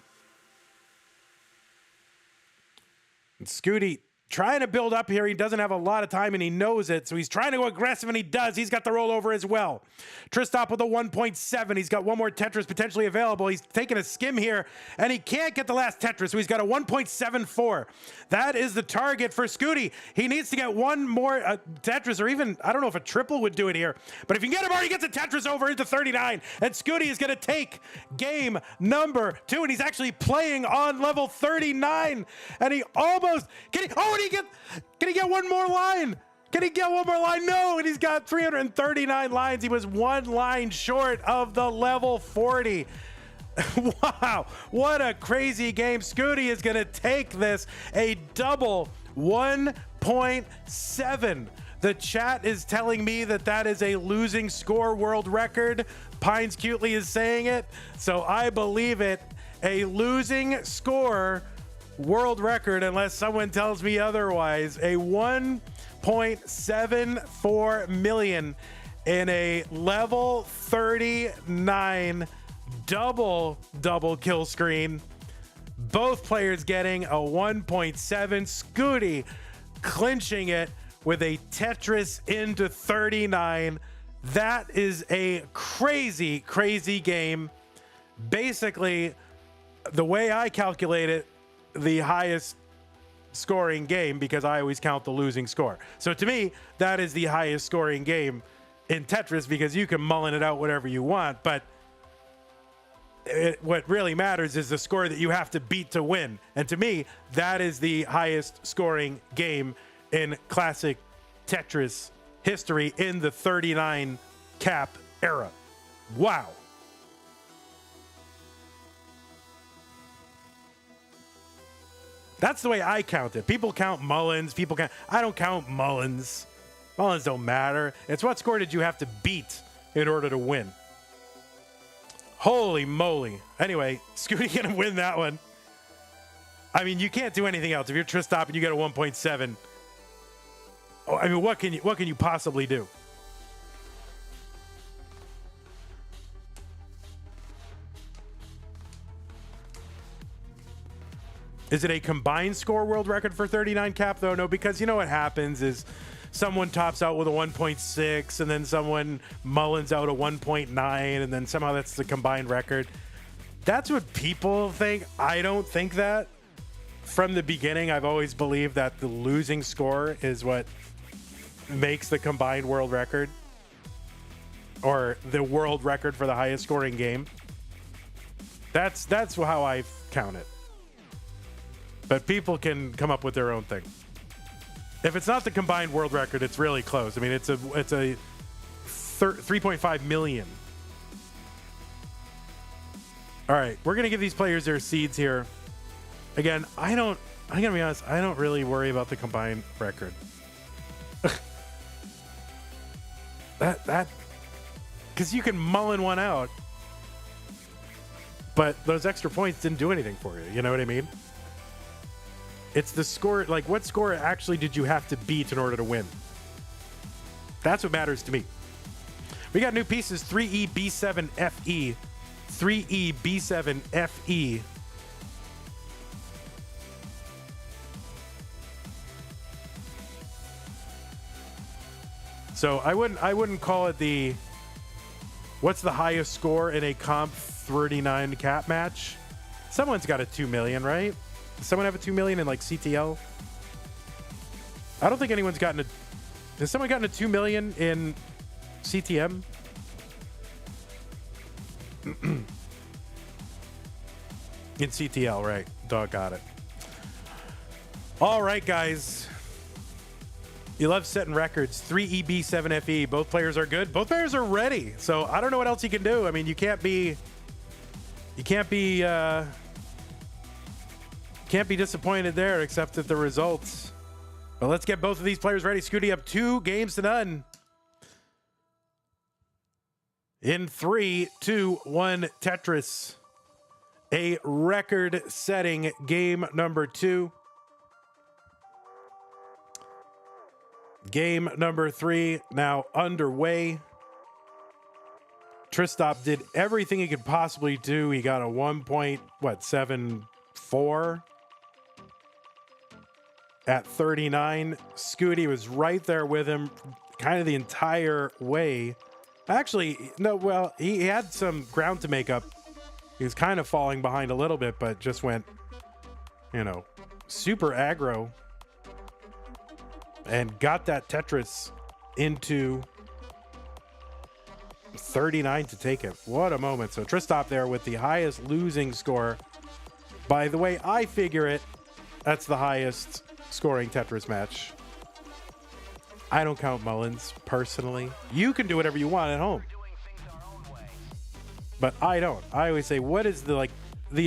And SCUTI trying to build up here. He doesn't have a lot of time and he knows it. So he's trying to go aggressive and he does. He's got the rollover as well. TRISTOP with a 1.7. He's got one more Tetris potentially available. He's taking a skim here and he can't get the last Tetris. So he's got a 1.74. That is the target for SCUTI. He needs to get one more Tetris, or even, I don't know if a triple would do it here. But if you can get him more, he gets a Tetris over into 39. And SCUTI is going to take game number 2. And he's actually playing on level 39. And he almost, can he get one more line? Can he get one more line? No, and he's got 339 lines. He was one line short of the level 40. Wow, what a crazy game. SCUTI is going to take this a double 1.7. The chat is telling me that that is a losing score world record. Pines Cutely is saying it, so I believe it. A losing score world record, unless someone tells me otherwise. A 1.74 million in a level 39 double kill screen. Both players getting a 1.7. SCUTI clinching it with a Tetris into 39. That is a crazy game. Basically, the way I calculate it, the highest scoring game, because I always count the losing score. So to me, that is the highest scoring game in Tetris, because you can mullen it out whatever you want, but what really matters is the score that you have to beat to win. And to me, that is the highest scoring game in classic Tetris history in the 39 cap era. Wow. That's the way I count it. People count Mullins. I don't count Mullins. Mullins don't matter. It's what score did you have to beat in order to win. Holy moly. Anyway, Scooty gonna win that one. I mean, you can't do anything else. If you're TRISTOP and you get a 1.7, oh, I mean, what can you possibly do? Is it a combined score world record for 39 cap though? No, because you know what happens is someone tops out with a 1.6 and then someone Mullins out a 1.9 and then somehow that's the combined record. That's what people think. I don't think that. From the beginning, I've always believed that the losing score is what makes the combined world record or the world record for the highest scoring game. That's how I count it. But people can come up with their own thing. If it's not the combined world record, it's really close. I mean, it's a 3.5 million. All right, we're gonna give these players their seeds here. Again, I'm gonna be honest, I don't really worry about the combined record. that because you can Mullin one out, but those extra points didn't do anything for you. You know what I mean? It's the score, like what score actually did you have to beat in order to win? That's what matters to me. We got new pieces, 3EB7FE, 3EB7FE. So I wouldn't call it the, what's the highest score in a comp 39 cap match? Someone's got a 2 million, right? Does someone have a 2 million in like CTL? I don't think anyone's gotten a, has someone gotten a 2 million in CTM? In CTL, right. Dog got it. All right, guys. You love setting records. 3EB7FE. Both players are good. Both players are ready. So I don't know what else you can do. I mean, you can't be disappointed there, except at the results. But let's get both of these players ready. Scooty up 2-0. In 3, 2, 1, Tetris. A record-setting game number 2. Game number 3 now underway. TRISTOP did everything he could possibly do. He got a 1.74 at 39. Scooty was right there with him kind of the entire way. Actually, no, well, he had some ground to make up. He was kind of falling behind a little bit, but just went, you know, super aggro and got that Tetris into 39 to take it. What a moment. So TRISTOP there with the highest losing score. By the way I figure it, that's the highest scoring Tetris match. I don't count Mullins personally. You can do whatever you want at home, but I don't. I always say, what is the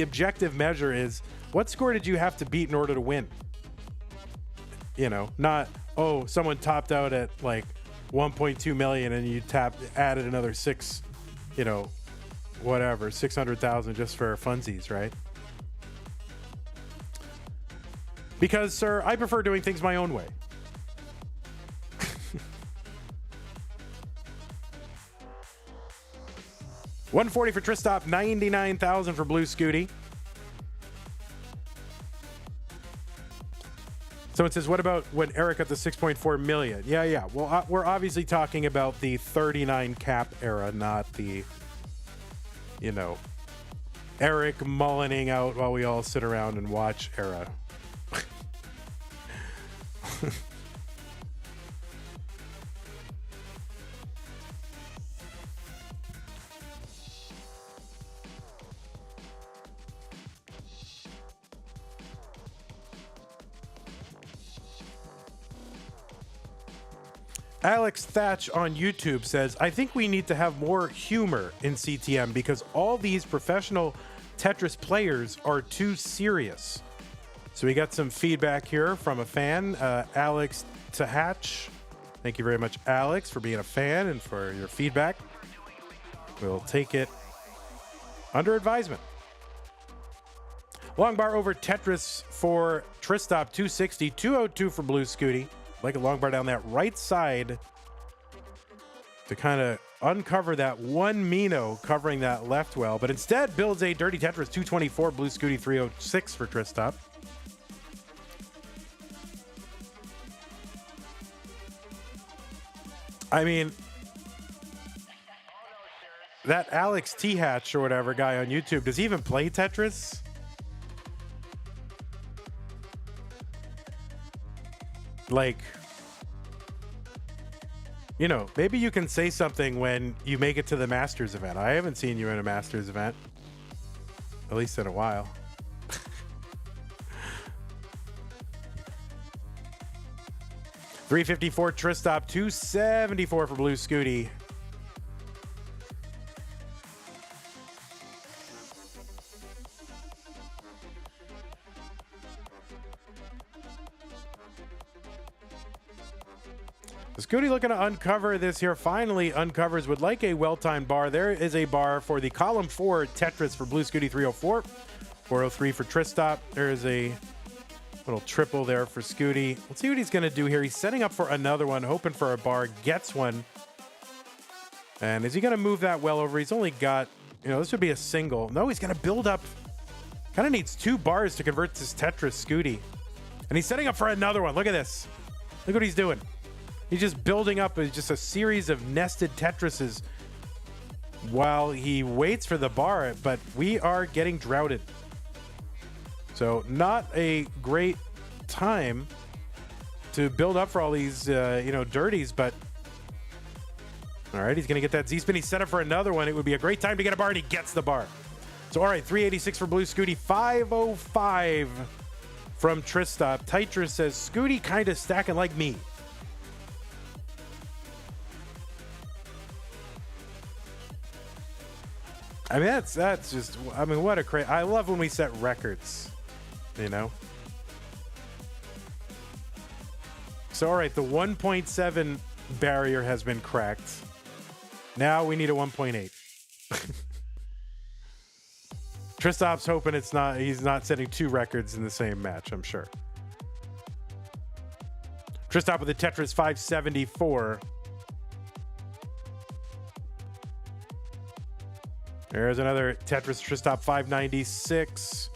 objective measure is what score did you have to beat in order to win? You know, not, oh, someone topped out at like 1.2 million and you added another 6, you know, whatever, 600,000 just for funsies, right? Because, sir, I prefer doing things my own way. $140 for TRISTOP, 99,000 for Blue Scooty. Someone says, what about when Eric got the 6.4 million? Yeah. Well, we're obviously talking about the 39 cap era, not the, you know, Eric mullining out while we all sit around and watch era. Alex Thatch on YouTube says, I think we need to have more humor in CTM because all these professional Tetris players are too serious. So we got some feedback here from a fan, Alex Tahatch. Thank you very much, Alex, for being a fan and for your feedback. We'll take it under advisement. Long bar over Tetris for TRISTOP, 260, 202 for Blue Scooty. Like a long bar down that right side to kind of uncover that one Mino covering that left well, but instead builds a dirty Tetris, 224, Blue Scooty, 306 for TRISTOP. I mean, that Alex T. Hatch or whatever guy on YouTube, does he even play Tetris? Like, you know, maybe you can say something when you make it to the Masters event. I haven't seen you in a Masters event, at least in a while. 354 TRISTOP, 274 for Blue Scooty. Scooty looking to uncover this here. Finally uncovers, would like a well-timed bar. There is a bar for the column 4 Tetris for Blue Scooty, 304. 403 for TRISTOP. There is a little triple there for Scooty. Let's see what he's going to do here. He's setting up for another one, hoping for a bar, gets one. And is he going to move that well over? He's only got, you know, this would be a single. No, he's going to build up. Kind of needs 2 bars to convert this Tetris, Scooty. And he's setting up for another one. Look at this. Look what he's doing. He's just building up just a series of nested Tetrises while he waits for the bar, but we are getting droughted. So not a great time to build up for all these, you know, dirties, but all right, he's going to get that Z-spin. He's set up for another one. It would be a great time to get a bar, and he gets the bar. So, all right, 386 for Blue Scooty, 505 from TRISTOP. Tetris says, Scooty kind of stacking like me. I mean, that's just, I mean, what a crazy, I love when we set records, you know? So, all right, the 1.7 barrier has been cracked. Now we need a 1.8. TRISTOP's hoping he's not setting 2 records in the same match, I'm sure. TRISTOP with a Tetris 574. There's another Tetris TRISTOP 596.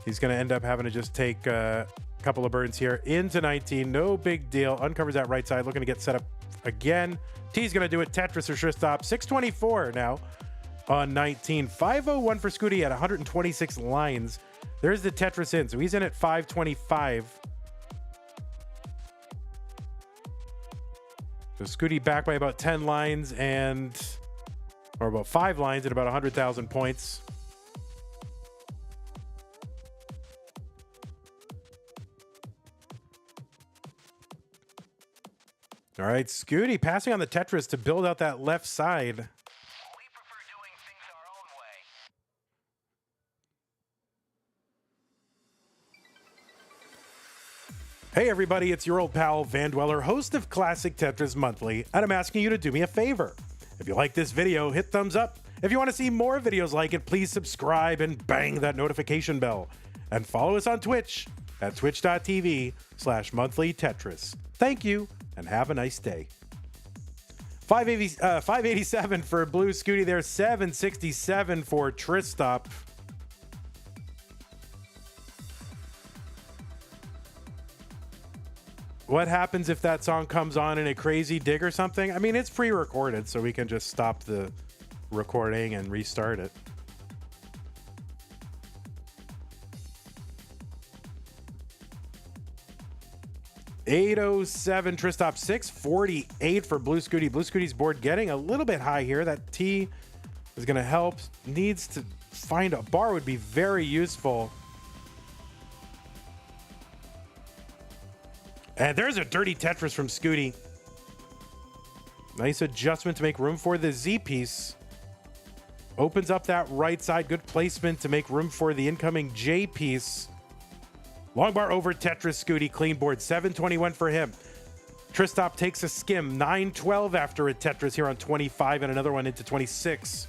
He's going to end up having to just take a couple of birds here into 19. No big deal. Uncovers that right side. Looking to get set up again. T's going to do it. Tetris or TRISTOP. 624 now on 19. 501 for Scooty at 126 lines. There's the Tetris in. So he's in at 525. So Scooty back by about 10 lines or about 5 lines at about 100,000 points. All right, Scooty passing on the Tetris to build out that left side. We prefer doing things our own way. Hey everybody, it's your old pal Van Dweller, host of Classic Tetris Monthly, and I'm asking you to do me a favor. If you like this video, hit thumbs up. If you want to see more videos like it, please subscribe and bang that notification bell. And follow us on Twitch at twitch.tv/monthlytetris. Thank you, and have a nice day. 587 for Blue Scooty there, 767 for TRISTOP. What happens if that song comes on in a crazy dig or something? I mean, it's pre-recorded, so we can just stop the recording and restart it. $807 TRISTOP, 648 for Blue Scooty. Blue Scooty's board getting a little bit high here. That T is going to help. Needs to find a bar, would be very useful. And there's a dirty Tetris from Scooty. Nice adjustment to make room for the Z piece. Opens up that right side. Good placement to make room for the incoming J piece. Long bar over Tetris, Scooty, clean board, 721 for him. TRISTOP takes a skim, 912 after a Tetris here on 25 and another one into 26.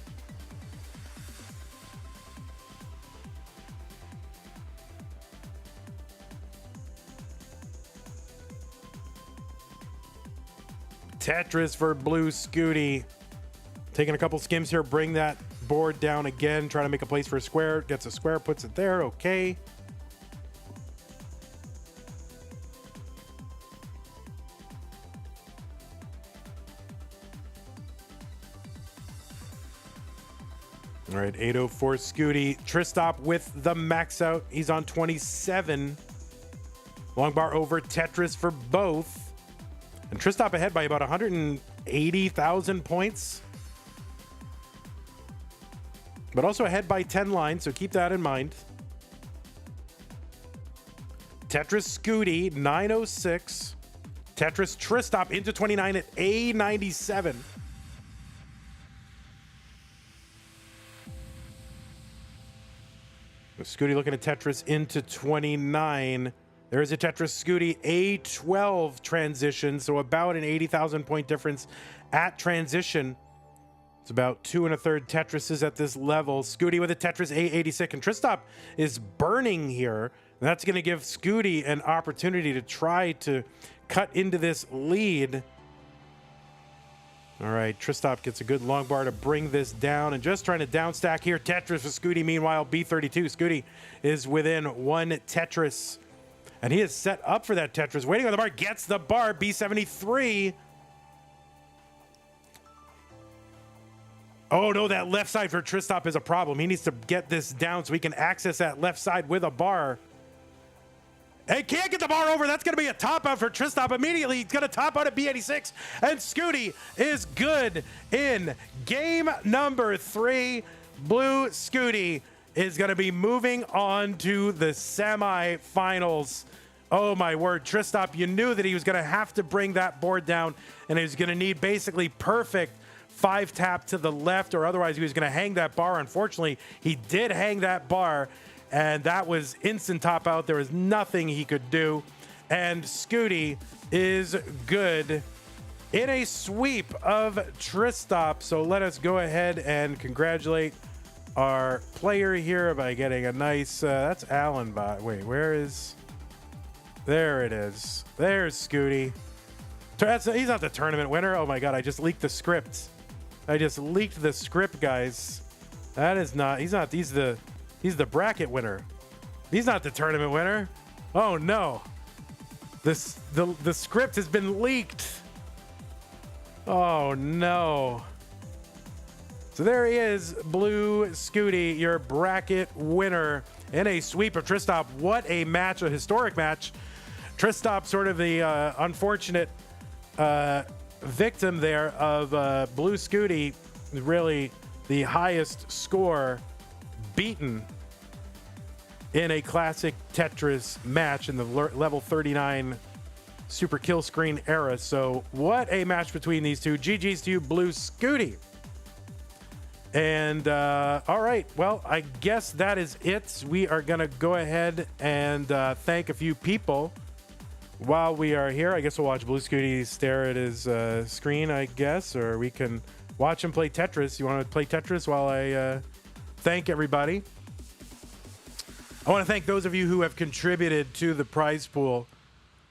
Tetris for blue Scooty. Taking a couple skims here, bring that board down again, trying to make a place for a square. Gets a square, puts it there, okay. All right, 804 Scooty. TRISTOP with the max out. He's on 27. Long bar over Tetris for both. And TRISTOP ahead by about 180,000 points. But also ahead by 10 lines, so keep that in mind. Tetris Scooty, 906. Tetris TRISTOP into 29 at A97. Scooty looking at Tetris into 29. There's a Tetris Scooty A12 transition, so about an 80,000 point difference at transition. It's about 2 1/3 Tetrises at this level. Scooty with a Tetris A86, and TRISTOP is burning here. And that's going to give Scooty an opportunity to try to cut into this lead. All right, TRISTOP gets a good long bar to bring this down, and just trying to down stack here. Tetris for Scooty. Meanwhile, B32. Scooty is within one Tetris, and he is set up for that Tetris. Waiting on the bar, gets the bar. B73. Oh no, that left side for TRISTOP is a problem. He needs to get this down so he can access that left side with a bar. He can't get the bar over. That's going to be a top out for TRISTOP. Immediately, he's going to top out at B86. And Scooty is good in game number 3. Blue Scooty is going to be moving on to the semifinals. Oh, my word. TRISTOP, you knew that he was going to have to bring that board down, and he was going to need basically perfect 5-tap to the left, or otherwise he was going to hang that bar. Unfortunately, he did hang that bar, and that was instant top out. There was nothing he could do. And Scooty is good in a sweep of TRISTOP. So let us go ahead and congratulate our player here by getting a nice, that's Alan. Wait, where is, there it is. There's Scooty. He's not the tournament winner. Oh my God, I just leaked the script. I just leaked the script, guys. That is not, he's the bracket winner. He's not the tournament winner. Oh no. The script has been leaked. Oh no. So there he is, Blue Scooty, your bracket winner in a sweep of TRISTOP. What a match, a historic match. TRISTOP sort of the unfortunate victim there of Blue Scooty, really the highest score beaten in a classic Tetris match in the level 39 super kill screen era. So what a match between these two. GG's to you, Blue Scooty. And all right, well, I guess that is it. We are gonna go ahead and thank a few people while we are here. I guess we'll watch Blue Scooty stare at his screen, I guess, or we can watch him play Tetris. You want to play Tetris while I thank everybody? I want to thank those of you who have contributed to the prize pool.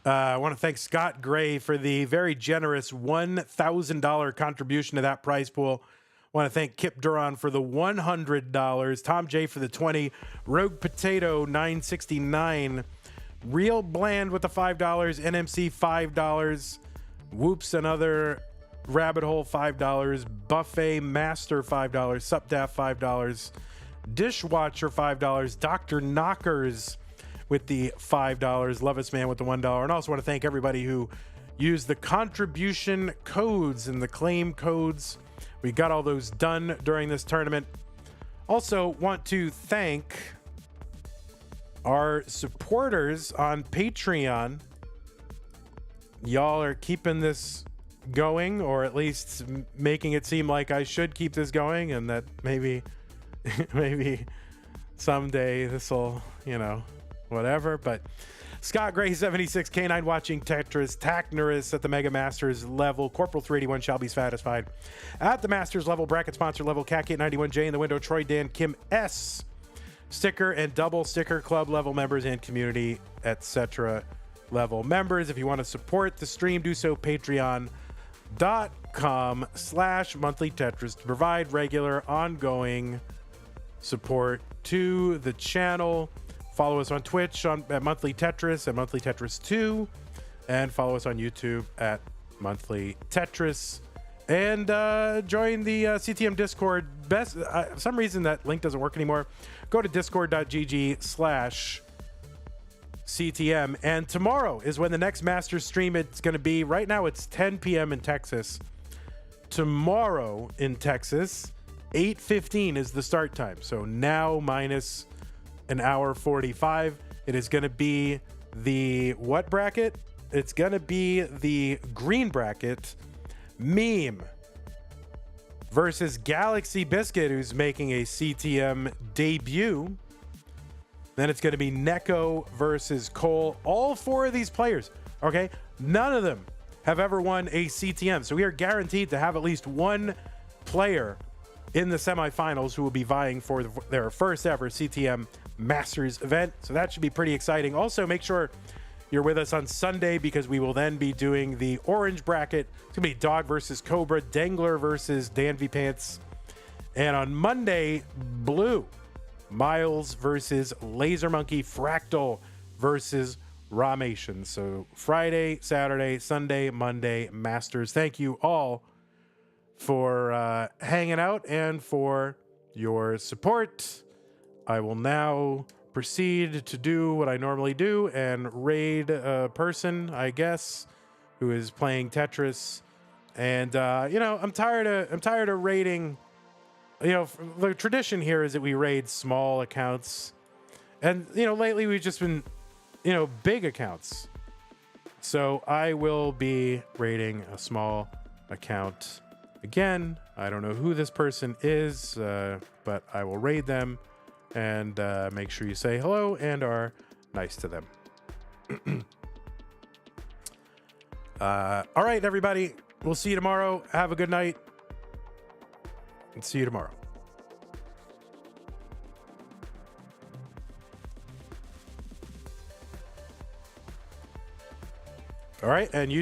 I want to thank Scott Gray for the very generous $1,000 contribution to that prize pool. I want to thank Kip Duran for the $100, Tom J for the 20, Rogue Potato 969, Real Bland with the $5, NMC $5, Whoops Another Rabbit Hole $5, Buffet Master $5, Supdaff $5, Dishwatcher $5, Dr. Knockers with the $5, Lovis Man with the $1, and I also want to thank everybody who used the contribution codes and the claim codes. We got all those done during this tournament. Also want to thank our supporters on Patreon. Y'all are keeping this going, or at least making it seem like I should keep this going, and that maybe maybe someday this will, whatever. But Scott Gray 76, K9 watching Tetris, Tacknerus at the Mega Masters level, Corporal 381 shall be satisfied. At the Masters level, bracket sponsor level, Cat91J in the window, Troy Dan Kim S. Sticker and double sticker club level members and community, etc. level members. If you want to support the stream, do so patreon.com/monthly Tetris to provide regular ongoing support to the channel. Follow us on Twitch at Monthly Tetris and Monthly Tetris 2, and follow us on YouTube at Monthly Tetris. And join the CTM Discord. For some reason that link doesn't work anymore. Go to discord.gg/CTM. And tomorrow is when the next Masters stream. It's going to be, right now it's 10 p.m. in Texas. Tomorrow in Texas, 8:15 is the start time. So now minus an hour 45. It is going to be the what bracket? It's going to be the green bracket. Meme versus Galaxy Biscuit, who's making a CTM debut. Then it's going to be Neko versus Cole. All four of these players, okay, none of them have ever won a CTM. So we are guaranteed to have at least one player in the semifinals who will be vying for their first ever CTM Masters event. So that should be pretty exciting. Also, make sure you're with us on Sunday, because we will then be doing the orange bracket. It's going to be Dog versus Cobra, Dangler versus Dan V Pants. And on Monday, blue, Miles versus Laser Monkey, Fractal versus Ramation. So Friday, Saturday, Sunday, Monday, Masters. Thank you all for hanging out and for your support. I will now proceed to do what I normally do and raid a person, I guess, who is playing Tetris. And I'm tired of raiding. The tradition here is that we raid small accounts, and lately we've just been big accounts. So I will be raiding a small account again. I don't know who this person is, but I will raid them. And make sure you say hello and are nice to them. All right, everybody. We'll see you tomorrow. Have a good night. And see you tomorrow. All right. And you